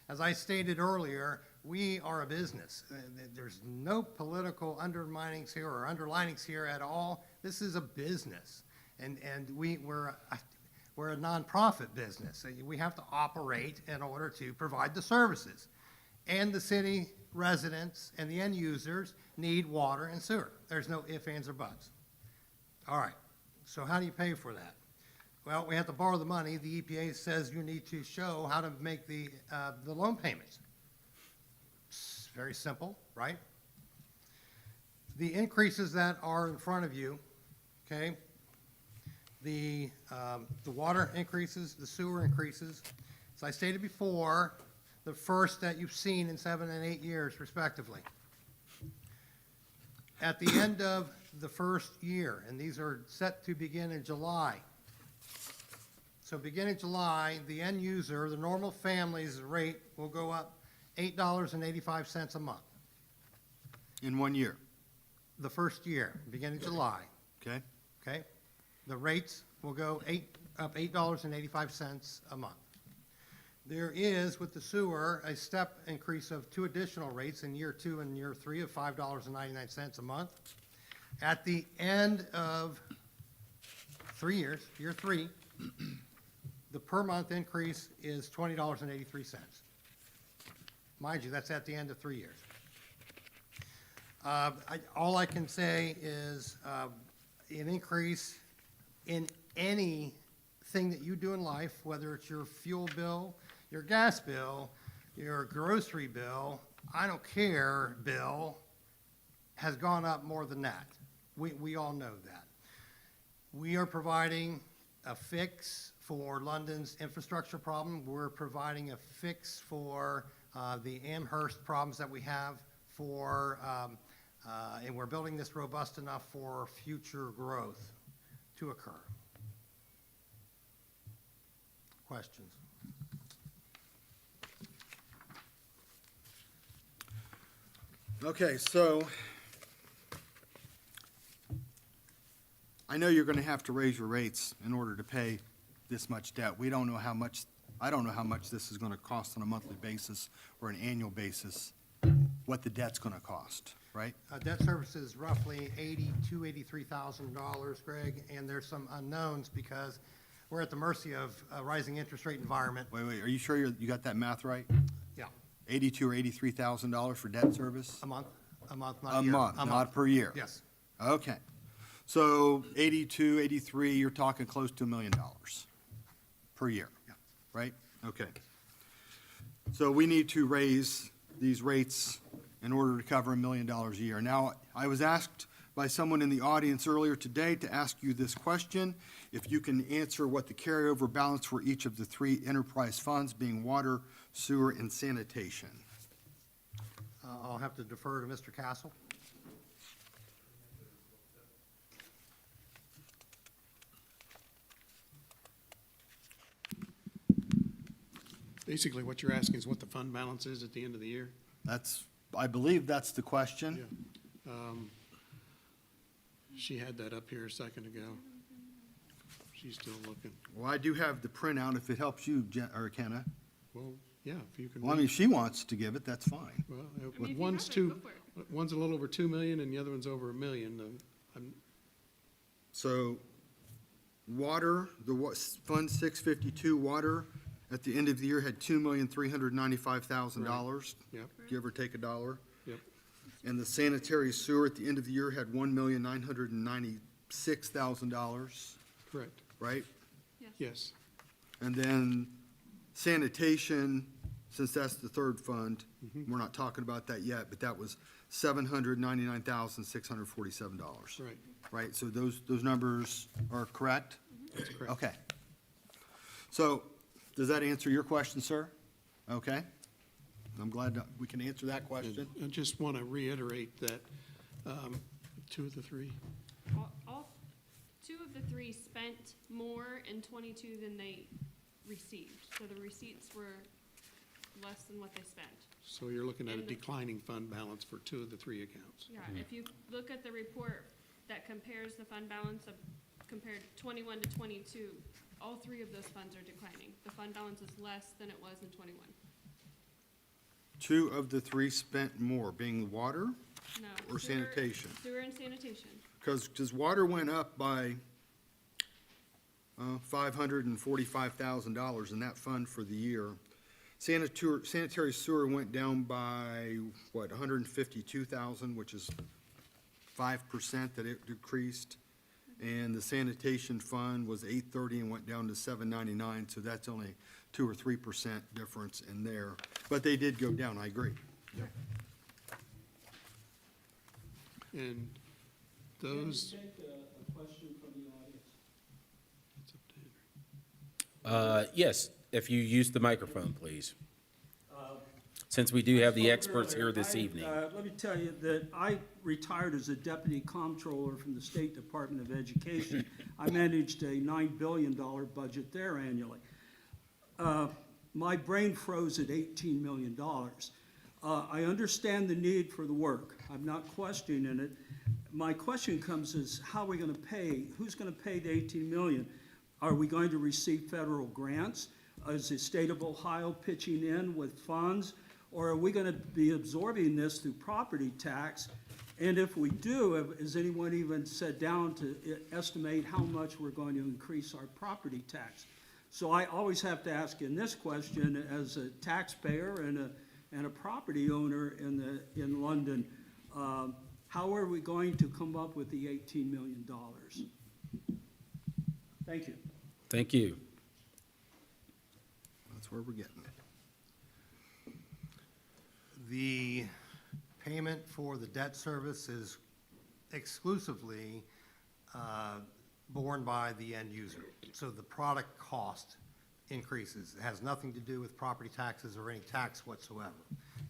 As I stated earlier, we are a business. There's no political underminings here or underlinings here at all. This is a business, and we're a nonprofit business. We have to operate in order to provide the services. And the city residents and the end users need water and sewer. There's no ifs, ands, or buts. All right, so how do you pay for that? Well, we have to borrow the money. The EPA says you need to show how to make the loan payments. It's very simple, right? The increases that are in front of you, okay, the water increases, the sewer increases. As I stated before, the first that you've seen in 7 and 8 years respectively. At the end of the first year, and these are set to begin in July. So beginning July, the end user, the normal family's rate will go up $8.85 a month. In 1 year, The first year, beginning July, okay? okay? The rates will go up $8.85 a month. There is, with the sewer, a step increase of 2 additional rates in year 2 and year 3 of $5.99 a month. At the end of 3 years, year 3, the per month increase is $20.83. Mind you, that's at the end of 3 years. All I can say is an increase in anything that you do in life, whether it's your fuel bill, your gas bill, your grocery bill, I don't care, bill, has gone up more than that. We all know that. We are providing a fix for London's infrastructure problem. We're providing a fix for the Amherst problems that we have for, and we're building this robust enough for future growth to occur. Questions? Okay, so I know you're going to have to raise your rates in order to pay this much debt. We don't know how much, I don't know how much this is going to cost on a monthly basis or an annual basis, what the debt's going to cost, right? Debt service is roughly $83,000, Greg, and there's some unknowns because we're at the mercy of a rising interest rate environment. Wait, are you sure you got that math right? Yeah, $82,000 or $83,000 for debt service? a month, not a A year. month, not per year? Yes. Okay. So 82, 83, you're talking close to $1 million per year, Yeah. right? Okay. So we need to raise these rates in order to cover $1 million a year. Now, I was asked by someone in the audience earlier today to ask you this question. If you can answer what the carryover balance for each of the three enterprise funds, being water, sewer, and sanitation. I'll have to defer to Mr. Castle. Basically, what you're asking is what the fund balance is at the end of the year? That's, I believe that's the question. She had that up here a second ago. She's still looking. Well, I do have the printout if it helps you, or Kenna. Well, yeah, if you can. Well, I mean, if she wants to give it, that's fine. Well, one's one's a little over 2 million and the other one's over 1 million. So, water, Fund 652, water, at the end of the year had $2,395,000. Yep. Give or take $1. Yep. And the sanitary sewer at the end of the year had $1,996,000, Correct. right? Yes. And then sanitation, since that's the third fund, we're not talking about that yet, but that was $799,647. Right. Right, so those numbers are correct? That's correct. Okay. So, does that answer your question, sir? Okay. I'm glad that we can answer that question. I just want to reiterate that 2 of the 3. All 2 of the 3 spent more in '22 than they received. So the receipts were less than what they spent. So you're looking at a And the- declining fund balance for 2 of the 3 accounts. Yeah, if you look at the report that compares the fund balance of, compared 21 to 22, all 3 of those funds are declining. The fund balance is less than it was in '21. 2 of the 3 spent more, being water No. or sewer- sanitation? Sewer and sanitation. Because water went up by $545,000 in that fund for the year. Sanitary sewer went down by, what, $152,000, which is 5% that it decreased. And the sanitation fund was $830 and went down to $799, so that's only 2 or 3% difference in there. But they did go down, I agree. And those, Take a question from the audience. Yes, if you use the microphone, please. Since we do have the experts here this evening. Let me tell you that I retired as a deputy comptroller from the State Department of Education. I managed a $9 billion budget there annually. My brain froze at $18 million. I understand the need for the work. I'm not questioning it. My question comes is, how are we going to pay? Who's going to pay the $18 million? Are we going to receive federal grants? Is the state of Ohio pitching in with funds? Or are we going to be absorbing this through property tax? And if we do, has anyone even sat down to estimate how much we're going to increase our property tax? So I always have to ask in this question, as a taxpayer and a property owner in London, how are we going to come up with the $18 million? Thank you. Thank you. That's where we're getting it. The payment for the debt service is exclusively borne by the end user. So the product cost increases. It has nothing to do with property taxes or any tax whatsoever.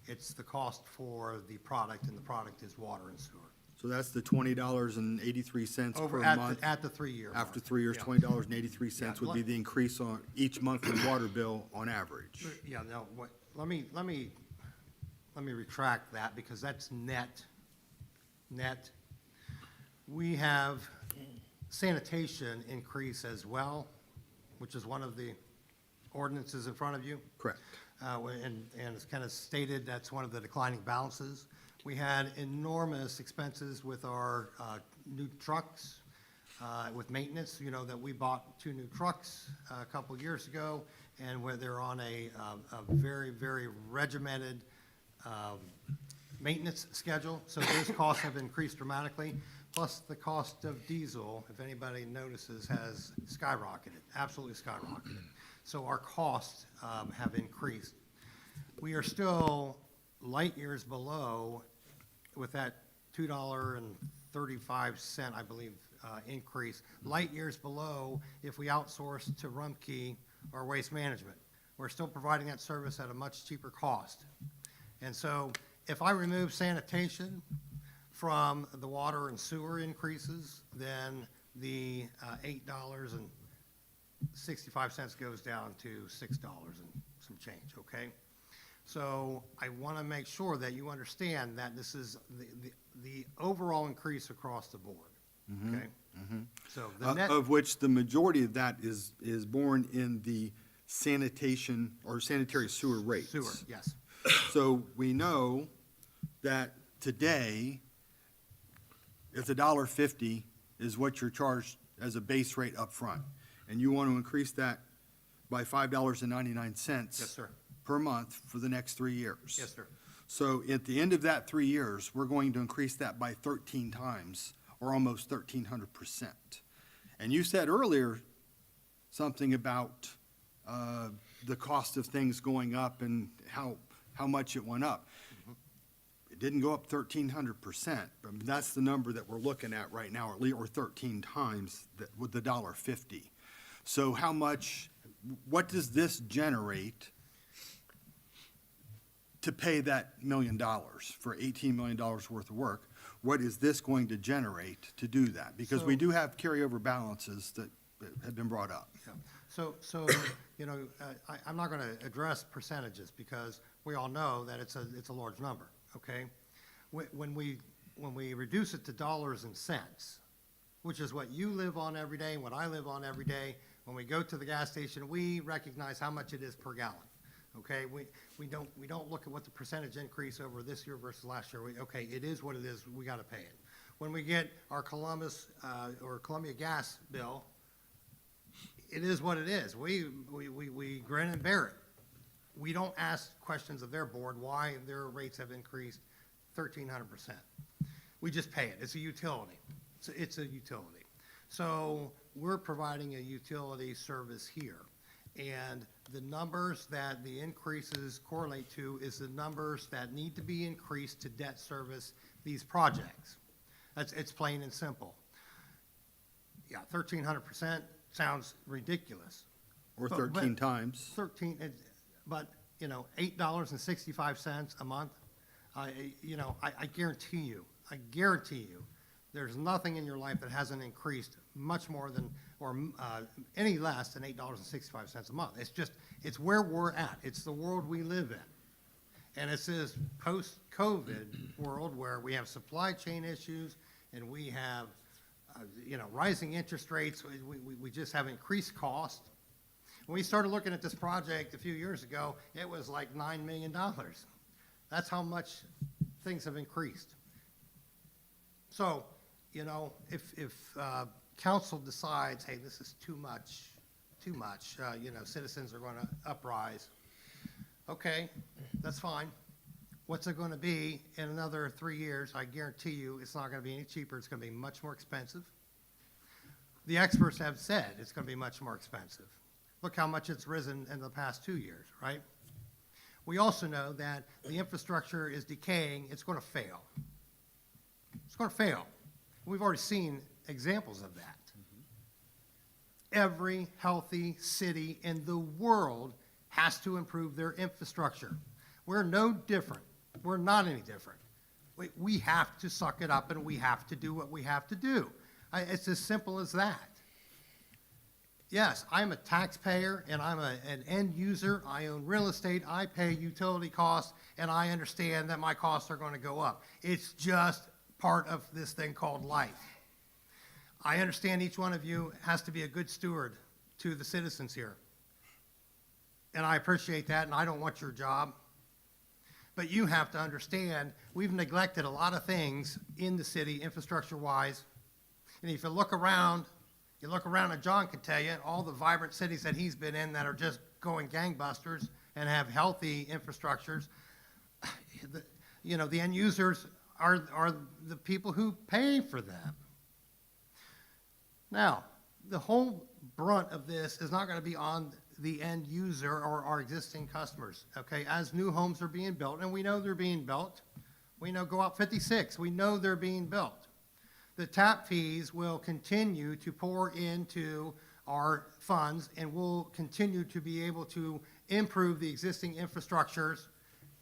It's the cost for the product, and the product is water and sewer. So that's the $20.83 Over per at month? at the 3-year mark. After 3 years, Yeah. $20.83 would be the increase on each monthly water bill on average. Yeah, no, let me retract that, because that's net. We have sanitation increase as well, which is one of the ordinances in front of you. Correct. And it's kind of stated, that's one of the declining balances. We had enormous expenses with our new trucks, with maintenance, you know, that we bought 2 new trucks a couple years ago, and where they're on a very, very regimented maintenance schedule. So those costs have increased dramatically. Plus, the cost of diesel, if anybody notices, has skyrocketed, absolutely skyrocketed. So our costs have increased. We are still light years below with that $2.35, I believe, increase, light years below if we outsource to Rumpke or Waste Management. We're still providing that service at a much cheaper cost. And so if I remove sanitation from the water and sewer increases, then the $8.65 goes down to $6 and some change, okay? So I want to make sure that you understand that this is the overall increase across the board, okay? So the net. Of which the majority of that is borne in the sanitation or sanitary sewer rates. Sewer, yes. So we know that today, if the $1.50 is what you're charged as a base rate up front, and you want to increase that by $5.99. Yes, sir. Per month for the next 3 years. Yes, sir. So at the end of that 3 years, we're going to increase that by 13 times, or almost 1,300%. And you said earlier something about the cost of things going up and how much it went up. It didn't go up 1,300%, but that's the number that we're looking at right now, or 13 times that, with the $1.50. So how much, what does this generate to pay that $1 million for $18 million worth of work? What is this going to generate to do that? Because we do have carryover balances that have been brought up. Yeah. So, you know, I'm not going to address percentages because we all know that it's a large number, okay? When we reduce it to dollars and cents, which is what you live on every day, what I live on every day, when we go to the gas station, we recognize how much it is per gallon. Okay, we don't look at what the percentage increase over this year versus last year. Okay, it is what it is. We got to pay it. When we get our Columbus or Columbia Gas bill, it is what it is. We grin and bear it. We don't ask questions of their board why their rates have increased 1,300%. We just pay it. It's a utility. It's a utility. So we're providing a utility service here. And the numbers that the increases correlate to is the numbers that need to be increased to debt service these projects. It's plain and simple. Yeah, 1,300% sounds ridiculous. Or 13 times. 13, but, you know, $8.65 a month, I guarantee you, there's nothing in your life that hasn't increased much more than, or any less than $8.65 a month. It's where we're at. It's the world we live in. And it's this post-COVID world where we have supply chain issues and we have, rising interest rates. We just have increased cost. When we started looking at this project a few years ago, it was like $9 million. That's how much things have increased. So, if council decides, hey, this is too much, citizens are going to uprise, okay, that's fine. What's it going to be in another 3 years? I guarantee you it's not going to be any cheaper. It's going to be much more expensive. The experts have said it's going to be much more expensive. Look how much it's risen in the past 2 years, right? We also know that the infrastructure is decaying. It's going to fail. It's going to fail. We've already seen examples of that. Every healthy city in the world has to improve their infrastructure. We're no different. We're not any different. We have to suck it up and we have to do what we have to do. It's as simple as that. Yes, I'm a taxpayer and I'm an end user. I own real estate. I pay utility costs and I understand that my costs are going to go up. It's just part of this thing called life. I understand each one of you has to be a good steward to the citizens here. And I appreciate that, and I don't want your job. But you have to understand, we've neglected a lot of things in the city, infrastructure-wise. And if you look around, and John can tell you, all the vibrant cities that he's been in that are just going gangbusters and have healthy infrastructures, the end users are the people who pay for them. Now, the whole brunt of this is not going to be on the end user or our existing customers, okay? As new homes are being built, and we know they're being built, we know, go out 56, we know they're being built. The tap fees will continue to pour into our funds, and we'll continue to be able to improve the existing infrastructures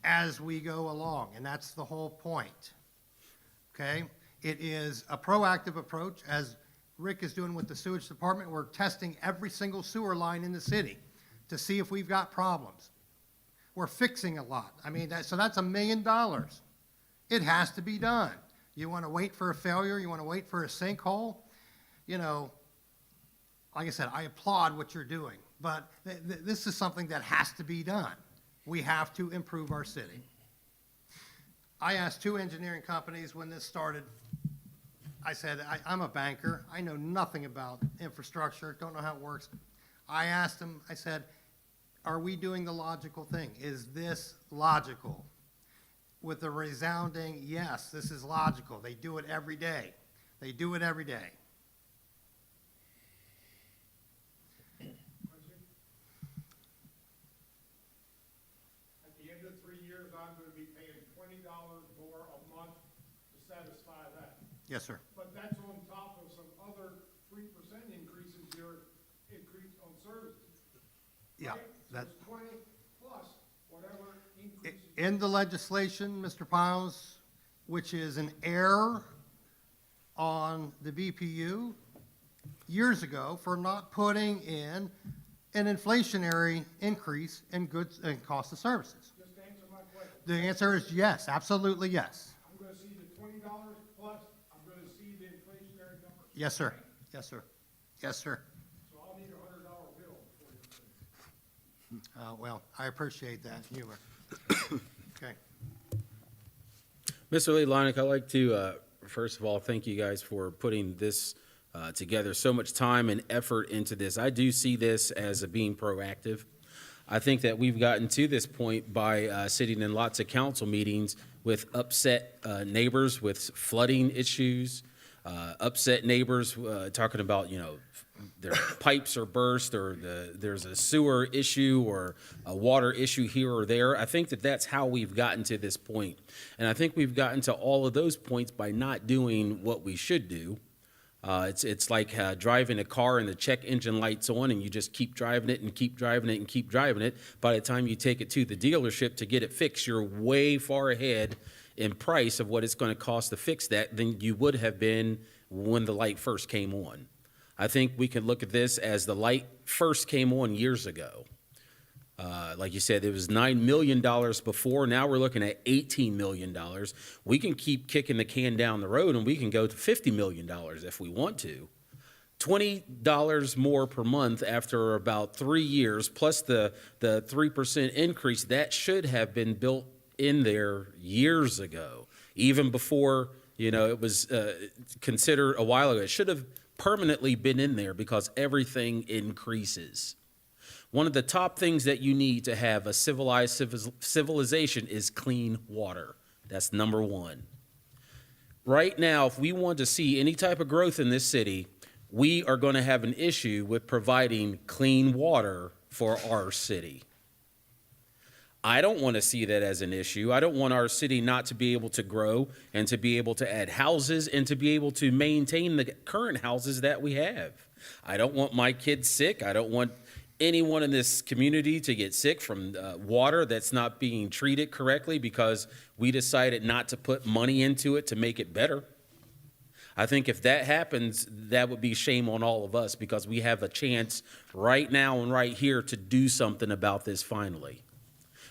as we go along, and that's the whole point, okay? It is a proactive approach, as Rick is doing with the sewage department. We're testing every single sewer line in the city to see if we've got problems. We're fixing a lot. I mean, so that's $1 million. It has to be done. You want to wait for a failure? You want to wait for a sinkhole? You know, like I said, I applaud what you're doing, but this is something that has to be done. We have to improve our city. I asked 2 engineering companies when this started. I said, I'm a banker. I know nothing about infrastructure, don't know how it works. I asked them, I said, are we doing the logical thing? Is this logical? With a resounding, yes, this is logical. They do it every day. They do it every day. At the end of 3 years, I'm going to be paying $20 more a month to satisfy that. Yes, sir. But that's on top of some other 3% increases you're increased on services. Yeah, Right? So that, it's 20 plus whatever increases. in the legislation, Mr. Piles, which is an error on the BPU years ago for not putting in an inflationary increase in goods and cost of services. Just answer my question. The answer is yes, absolutely yes. I'm going to see the $20 plus, I'm going to see the inflationary numbers. Yes, sir. Yes, sir. Yes, sir. So I'll need a $100 bill before you. Well, I appreciate that humor. Okay. Mr. Lee Lonick, I'd like to, first of all, thank you guys for putting this together, so much time and effort into this. I do see this as being proactive. I think that we've gotten to this point by sitting in lots of council meetings with upset neighbors with flooding issues, upset neighbors talking about, you know, their pipes are burst or there's a sewer issue or a water issue here or there. I think that that's how we've gotten to this point. And I think we've gotten to all of those points by not doing what we should do. It's like driving a car and the check engine light's on and you just keep driving it and keep driving it and keep driving it. By the time you take it to the dealership to get it fixed, you're way far ahead in price of what it's going to cost to fix that than you would have been when the light first came on. I think we can look at this as the light first came on years ago. Like you said, it was $9 million before. Now we're looking at $18 million. We can keep kicking the can down the road and we can go to $50 million if we want to. $20 more per month after about 3 years, plus the 3% increase, that should have been built in there years ago, even before, you know, it was considered a while ago. It should have permanently been in there because everything increases. One of the top things that you need to have a civilized civilization is clean water. That's number one. Right now, if we want to see any type of growth in this city, we are going to have an issue with providing clean water for our city. I don't want to see that as an issue. I don't want our city not to be able to grow and to be able to add houses and to be able to maintain the current houses that we have. I don't want my kids sick. I don't want anyone in this community to get sick from water that's not being treated correctly because we decided not to put money into it to make it better. I think if that happens, that would be shame on all of us because we have a chance right now and right here to do something about this finally.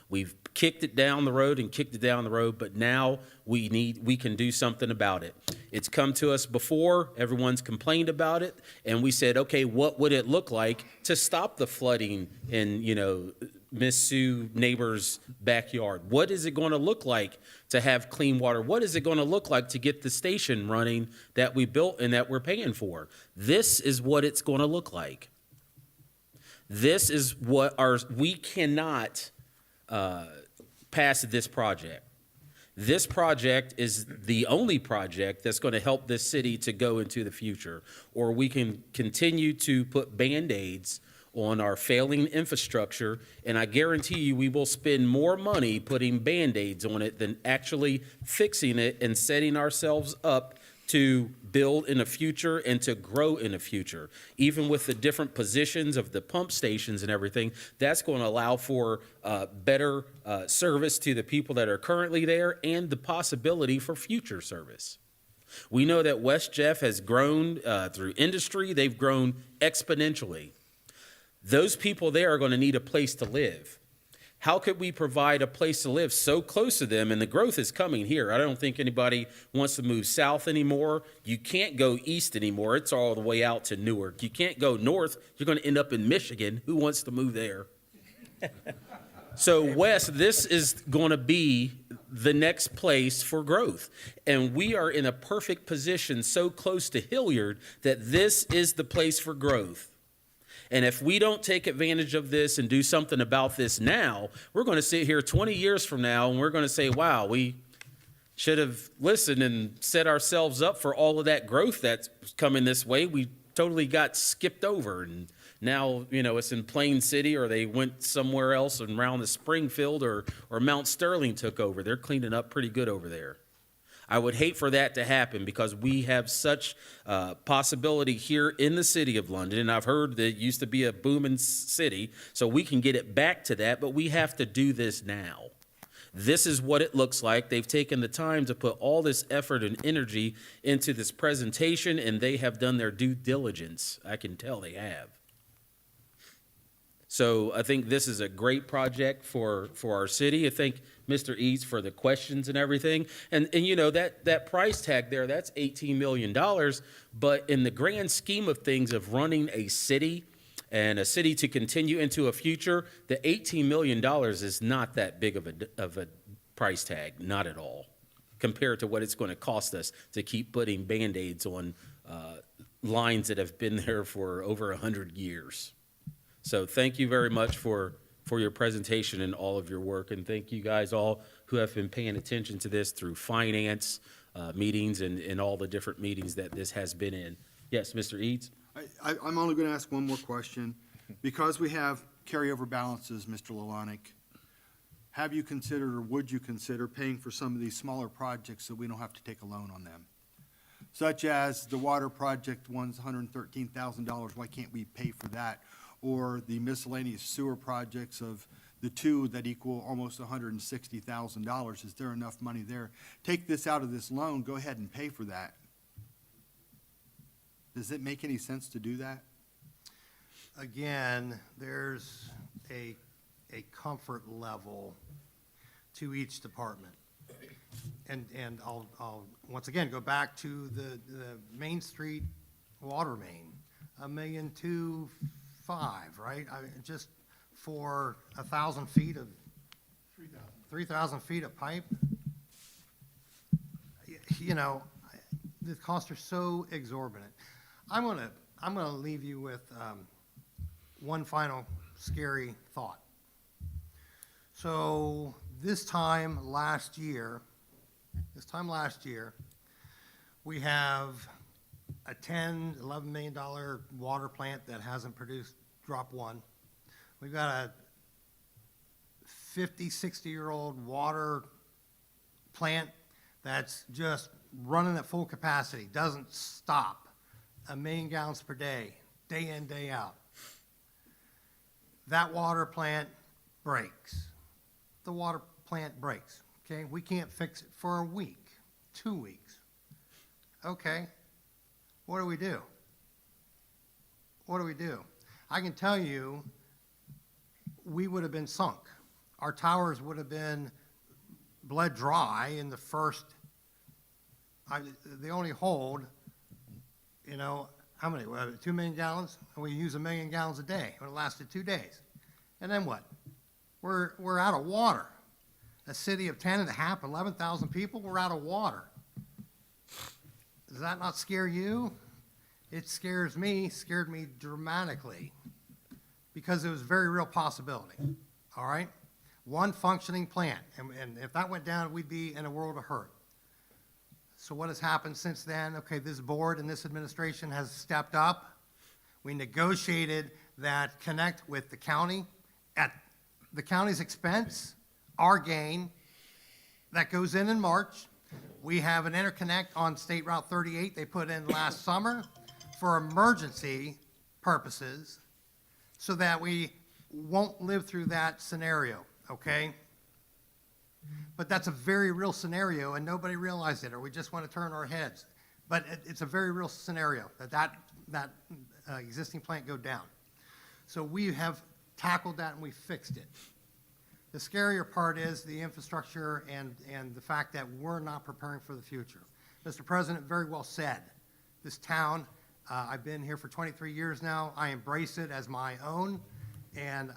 We've kicked it down the road and kicked it down the road, but now we can do something about it. It's come to us before, everyone's complained about it, and we said, okay, what would it look like to stop the flooding in, you know, Miss Sue neighbor's backyard? What is it going to look like to have clean water? What is it going to look like to get the station running that we built and that we're paying for? This is what it's going to look like. This is what we cannot pass this project. This project is the only project that's going to help this city to go into the future, or we can continue to put Band-Aids on our failing infrastructure, and I guarantee you we will spend more money putting Band-Aids on it than actually fixing it and setting ourselves up to build in the future and to grow in the future. Even with the different positions of the pump stations and everything, that's going to allow for better service to the people that are currently there and the possibility for future service. We know that West Jeff has grown through industry. They've grown exponentially. Those people there are going to need a place to live. How could we provide a place to live so close to them? And the growth is coming here. I don't think anybody wants to move south anymore. You can't go east anymore. It's all the way out to Newark. You can't go north. You're going to end up in Michigan. Who wants to move there? So west, this is going to be the next place for growth. And we are in a perfect position so close to Hilliard that this is the place for growth. And if we don't take advantage of this and do something about this now, we're going to sit here 20 years from now and we're going to say, wow, we should have listened and set ourselves up for all of that growth that's coming this way. We totally got skipped over. And now, it's in Plain City, or they went somewhere else and around the Springfield, or Mount Sterling took over. They're cleaning up pretty good over there. I would hate for that to happen because we have such possibility here in the city of London. And I've heard that it used to be a booming city, so we can get it back to that, but we have to do this now. This is what it looks like. They've taken the time to put all this effort and energy into this presentation, and they have done their due diligence. I can tell they have. So I think this is a great project for our city. I think Mr. Eads for the questions and everything. And that price tag there, that's $18 million. But in the grand scheme of things of running a city and a city to continue into a future, the $18 million is not that big of a price tag, not at all, compared to what it's going to cost us to keep putting Band-Aids on lines that have been there for over 100 years. So thank you very much for your presentation and all of your work. And thank you guys all who have been paying attention to this through finance meetings and all the different meetings that this has been in. Yes, Mr. Eads? I'm only going to ask one more question. Because we have carryover balances, Mr. Lelonic, have you considered or would you consider paying for some of these smaller projects so we don't have to take a loan on them? Such as the water project, one's $113,000, why can't we pay for that? Or the miscellaneous sewer projects of the two that equal almost $160,000. Is there enough money there? Take this out of this loan, go ahead and pay for that. Does it make any sense to do that? Again, there's a comfort level to each department. And I'll once again go back to the Main Street water main, $1.25 million, right? Just for 1,000 feet of 3,000 feet of pipe. The costs are so exorbitant. I'm gonna leave you with one final scary thought. So this time last year, we have a $11 million water plant that hasn't produced drop one. We've got a 50, 60-year-old water plant that's just running at full capacity, doesn't stop, 1 million gallons per day, day in, day out. That water plant breaks. The water plant breaks, okay? We can't fix it for a week, 2 weeks. Okay, what do we do? What do we do? I can tell you, we would have been sunk. Our towers would have been bled dry in the first, they only hold, how many? 2 million gallons? And we use 1 million gallons a day. It lasted 2 days. And then what? We're out of water. A city of 10.5, 11,000 people, we're out of water. Does that not scare you? It scared me dramatically, because it was a very real possibility, all right? One functioning plant, and if that went down, we'd be in a world of hurt. So what has happened since then? Okay, this board and this administration has stepped up. We negotiated that connect with the county at the county's expense, our gain, that goes in March. We have an interconnect on State Route 38 they put in last summer for emergency purposes so that we won't live through that scenario, okay? But that's a very real scenario, and nobody realized it, or we just want to turn our heads. But it's a very real scenario, that existing plant go down. So we have tackled that and we fixed it. The scarier part is the infrastructure and the fact that we're not preparing for the future. Mr. President very well said, this town, I've been here for 23 years now, I embrace it as my own, and,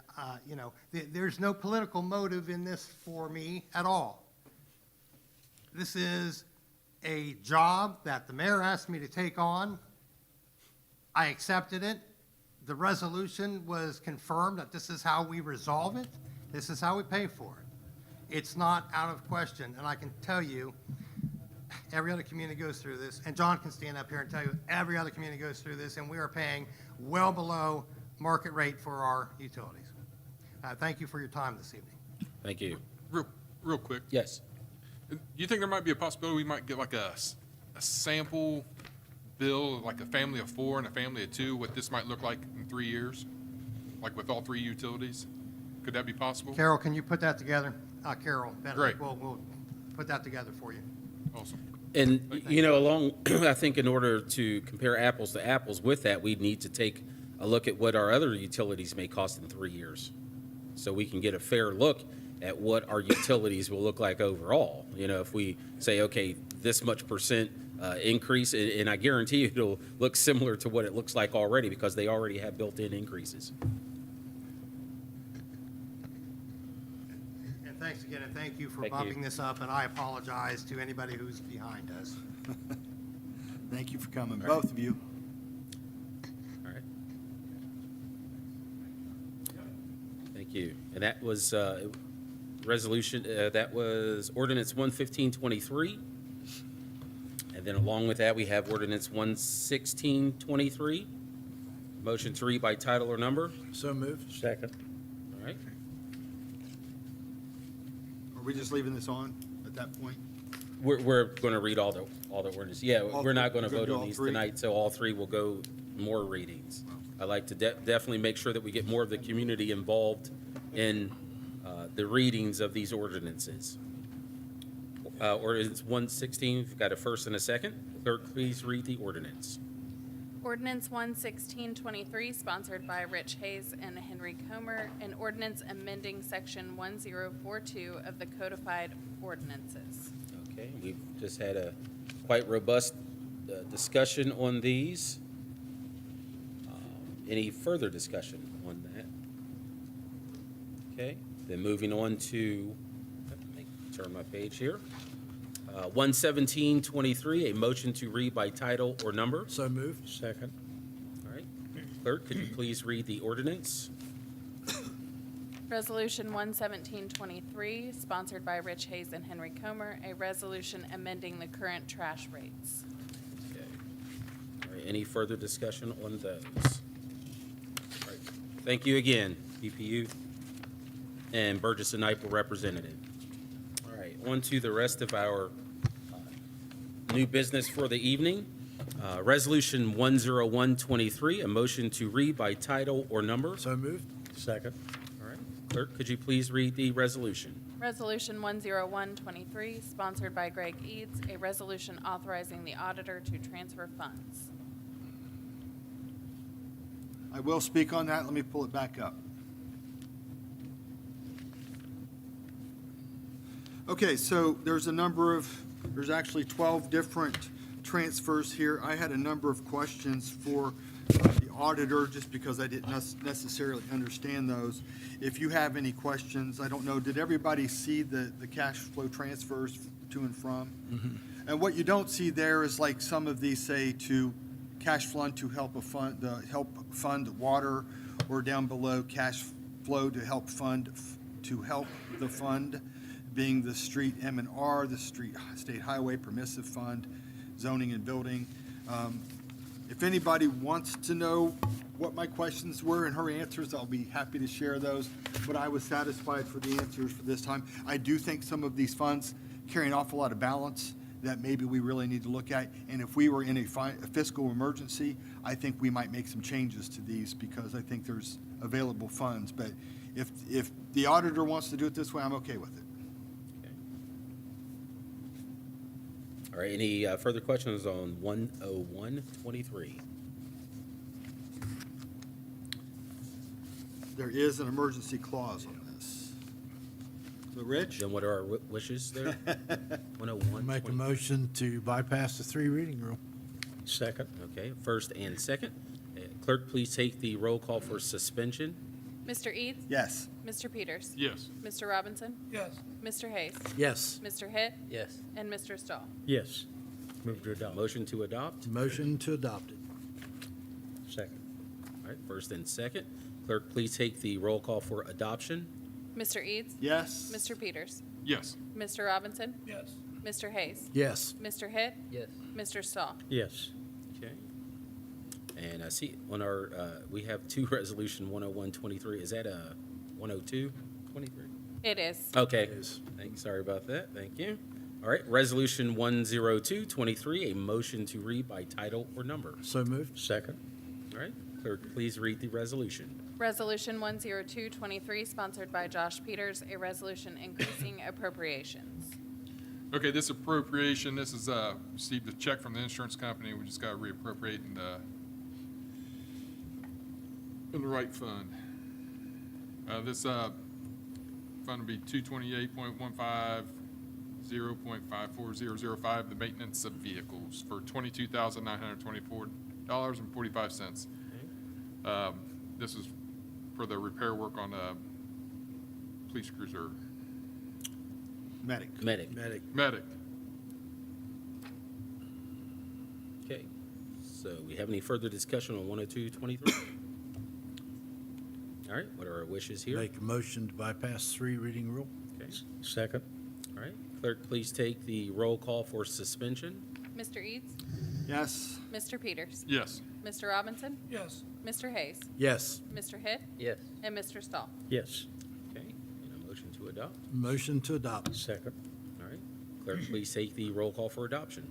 you know, there's no political motive in this for me at all. This is a job that the mayor asked me to take on. I accepted it. The resolution was confirmed that this is how we resolve it. This is how we pay for it. It's not out of question, and I can tell you, every other community goes through this, and John can stand up here and tell you, every other community goes through this, and we are paying well below market rate for our utilities. Thank you for your time this evening. Thank you. Real quick. Yes. Do you think there might be a possibility we might get like a sample bill, like a family of 4 and a family of 2, what this might look like in 3 years? Like with all 3 utilities? Could that be possible? Carol, can you put that together? Carol, Benedict, Great. we'll put that together for you. Awesome. And, you know, along, I think in order to compare apples to apples with that, we need to take a look at what our other utilities may cost in 3 years. So we can get a fair look at what our utilities will look like overall. You know, if we say, okay, this much percent increase, and I guarantee you it'll look similar to what it looks like already because they already have built-in increases. And thanks again, and thank you for Thank you. bumping this up, and I apologize to anybody who's behind us. Thank you for coming, both of you. All right. Thank you. And that was resolution, that was ordinance 11523. And then along with that, we have ordinance 11623. Motion to read by title or number. So moved. Second. All right. Are we just leaving this on at that point? We're going to read all the ordinances. Yeah, we're not going to We're gonna vote do on all these three? tonight, so all three will go more readings. I like to definitely make sure that we get more of the community involved in the readings of these ordinances. Ordinance 116, we've got a first and a second. Clerk, please read the ordinance. Ordinance 11623, sponsored by Rich Hayes and Henry Comer, an ordinance amending section 1042 of the codified ordinances. Okay, we've just had a quite robust discussion on these. Any further discussion on that? Okay, then moving on to, let me turn my page here. 11723, a motion to read by title or number. So moved. Second. All right, clerk, could you please read the ordinance? Resolution 11723, sponsored by Rich Hayes and Henry Comer, a resolution amending the current trash rates. Okay. All right, any further discussion on those? All right, thank you again, BPU and Burgess and Nyepel representative. All right, on to the rest of our new business for the evening. Resolution 10123, a motion to read by title or number. So moved. Second. All right, clerk, could you please read the resolution? Resolution 10123, sponsored by Greg Eads, a resolution authorizing the auditor to transfer funds. I will speak on that. Let me pull it back up. Okay, so there's actually 12 different transfers here. I had a number of questions for the auditor, just because I didn't necessarily understand those. If you have any questions, I don't know, did everybody see the cash flow transfers to and from? And what you don't see there is like some of these say to cash fund to help fund water, or down below cash flow to help the fund being the street M&R, the state highway permissive fund, zoning and building. If anybody wants to know what my questions were and her answers. I'll be happy to share those, but I was satisfied for the answers for this time. I do think some of these funds carry an awful lot of balance that maybe we really need to look at. And if we were in a fiscal emergency, I think we might make some changes to these because I think there's available funds. But if the auditor wants to do it this way, I'm okay with it. All right, any further questions on 10123? There is an emergency clause on this. So, Rich? Then what are our wishes there? 101. Make a motion to bypass the three reading rule. Second. Okay, first and second. Clerk, please take the roll call for suspension. Mr. Eads? Yes. Mr. Peters? Yes. Mr. Robinson? Yes. Mr. Hayes? Yes. Mr. Hitt? Yes. And Mr. Stahl? Yes. Move to adopt. Motion to adopt. Motion to adopt it. Second. All right, first and second. Clerk, please take the roll call for adoption. Mr. Eads? Yes. Mr. Peters? Yes. Mr. Robinson? Yes. Mr. Hayes? Yes. Mr. Hitt? Yes. Mr. Stahl? Yes. Okay. And I see on our, we have two resolution 10123. Is that a 10223? It is. Okay. Thanks, sorry about that. Thank you. All right, resolution 10223, a motion to read by title or number. So moved. Second. All right, clerk, please read the resolution. Resolution 10223, sponsored by Josh Peters, a resolution increasing appropriations. Okay, this appropriation, this is, received a check from the insurance company. We just got to reappropriate in the right fund. This, fund will be 228.15, the maintenance of vehicles for $22,924.45. This is for the repair work on, police cruiser, Medic. Medic. medic. Okay, so we have any further discussion on 10223? All right, what are our wishes here? Make a motion to bypass three reading rule. Okay, Second. all right, clerk, please take the roll call for suspension. Mr. Eads? Yes. Mr. Peters? Yes. Mr. Robinson? Yes. Mr. Hayes? Yes. Mr. Hitt? Yes. And Mr. Stahl? Yes. Okay, and a motion to adopt. Motion to adopt. Second. All right, clerk, please take the roll call for adoption.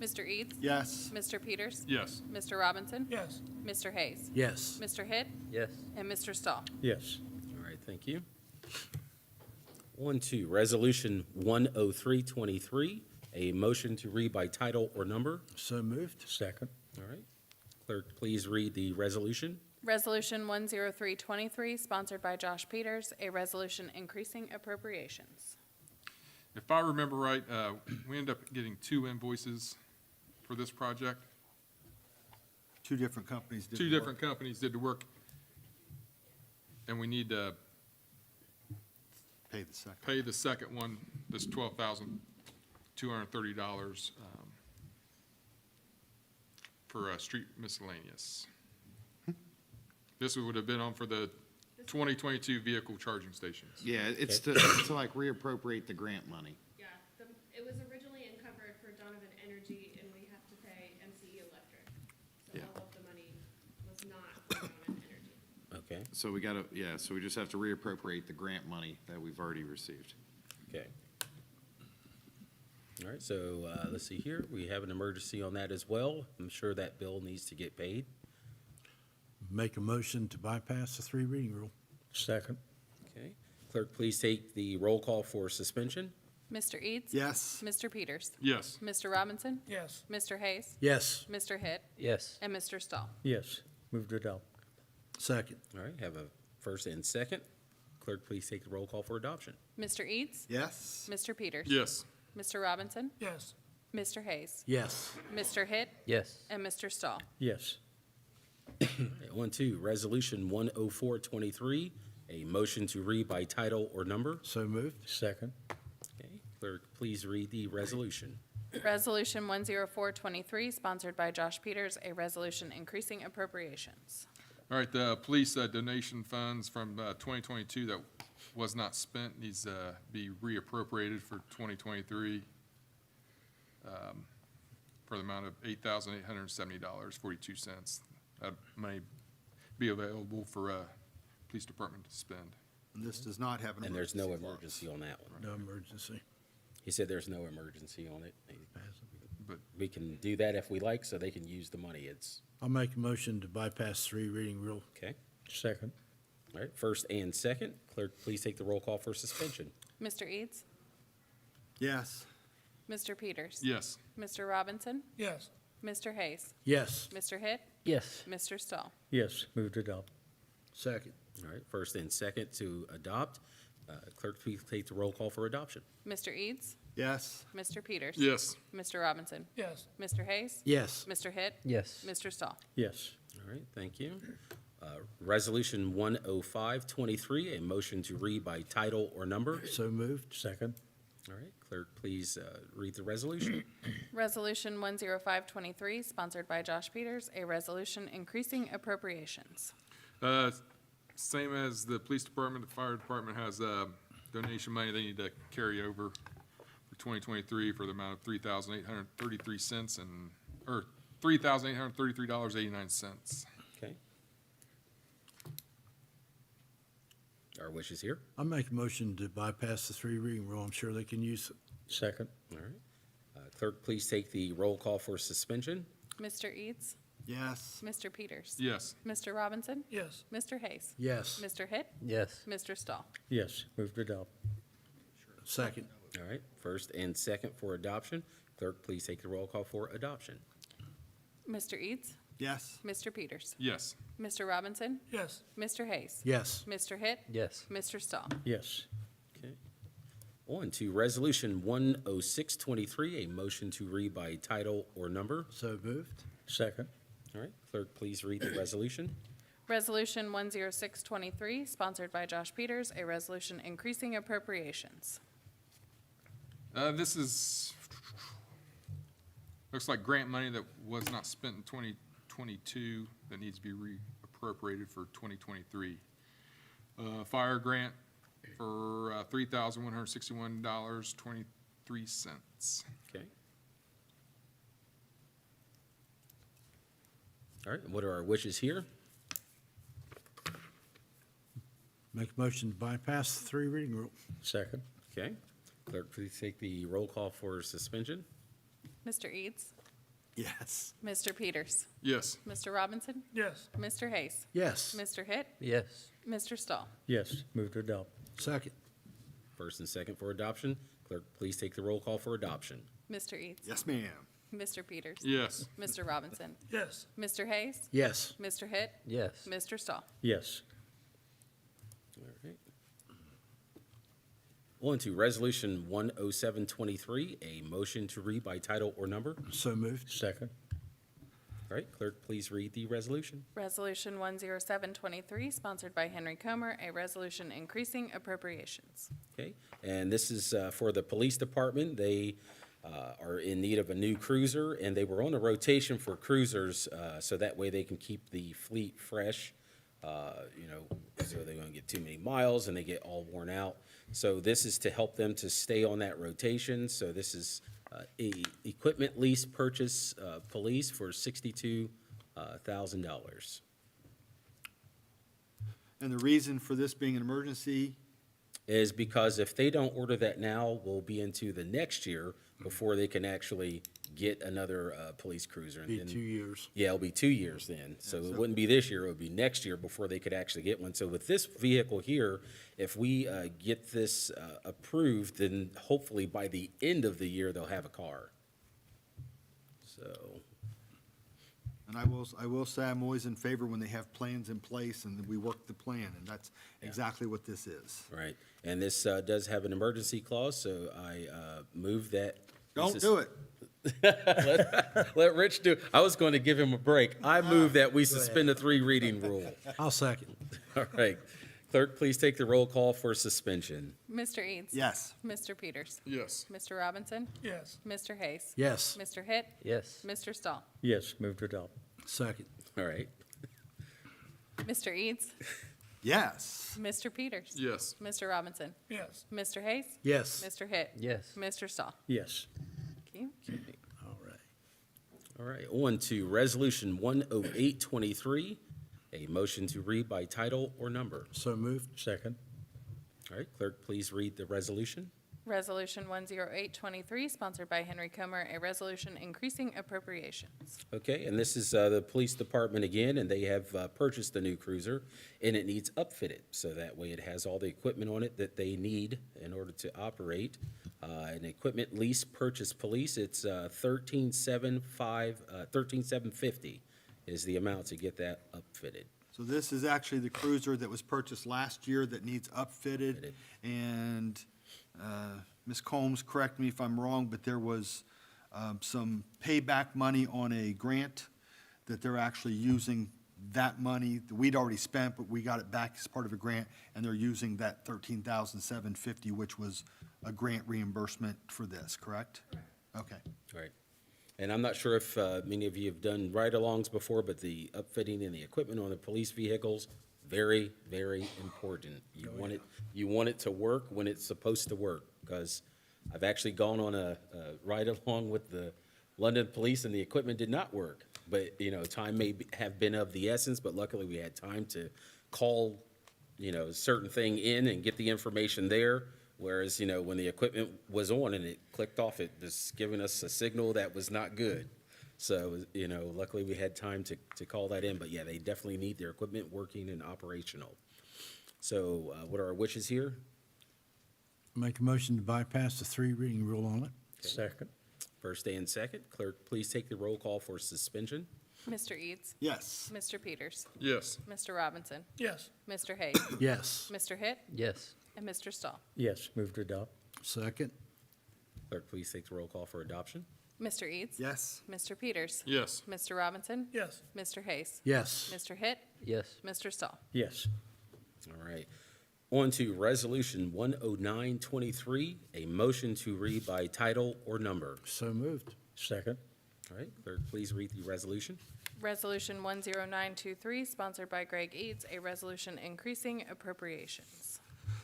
Mr. Eads? Yes. Mr. Peters? Yes. Mr. Robinson? Yes. Mr. Hayes? Yes. Mr. Hitt? Yes. And Mr. Stahl? Yes. All right, thank you. 1-2, resolution 10323, a motion to read by title or number. So moved. Second. All right, clerk, please read the resolution. Resolution 10323, sponsored by Josh Peters, a resolution increasing appropriations. If I remember right, we ended up getting 2 invoices for this project. Two different companies did Two the work. different companies did the work, and we need to Pay the second. pay the second one, this $12,230 for street miscellaneous. This would have been on for the 2022 vehicle charging stations. Yeah, it's to like reappropriate the grant money. Yeah, it was originally encumbered for Donovan Energy, and we have to pay MCE Electric. So Yeah. all of the money was not for Donovan Energy. Okay, So we gotta, yeah, so we just have to reappropriate the grant money that we've already received. okay. All right, so let's see here. We have an emergency on that as well. I'm sure that bill needs to get paid. Make a motion to bypass the three reading rule. Second. Okay, clerk, please take the roll call for suspension. Mr. Eads? Yes. Mr. Peters? Yes. Mr. Robinson? Yes. Mr. Hayes? Yes. Mr. Hitt? Yes. And Mr. Stahl? Yes. Move to adopt. Second. All right, have a first and second. Clerk, please take the roll call for adoption. Mr. Eads? Yes. Mr. Peters? Yes. Mr. Robinson? Yes. Mr. Hayes? Yes. Mr. Hitt? Yes. And Mr. Stahl? Yes. 1-2, resolution 10423, a motion to read by title or number. So moved. Second. Okay, clerk, please read the resolution. Resolution 10423, sponsored by Josh Peters, a resolution increasing appropriations. All right, the police donation funds from 2022 that was not spent needs to be reappropriated for 2023 for the amount of $8,870.42. That money be available for, police department to spend. And this does not have an And there's emergency no clause. emergency on that one. No emergency. He said there's no emergency on it. But We can do that if we like, so they can use the money. It's, I'll make a motion to bypass three reading rule. okay? Second. All right, first and second. Clerk, please take the roll call for suspension. Mr. Eads? Yes. Mr. Peters? yes, Mr. Robinson? Yes, Mr. Hayes? Yes. Mr. Hitt? Yes. Mr. Stahl? Yes, move to adopt. Second. All right, first and second to adopt. Clerk, please take the roll call for adoption. Mr. Eads? Yes. Mr. Peters? yes, Mr. Robinson? yes, Mr. Hayes? Yes. Mr. Hitt? Yes. Mr. Stahl? Yes. All right, thank you. Resolution 10523, a motion to read by title or number. So moved. Second. All right, clerk, please read the resolution. Resolution 10523, sponsored by Josh Peters, a resolution increasing appropriations. same as the police department, the fire department has, donation money they need to carry over for 2023 for the amount of $3,833 or $3,833.89. Okay. Our wish is here. I'll make a motion to bypass the three reading rule. I'm sure they can use it. Second. All right. Clerk, please take the roll call for suspension. Mr. Eads? Yes. Mr. Peters? Yes, Mr. Robinson? yes, Mr. Hayes? Yes. Mr. Hitt? Yes. Mr. Stahl? Yes, move to adopt. Second. All right, first and second for adoption. Clerk, please take the roll call for adoption. Mr. Eads? Yes. Mr. Peters? yes, Mr. Robinson? yes, Mr. Hayes? Yes. Mr. Hitt? Yes. Mr. Stahl? Yes. Okay. On to Resolution 10623, a motion to read by title or number. So moved. Second. All right, clerk, please read the resolution. Resolution 10623, sponsored by Josh Peters, a resolution increasing appropriations. this is, looks like grant money that was not spent in 2022 that needs to be reappropriated for 2023. Fire grant for $3,161.23. Okay. All right, what are our wishes here? Make a motion to bypass the three reading rule. Second. Okay. Clerk, please take the roll call for suspension. Mr. Eads? Yes. Mr. Peters? Yes, Mr. Robinson? yes, Mr. Hayes? Yes. Mr. Hitt? Yes. Mr. Stahl? Yes, move to adopt. Second. First and second for adoption. Clerk, please take the roll call for adoption. Mr. Eads? Yes, ma'am. Mr. Peters? yes, Mr. Robinson? yes, Mr. Hayes? Yes. Mr. Hitt? Yes. Mr. Stahl? Yes. All right. On to Resolution 10723, a motion to read by title or number. So moved. Second. All right, clerk, please read the resolution. Resolution 10723, sponsored by Henry Comer, a resolution increasing appropriations. Okay, and this is for the police department. They are in need of a new cruiser, and they were on a rotation for cruisers, so that way they can keep the fleet fresh, so they don't get too many miles and they get all worn out. So this is to help them to stay on that rotation. So this is equipment lease purchase police for $62,000. And the reason for this being an emergency, Is because if they don't order that now, we'll be into the next year before they can actually get another police cruiser. And Be then- 2 years. Yeah, it'll be 2 years then. So it wouldn't be this year, it would be next year before they could actually get one. So with this vehicle here, if we get this approved, then hopefully by the end of the year, they'll have a car. So, and I will say I'm always in favor when they have plans in place and we work the plan, and that's exactly what this is. right. And this does have an emergency clause, so I move that. Don't do it. Let Rich do. I was going to give him a break. I move that we suspend the three reading rule. I'll second. All right. Clerk, please take the roll call for suspension. Mr. Eads? Yes. Mr. Peters? yes, Mr. Robinson? yes, Mr. Hayes? Yes. Mr. Hitt? Yes. Mr. Stahl? Yes, move to adopt. Second. All right. Mr. Eads? Yes. Mr. Peters? yes, Mr. Robinson? yes, Mr. Hayes? Yes. Mr. Hitt? Yes. Mr. Stahl? Yes. Thank you. All right. All right. On to Resolution 10823, A motion to read by title or number. So moved. Second. All right, clerk, please read the resolution. Resolution 10823, sponsored by Henry Comer, a resolution increasing appropriations. Okay, and this is the police department again, and they have purchased a new cruiser, and it needs upfitted, so that way it has all the equipment on it that they need in order to operate. An equipment lease purchase police, it's 13,750 is the amount to get that upfitted. So this is actually the cruiser that was purchased last year that needs upfitted. And Ms. Combs, correct me if I'm wrong, but there was some payback money on a grant that they're actually using that money that we'd already spent, but we got it back as part of a grant, and they're using that $13,750, which was a grant reimbursement for this, correct? Okay. Right. And I'm not sure if many of you have done ride-alongs before, but the upfitting and the equipment on the police vehicles, very, very important. You want it to work when it's supposed to work, because I've actually gone on a ride-along with the London Police, and the equipment did not work. But, time may have been of the essence, but luckily we had time to call, certain thing in and get the information there. Whereas, when the equipment was on and it clicked off, it was giving us a signal that was not good. So, luckily we had time to call that in. But yeah, they definitely need their equipment working and operational. So what are our wishes here? Make a motion to bypass the three reading rule on it. Second. First and second. Clerk, please take the roll call for suspension. Mr. Eads? Yes. Mr. Peters? Yes. Mr. Robinson? Yes. Mr. Hayes? Yes. Mr. Hitt? Yes. And Mr. Stahl? Yes, move to adopt. Second. Clerk, please take the roll call for adoption. Mr. Eads? Yes. Mr. Peters? Yes. Mr. Robinson? Yes. Mr. Hayes? Yes. Mr. Hitt? Yes. Mr. Stahl? Yes. All right. On to Resolution 10923, a motion to read by title or number. So moved. Second. All right, clerk, please read the resolution. Resolution 10923, sponsored by Greg Eads, a resolution increasing appropriations.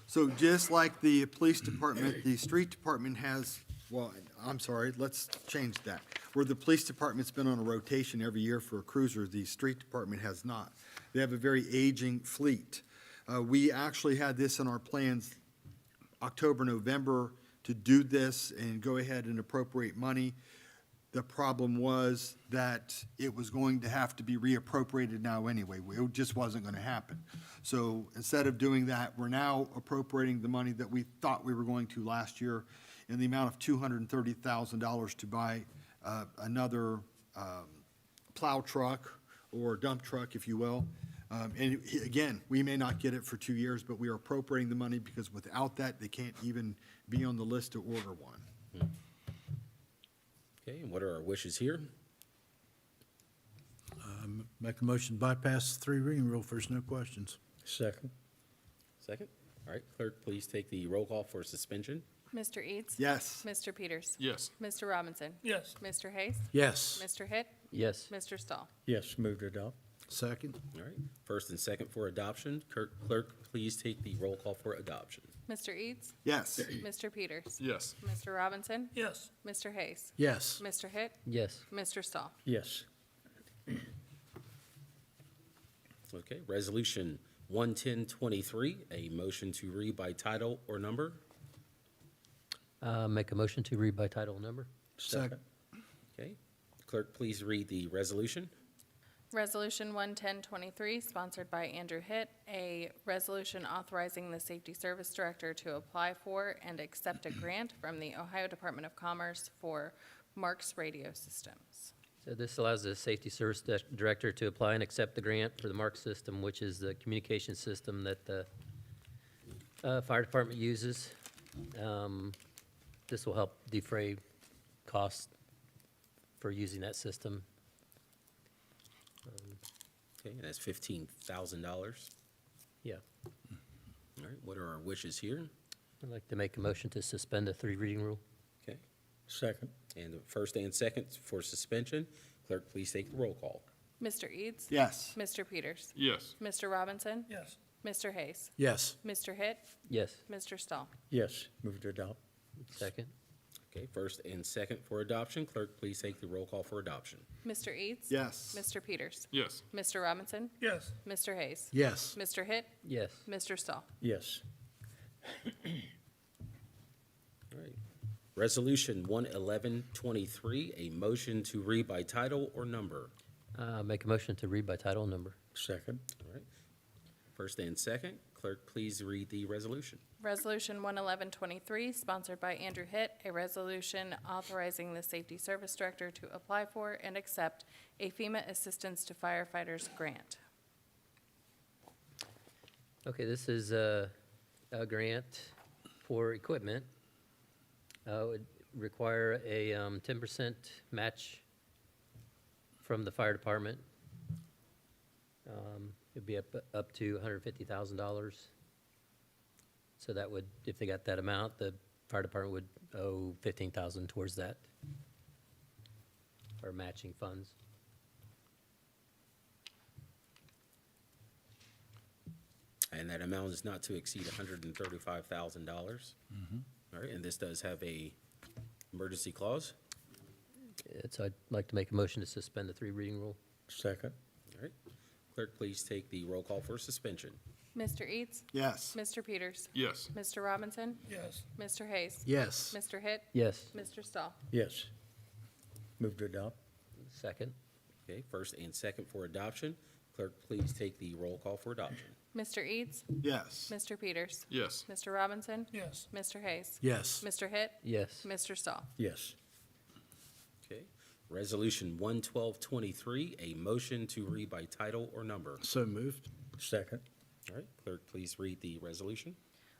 So just like the police department, the street department has, well, I'm sorry, let's change that. Where the police department's been on a rotation every year for a cruiser, the street department has not. They have a very aging fleet. We actually had this in our plans October, November to do this and go ahead and appropriate money. The problem was that it was going to have to be reappropriated now anyway. It just wasn't going to happen. So instead of doing that, we're now appropriating the money that we thought we were going to last year in the amount of $230,000 to buy another plow truck or dump truck, if you will. And again, we may not get it for 2 years, but we are appropriating the money because without that, they can't even be on the list to order one. Okay, and what are our wishes here? Make a motion to bypass the three reading rule. First, no questions. Second. Second? All right, clerk, please take the roll call for suspension. Mr. Eads? Yes. Mr. Peters? Yes. Mr. Robinson? Yes. Mr. Hayes? Yes. Mr. Hitt? Yes. Mr. Stahl? Yes, move to adopt. Second. All right, first and second for adoption. Clerk, please take the roll call for adoption. Mr. Eads? Yes. Mr. Peters? Yes. Mr. Robinson? Yes. Mr. Hayes? Yes. Mr. Hitt? Yes. Mr. Stahl? Yes. Okay, resolution 11023, a motion to read by title or number. Make a motion to read by title and number. Second. Okay, clerk, please read the resolution. Resolution 11023, sponsored by Andrew Hitt, a resolution authorizing the Safety Service Director to apply for and accept a grant from the Ohio Department of Commerce for Marks Radio Systems. So this allows the Safety Service Director to apply and accept the grant for the MARC system, which is the communication system that the fire department uses. This will help defray costs for using that system. Okay, and that's $15,000. Yeah. All right, what are our wishes here? I'd like to make a motion to suspend the three reading rule. Okay, Second. and the first and second for suspension. Clerk, please take the roll call. Mr. Eads? Yes. Mr. Peters? Yes. Mr. Robinson? Yes. Mr. Hayes? Yes. Mr. Hitt? Yes. Mr. Stahl? Yes, move to adopt. Second. Okay, first and second for adoption. Clerk, please take the roll call for adoption. Mr. Eads? Yes. Mr. Peters? Yes. Mr. Robinson? Yes. Mr. Hayes? Yes. Mr. Hitt? Yes. Mr. Stahl? Yes. All right. Resolution 11123, a motion to read by title or number. Make a motion to read by title and number. Second. All right. First and second, clerk, please read the resolution. Resolution 11123, sponsored by Andrew Hitt, a resolution authorizing the Safety Service Director to apply for and accept a FEMA Assistance to Firefighters grant. Okay, this is a grant for equipment. It would require a 10% match from the fire department. It'd be up to $150,000. So that would, if they got that amount, the fire department would owe $15,000 towards that, or matching funds. And that amount is not to exceed $135,000. All right, and this does have a emergency clause. So I'd like to make a motion to suspend the 3 reading rule. Second. All right. Clerk, please take the roll call for suspension. Mr. Eads? Yes. Mr. Peters? Yes. Mr. Robinson? Yes. Mr. Hayes? Yes. Mr. Hitt? Yes. Mr. Stahl? Yes. Move to adopt. Second. Okay, first and second for adoption. Clerk, please take the roll call for adoption. Mr. Eads? Yes. Mr. Peters? Yes. Mr. Robinson? Yes. Mr. Hayes? Yes. Mr. Hitt? Yes. Mr. Stahl? Yes. Okay. Resolution 11223, a motion to read by title or number. So moved. Second. All right, clerk, please read the resolution.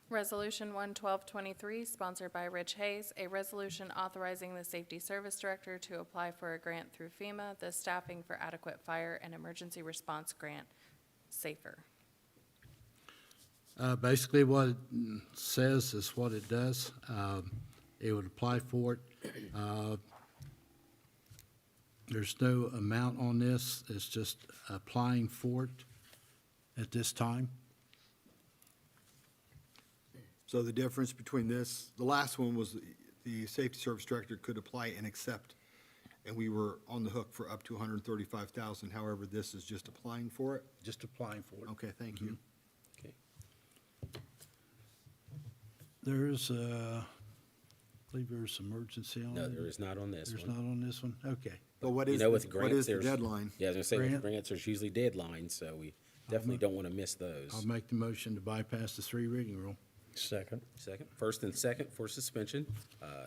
Resolution 11223, sponsored by Rich Hayes, a resolution authorizing the Safety Service Director to apply for a grant through FEMA, the Staffing for Adequate Fire and Emergency Response Grant, SAFER. Basically, what it says is what it does. It would apply for it. There's no amount on this. It's just applying for it at this time. So the difference between this, the last one was the Safety Service Director could apply and accept, and we were on the hook for up to $135,000. However, this is just applying for it? Just applying for it. Okay, thank you. Okay. There's, I believe there's emergency on it. No, there is not on this There's one. not on this one? Okay. But what You is, know, with what grants, is the there's. deadline? Yeah, I was gonna say, with Grant? grants, there's usually deadlines, so we definitely don't want to miss those. I'll make the motion to bypass the 3 reading rule. Second. Second, first and second for suspension.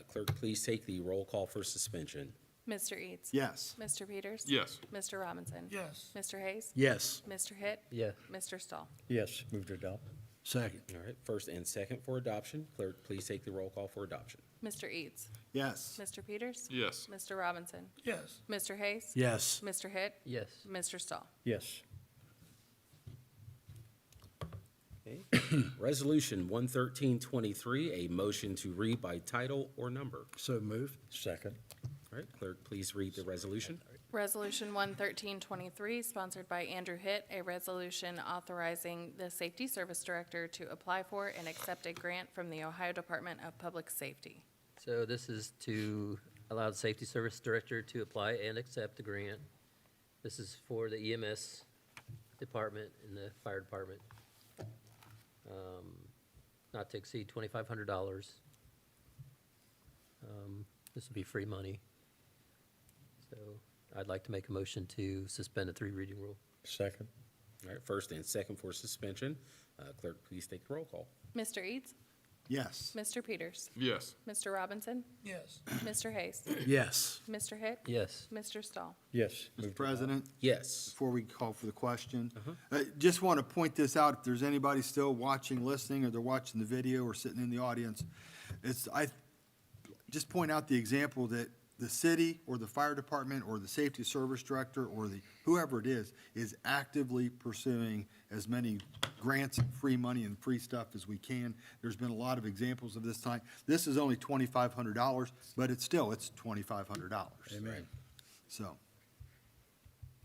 Clerk, please take the roll call for suspension. Mr. Eads? Yes. Mr. Peters? Yes. Mr. Robinson? Yes. Mr. Hayes? Yes. Mr. Hitt? Yes. Mr. Stahl? Yes. Move to adopt. Second. All right, first and second for adoption. Clerk, please take the roll call for adoption. Mr. Eads? Yes. Mr. Peters? Yes. Mr. Robinson? Yes. Mr. Hayes? Yes. Mr. Hitt? Yes. Mr. Stahl? Yes. Okay. Resolution 11323, a motion to read by title or number. So moved. Second. All right, clerk, please read the resolution. Resolution 11323, sponsored by Andrew Hitt, a resolution authorizing the Safety Service Director to apply for and accept a grant from the Ohio Department of Public Safety. So this is to allow the Safety Service Director to apply and accept the grant. This is for the EMS department and the fire department. Not to exceed $2,500. This would be free money. So I'd like to make a motion to suspend the 3 reading rule. Second. All right, first and second for suspension. Clerk, please take the roll call. Mr. Eads? Yes. Mr. Peters? Yes. Mr. Robinson? Yes. Mr. Hayes? Yes. Mr. Hitt? Yes. Mr. Stahl? Yes. Mr. President, Yes. before we call for the question, just want to point this out, if there's anybody still watching, listening, or they're watching the video or sitting in the audience, I just point out the example that the city or the fire department or the safety service director or whoever it is actively pursuing as many grants and free money and free stuff as we can. There's been a lot of examples of this time. This is only $2,500, but it's $2,500. Amen. So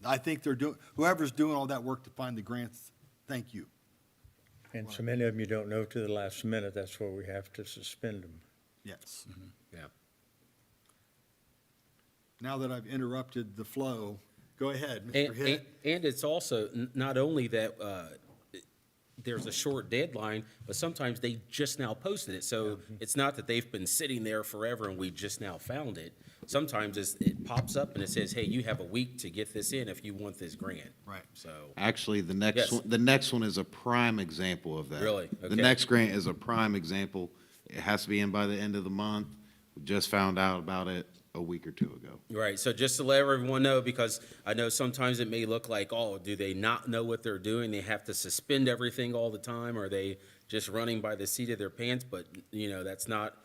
I think whoever's doing all that work to find the grants, thank you. And so many of them you don't know to the last minute. That's why we have to suspend them. Yes. Yeah. now that I've interrupted the flow, go ahead, Mr. Hitt. And it's also not only that there's a short deadline, but sometimes they just now posted it. So it's not that they've been sitting there forever and we just now found it. Sometimes it pops up and it says, hey, you have a week to get this in if you want this grant. Right. So, Actually, the Yes. next one is a prime example of that. Really? The Okay. next grant is a prime example. It has to be in by the end of the month. We just found out about it a week or two ago. right, so just to let everyone know, because I know sometimes it may look like, oh, do they not know what they're doing? They have to suspend everything all the time? Or are they just running by the seat of their pants? But, that's not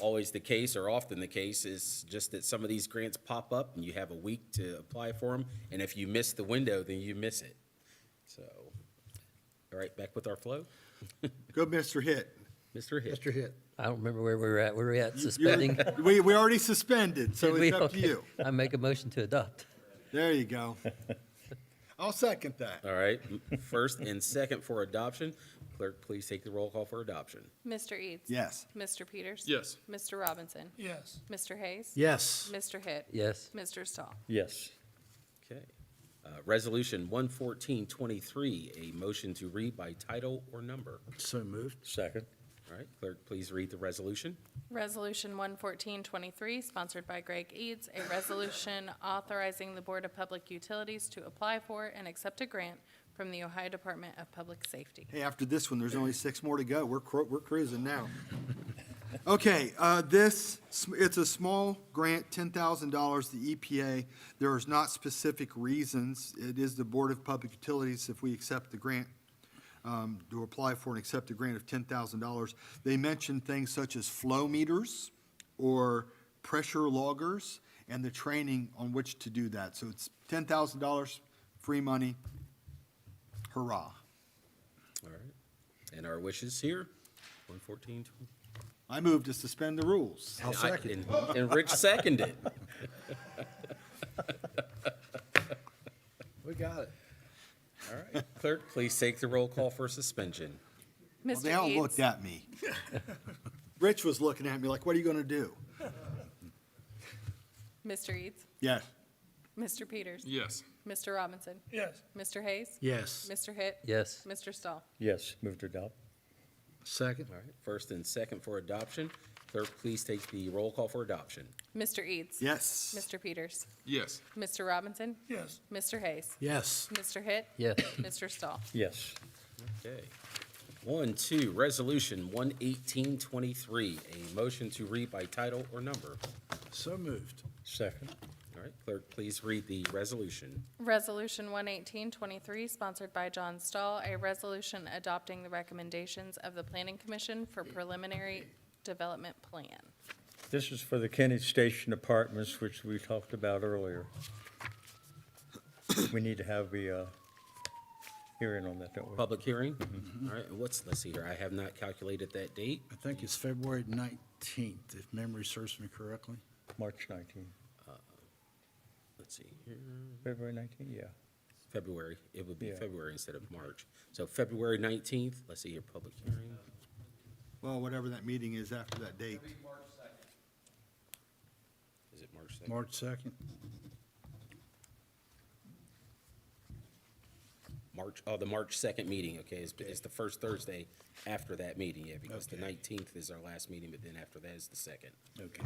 always the case or often the case. Is just that some of these grants pop up and you have a week to apply for them. And if you miss the window, then you miss it. So, all right, back with our flow. Go, Mr. Hitt. Mr. Hitt. Mr. Hitt. I don't remember where we were at. Where were we at? Suspending? We already suspended, so Did we? it's up to Okay. you. I make a motion to adopt. There you go. I'll second that. All right, first and second for adoption. Clerk, please take the roll call for adoption. Mr. Eads? Yes. Mr. Peters? Yes. Mr. Robinson? Yes. Mr. Hayes? Yes. Mr. Hitt? Yes. Mr. Stahl? Yes. Okay. Resolution 11423, a motion to read by title or number. So moved. Second. All right, clerk, please read the resolution. Resolution 11423, sponsored by Greg Eads, a resolution authorizing the Board of Public Utilities to apply for and accept a grant from the Ohio Department of Public Safety. Hey, after this one, there's only 6 more to go. We're cruising now. Okay, it's a small grant, $10,000, the EPA. There is not specific reasons. It is the Board of Public Utilities, if we accept the grant, to apply for and accept a grant of $10,000. They mentioned things such as flow meters or pressure loggers and the training on which to do that. So it's $10,000, free money. Hurrah. All right. And our wishes here, 114. I move to suspend the rules. I'll second. And Rich seconded. We got it. All right, clerk, please take the roll call for suspension. Well, they Mr. all Eads? looked at me. Rich was looking at me like, what are you going to do? Mr. Eads? Yes. Mr. Peters? Yes. Mr. Robinson? Yes. Mr. Hayes? Yes. Mr. Hitt? Yes. Mr. Stahl? Yes. Move to adopt. Second. All right, first and second for adoption. Clerk, please take the roll call for adoption. Mr. Eads? Yes. Mr. Peters? Yes. Mr. Robinson? Yes. Mr. Hayes? Yes. Mr. Hitt? Yes. Mr. Stahl? Yes. Okay. 1-2, Resolution 11823, a motion to read by title or number. So moved. Second. All right, clerk, please read the resolution. Resolution 11823, sponsored by John Stahl, a resolution adopting the recommendations of the Planning Commission for preliminary development plan. This is for the Kennedy Station Apartments, which we talked about earlier. We need to have a hearing on that, don't we? Public hearing? All right, let's see here, I have not calculated that date. I think it's February 19th, if memory serves me correctly. March 19th. Let's see here, February 19th, yeah. February, it would be Yeah. February instead of March. So February 19th, let's see here, public hearing. Well, whatever that meeting is after that date. Is it March 2nd? March 2nd. The March 2nd meeting, okay, is the first Thursday after that meeting, yeah, because the 19th is our last meeting, but then after that is the 2nd. Okay.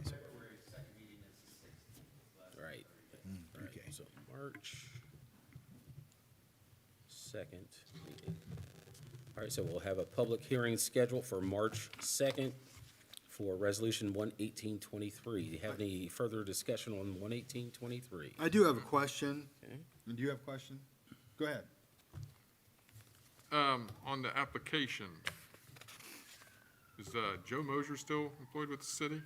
Right. Right, okay. so March 2nd meeting. All right, so we'll have a public hearing scheduled for March 2nd for Resolution 11823. Do you have any further discussion on 11823? I do have a question. Okay. Do you have a question? Go ahead. On the application, is Joe Mosier still employed with the city?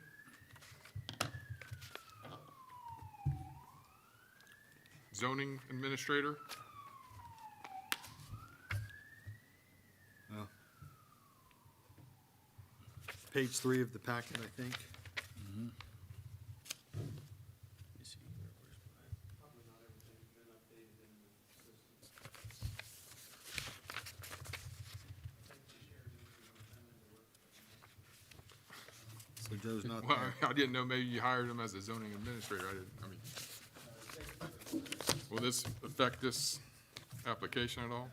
Zoning administrator? Oh. Page 3 of the packet, I think. Let me see here, where's my- So Joe's not Well, there. I didn't know, maybe you hired him as a zoning administrator. I Will this affect this application at all?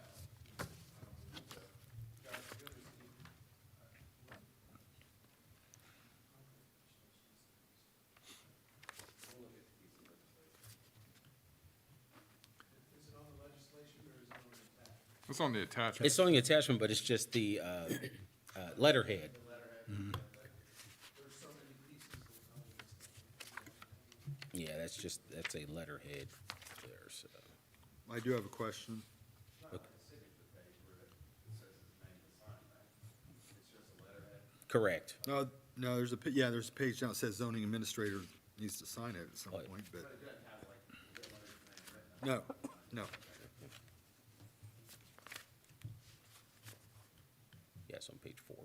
It's on the attachment. It's on the attachment, but it's just the letterhead. Yeah, that's a letterhead there, so. I do have a question. Correct. No, there's there's a page down that says zoning administrator needs to sign it at some point, but. No, no. Yes, on page 4.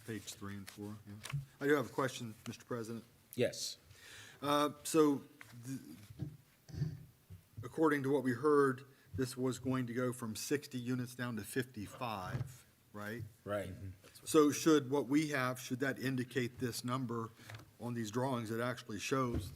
Page 3 and 4, yeah. I do have a question, Mr. President. Yes. So, according to what we heard, this was going to go from 60 units down to 55, right? Right. So should what we have, should that indicate this number on these drawings that actually shows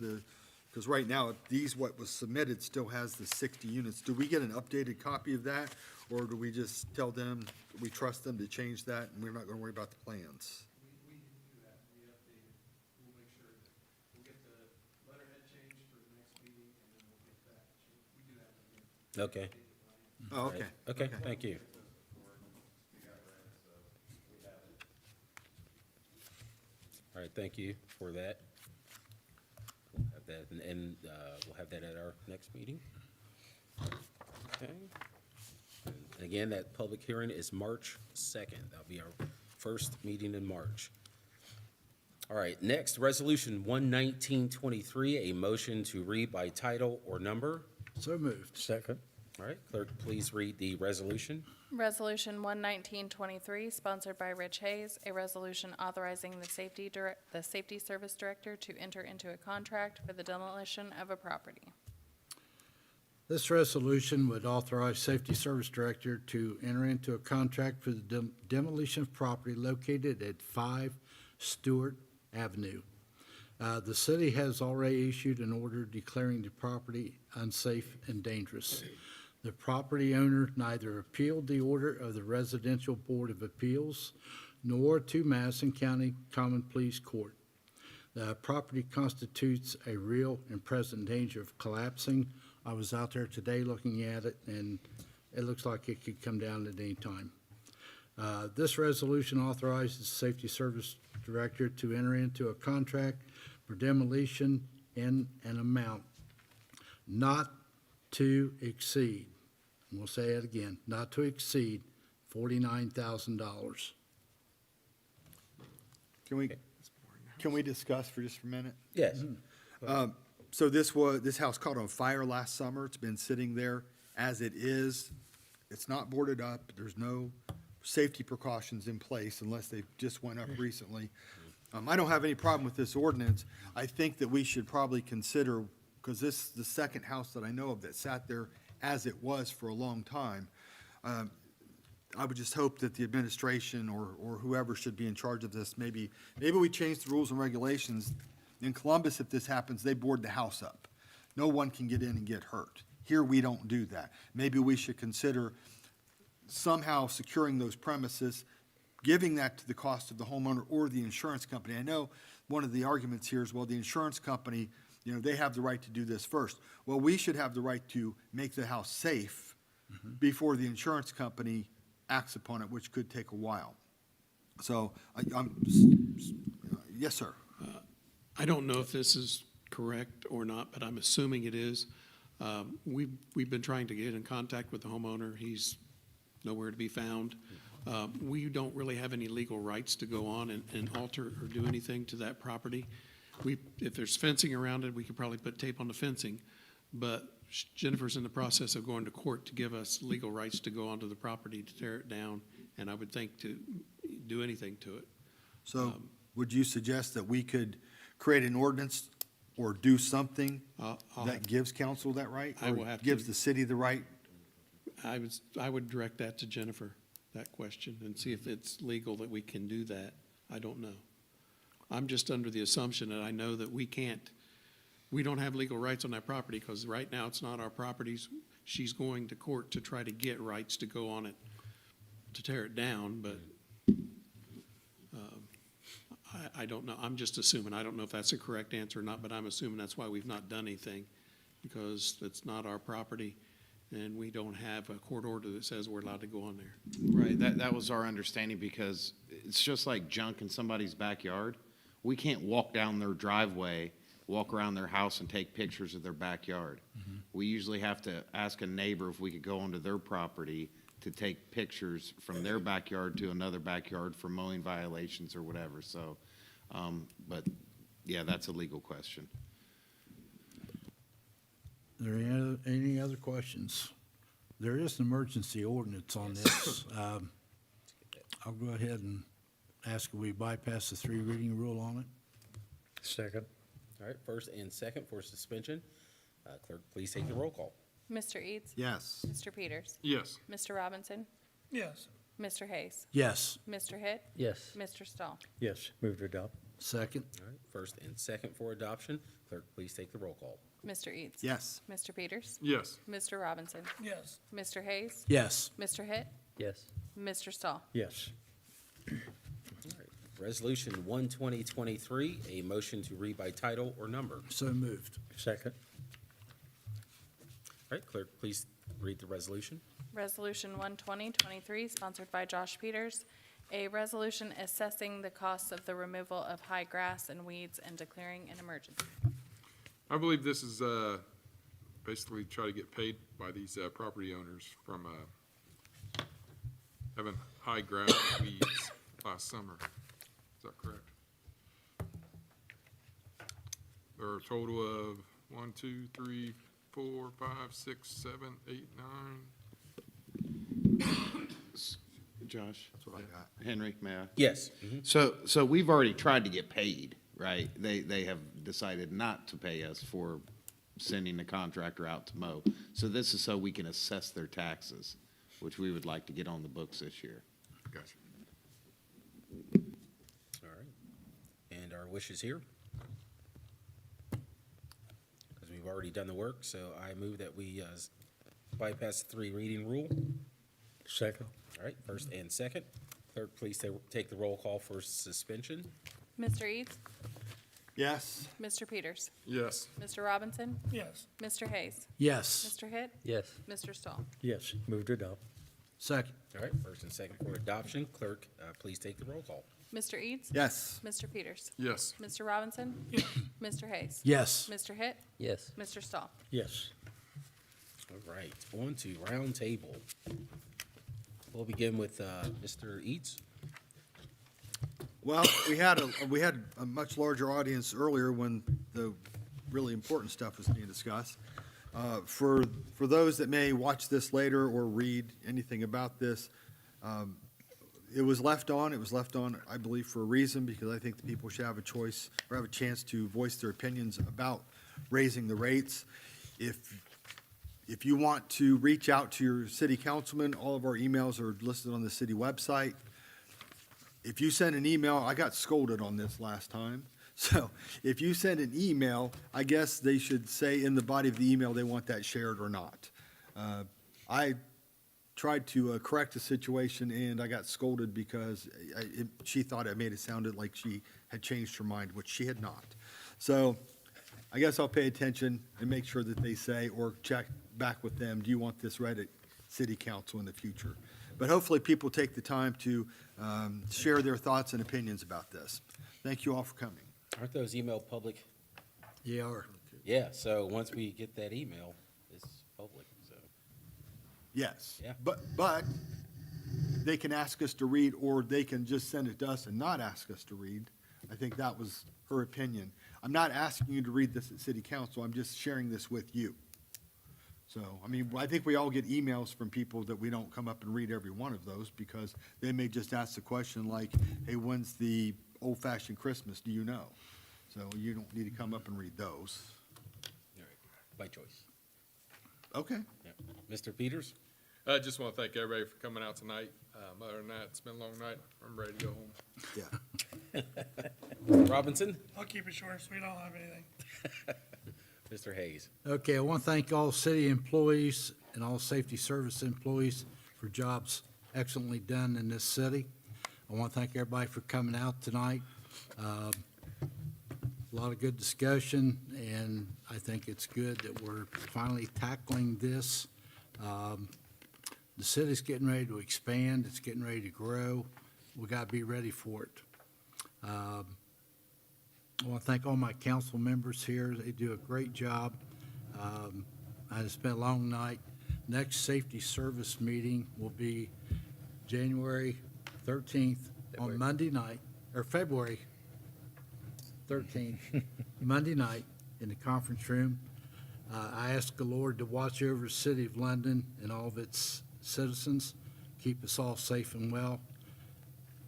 because right now, what was submitted still has the 60 units. Do we get an updated copy of that? Or do we just tell them, we trust them to change that and we're not going to worry about the plans? We can do that, we update it, we'll make sure that, we'll get the letterhead changed for the next meeting, and then we'll get that changed, we do that. Okay. Oh, okay. Okay, thank you. All right, thank you for that. We'll have that, and we'll have that at our next meeting. Okay. And again, that public hearing is March 2nd. That'll be our first meeting in March. All right, next, Resolution 11923, a motion to read by title or number. So moved. Second. All right, clerk, please read the resolution. Resolution 11923, sponsored by Rich Hayes, a resolution authorizing the Safety Service Director to enter into a contract for the demolition of a property. This resolution would authorize Safety Service Director to enter into a contract for the demolition of property located at 5 Stewart Avenue. The city has already issued an order declaring the property unsafe and dangerous. The property owner neither appealed the order of the Residential Board of Appeals nor to Madison County Common Pleas Court. The property constitutes a real and present danger of collapsing. I was out there today looking at it, and it looks like it could come down at any time. This resolution authorizes the Safety Service Director to enter into a contract for demolition in an amount not to exceed, and we'll say it again, not to exceed $49,000. Can we discuss for just a minute? Yes. So this house caught on fire last summer. It's been sitting there as it is. It's not boarded up. There's no safety precautions in place unless they just went up recently. I don't have any problem with this ordinance. I think that we should probably consider, because this is the second house that I know of that sat there as it was for a long time. I would just hope that the administration or whoever should be in charge of this, maybe we change the rules and regulations. In Columbus, if this happens, they board the house up. No one can get in and get hurt. Here, we don't do that. Maybe we should consider somehow securing those premises, giving that to the cost of the homeowner or the insurance company. I know one of the arguments here is, well, the insurance company, they have the right to do this first. Well, we should have the right to make the house safe before the insurance company acts upon it, which could take a while. So, yes, sir. I don't know if this is correct or not, but I'm assuming it is. We've been trying to get in contact with the homeowner. He's nowhere to be found. We don't really have any legal rights to go on and alter or do anything to that property. If there's fencing around it, we could probably put tape on the fencing, but Jennifer's in the process of going to court to give us legal rights to go onto the property to tear it down, and I would think to do anything to it. So would you suggest that we could create an ordinance or do something that gives council that right? I will or have to. gives the city the right? I would direct that to Jennifer, that question, and see if it's legal that we can do that. I don't know. I'm just under the assumption that I know that we can't we don't have legal rights on that property because right now it's not our properties. She's going to court to try to get rights to go on it, to tear it down, but I don't know. I'm just assuming. I don't know if that's a correct answer or not, but I'm assuming that's why we've not done anything, because it's not our property and we don't have a court order that says we're allowed to go on there. Right, that was our understanding, because it's just like junk in somebody's backyard. We can't walk down their driveway, walk around their house and take pictures of their backyard. We usually have to ask a neighbor if we could go onto their property to take pictures from their backyard to another backyard for mowing violations or whatever, so, but, yeah, that's a legal question. Are there any other questions? There is an emergency ordinance on this. I'll go ahead and ask if we bypass the three reading rule on it. Second. All right, first and second for suspension. Clerk, please take the roll call. Mr. Eads? Yes. Mr. Peters? Yes. Mr. Robinson? Yes. Mr. Hayes? Yes. Mr. Hitt? Yes. Mr. Stahl? Yes, move to adopt. Second. All right, first and second for adoption. Clerk, please take the roll call. Mr. Eads? Yes. Mr. Peters? Yes. Mr. Robinson? Yes. Mr. Hayes? Yes. Mr. Hitt? Yes. Mr. Stahl? Yes. All right, Resolution 1/2023, a motion to read by title or number. So moved. Second. All right, clerk, please read the resolution. Resolution 1/2023, sponsored by Josh Peters. A resolution assessing the costs of the removal of high grass and weeds and declaring an emergency. I believe this is basically try to get paid by these property owners from having high grass and weeds last summer. Is that correct? There are a total of 1, 2, 3, 4, 5, 6, 7, 8, 9. Josh? That's what I got. Henry, may I? Yes. So we've already tried to get paid, right? They have decided not to pay us for sending the contractor out to mow. So this is so we can assess their taxes, which we would like to get on the books this year. Gotcha. All right. And our wish is here. Because we've already done the work, so I move that we bypass the three reading rule. Second. All right, first and second. Clerk, please take the roll call for suspension. Mr. Eads? Yes. Mr. Peters? Yes. Mr. Robinson? Yes. Mr. Hayes? Yes. Mr. Hitt? Yes. Mr. Stahl? Yes, move to adopt. Second. All right, first and second for adoption. Clerk, please take the roll call. Mr. Eads? Yes. Mr. Peters? Yes. Mr. Robinson? Mr. Hayes? Yes. Mr. Hitt? Yes. Mr. Stahl? Yes. All right, on to round table. We'll begin with Mr. Eads. Well, we had a much larger audience earlier when the really important stuff was being discussed. For those that may watch this later or read anything about this, it was left on, I believe, for a reason, because I think the people should have a choice or have a chance to voice their opinions about raising the rates. If you want to reach out to your city councilman, all of our emails are listed on the city website. If you send an email, I got scolded on this last time. So if you send an email, I guess they should say in the body of the email they want that shared or not. I tried to correct the situation, and I got scolded because she thought it made it sounded like she had changed her mind, which she had not. So I guess I'll pay attention and make sure that they say, or check back with them, do you want this read at city council in the future? But hopefully people take the time to share their thoughts and opinions about this. Thank you all for coming. Aren't those email public? Yeah. Yeah, so once we get that email, it's public, so. Yes. Yeah. But they can ask us to read, or they can just send it to us and not ask us to read. I think that was her opinion. I'm not asking you to read this at city council, I'm just sharing this with you. So, I mean, I think we all get emails from people that we don't come up and read every one of those, because they may just ask the question like, hey, when's the old-fashioned Christmas, do you know? So you don't need to come up and read those. All right, by choice. Okay. Yeah. Mr. Peters? I just want to thank everybody for coming out tonight. Other than that, it's been a long night. I'm ready to go home. Yeah. Robinson? I'll keep it short, so we don't have anything. Mr. Hayes. Okay, I want to thank all city employees and all safety service employees for jobs excellently done in this city. I want to thank everybody for coming out tonight. A lot of good discussion, and I think it's good that we're finally tackling this. The city's getting ready to expand, it's getting ready to grow. We got to be ready for it. I want to thank all my council members here. They do a great job. It's been a long night. Next safety service meeting will be January 13th on Monday night, or February 13th, Monday night in the conference room. I ask the Lord to watch over the city of London and all of its citizens, keep us all safe and well.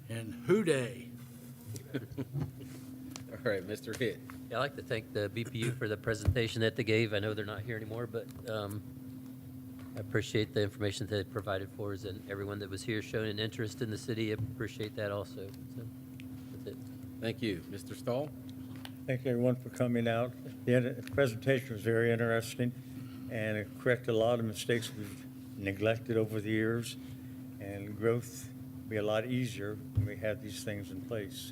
And hooday. All right, Mr. Hitt. Yeah, I'd like to thank the BPU for the presentation that they gave. I know they're not here anymore, but I appreciate the information that they provided for us, and everyone that was here showing an interest in the city. I appreciate that also. So that's it. Thank you. Mr. Stahl? Thank everyone for coming out. The presentation was very interesting, and it corrected a lot of mistakes we've neglected over the years, and growth will be a lot easier when we have these things in place.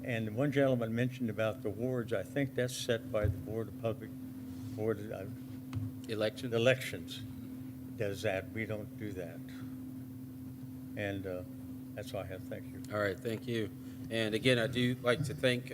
And one gentleman mentioned about the wards. I think that's set by the Board of Elections does that. We don't do that. And that's all I have. Thank you. All right, thank you. And again, I do like to thank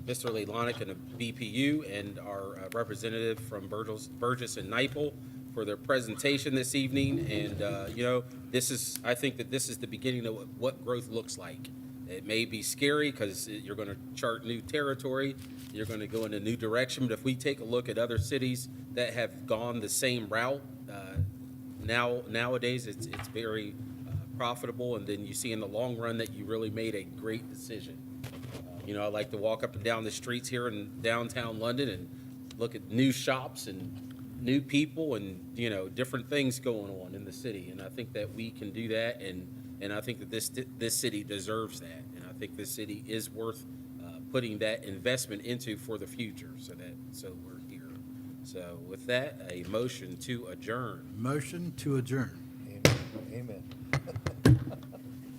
Mr. Lelonic and the BPU and our representative from Burgess and Nyepel for their presentation this evening. And, I think that this is the beginning of what growth looks like. It may be scary because you're going to chart new territory. You're going to go in a new direction. But if we take a look at other cities that have gone the same route, nowadays it's very profitable. And then you see in the long run that you really made a great decision. I like to walk up and down the streets here in downtown London and look at new shops and new people and, different things going on in the city. And I think that we can do that. And I think that this city deserves that. And I think this city is worth putting that investment into for the future. So we're here. So with that, a motion to adjourn. Motion to adjourn. Amen.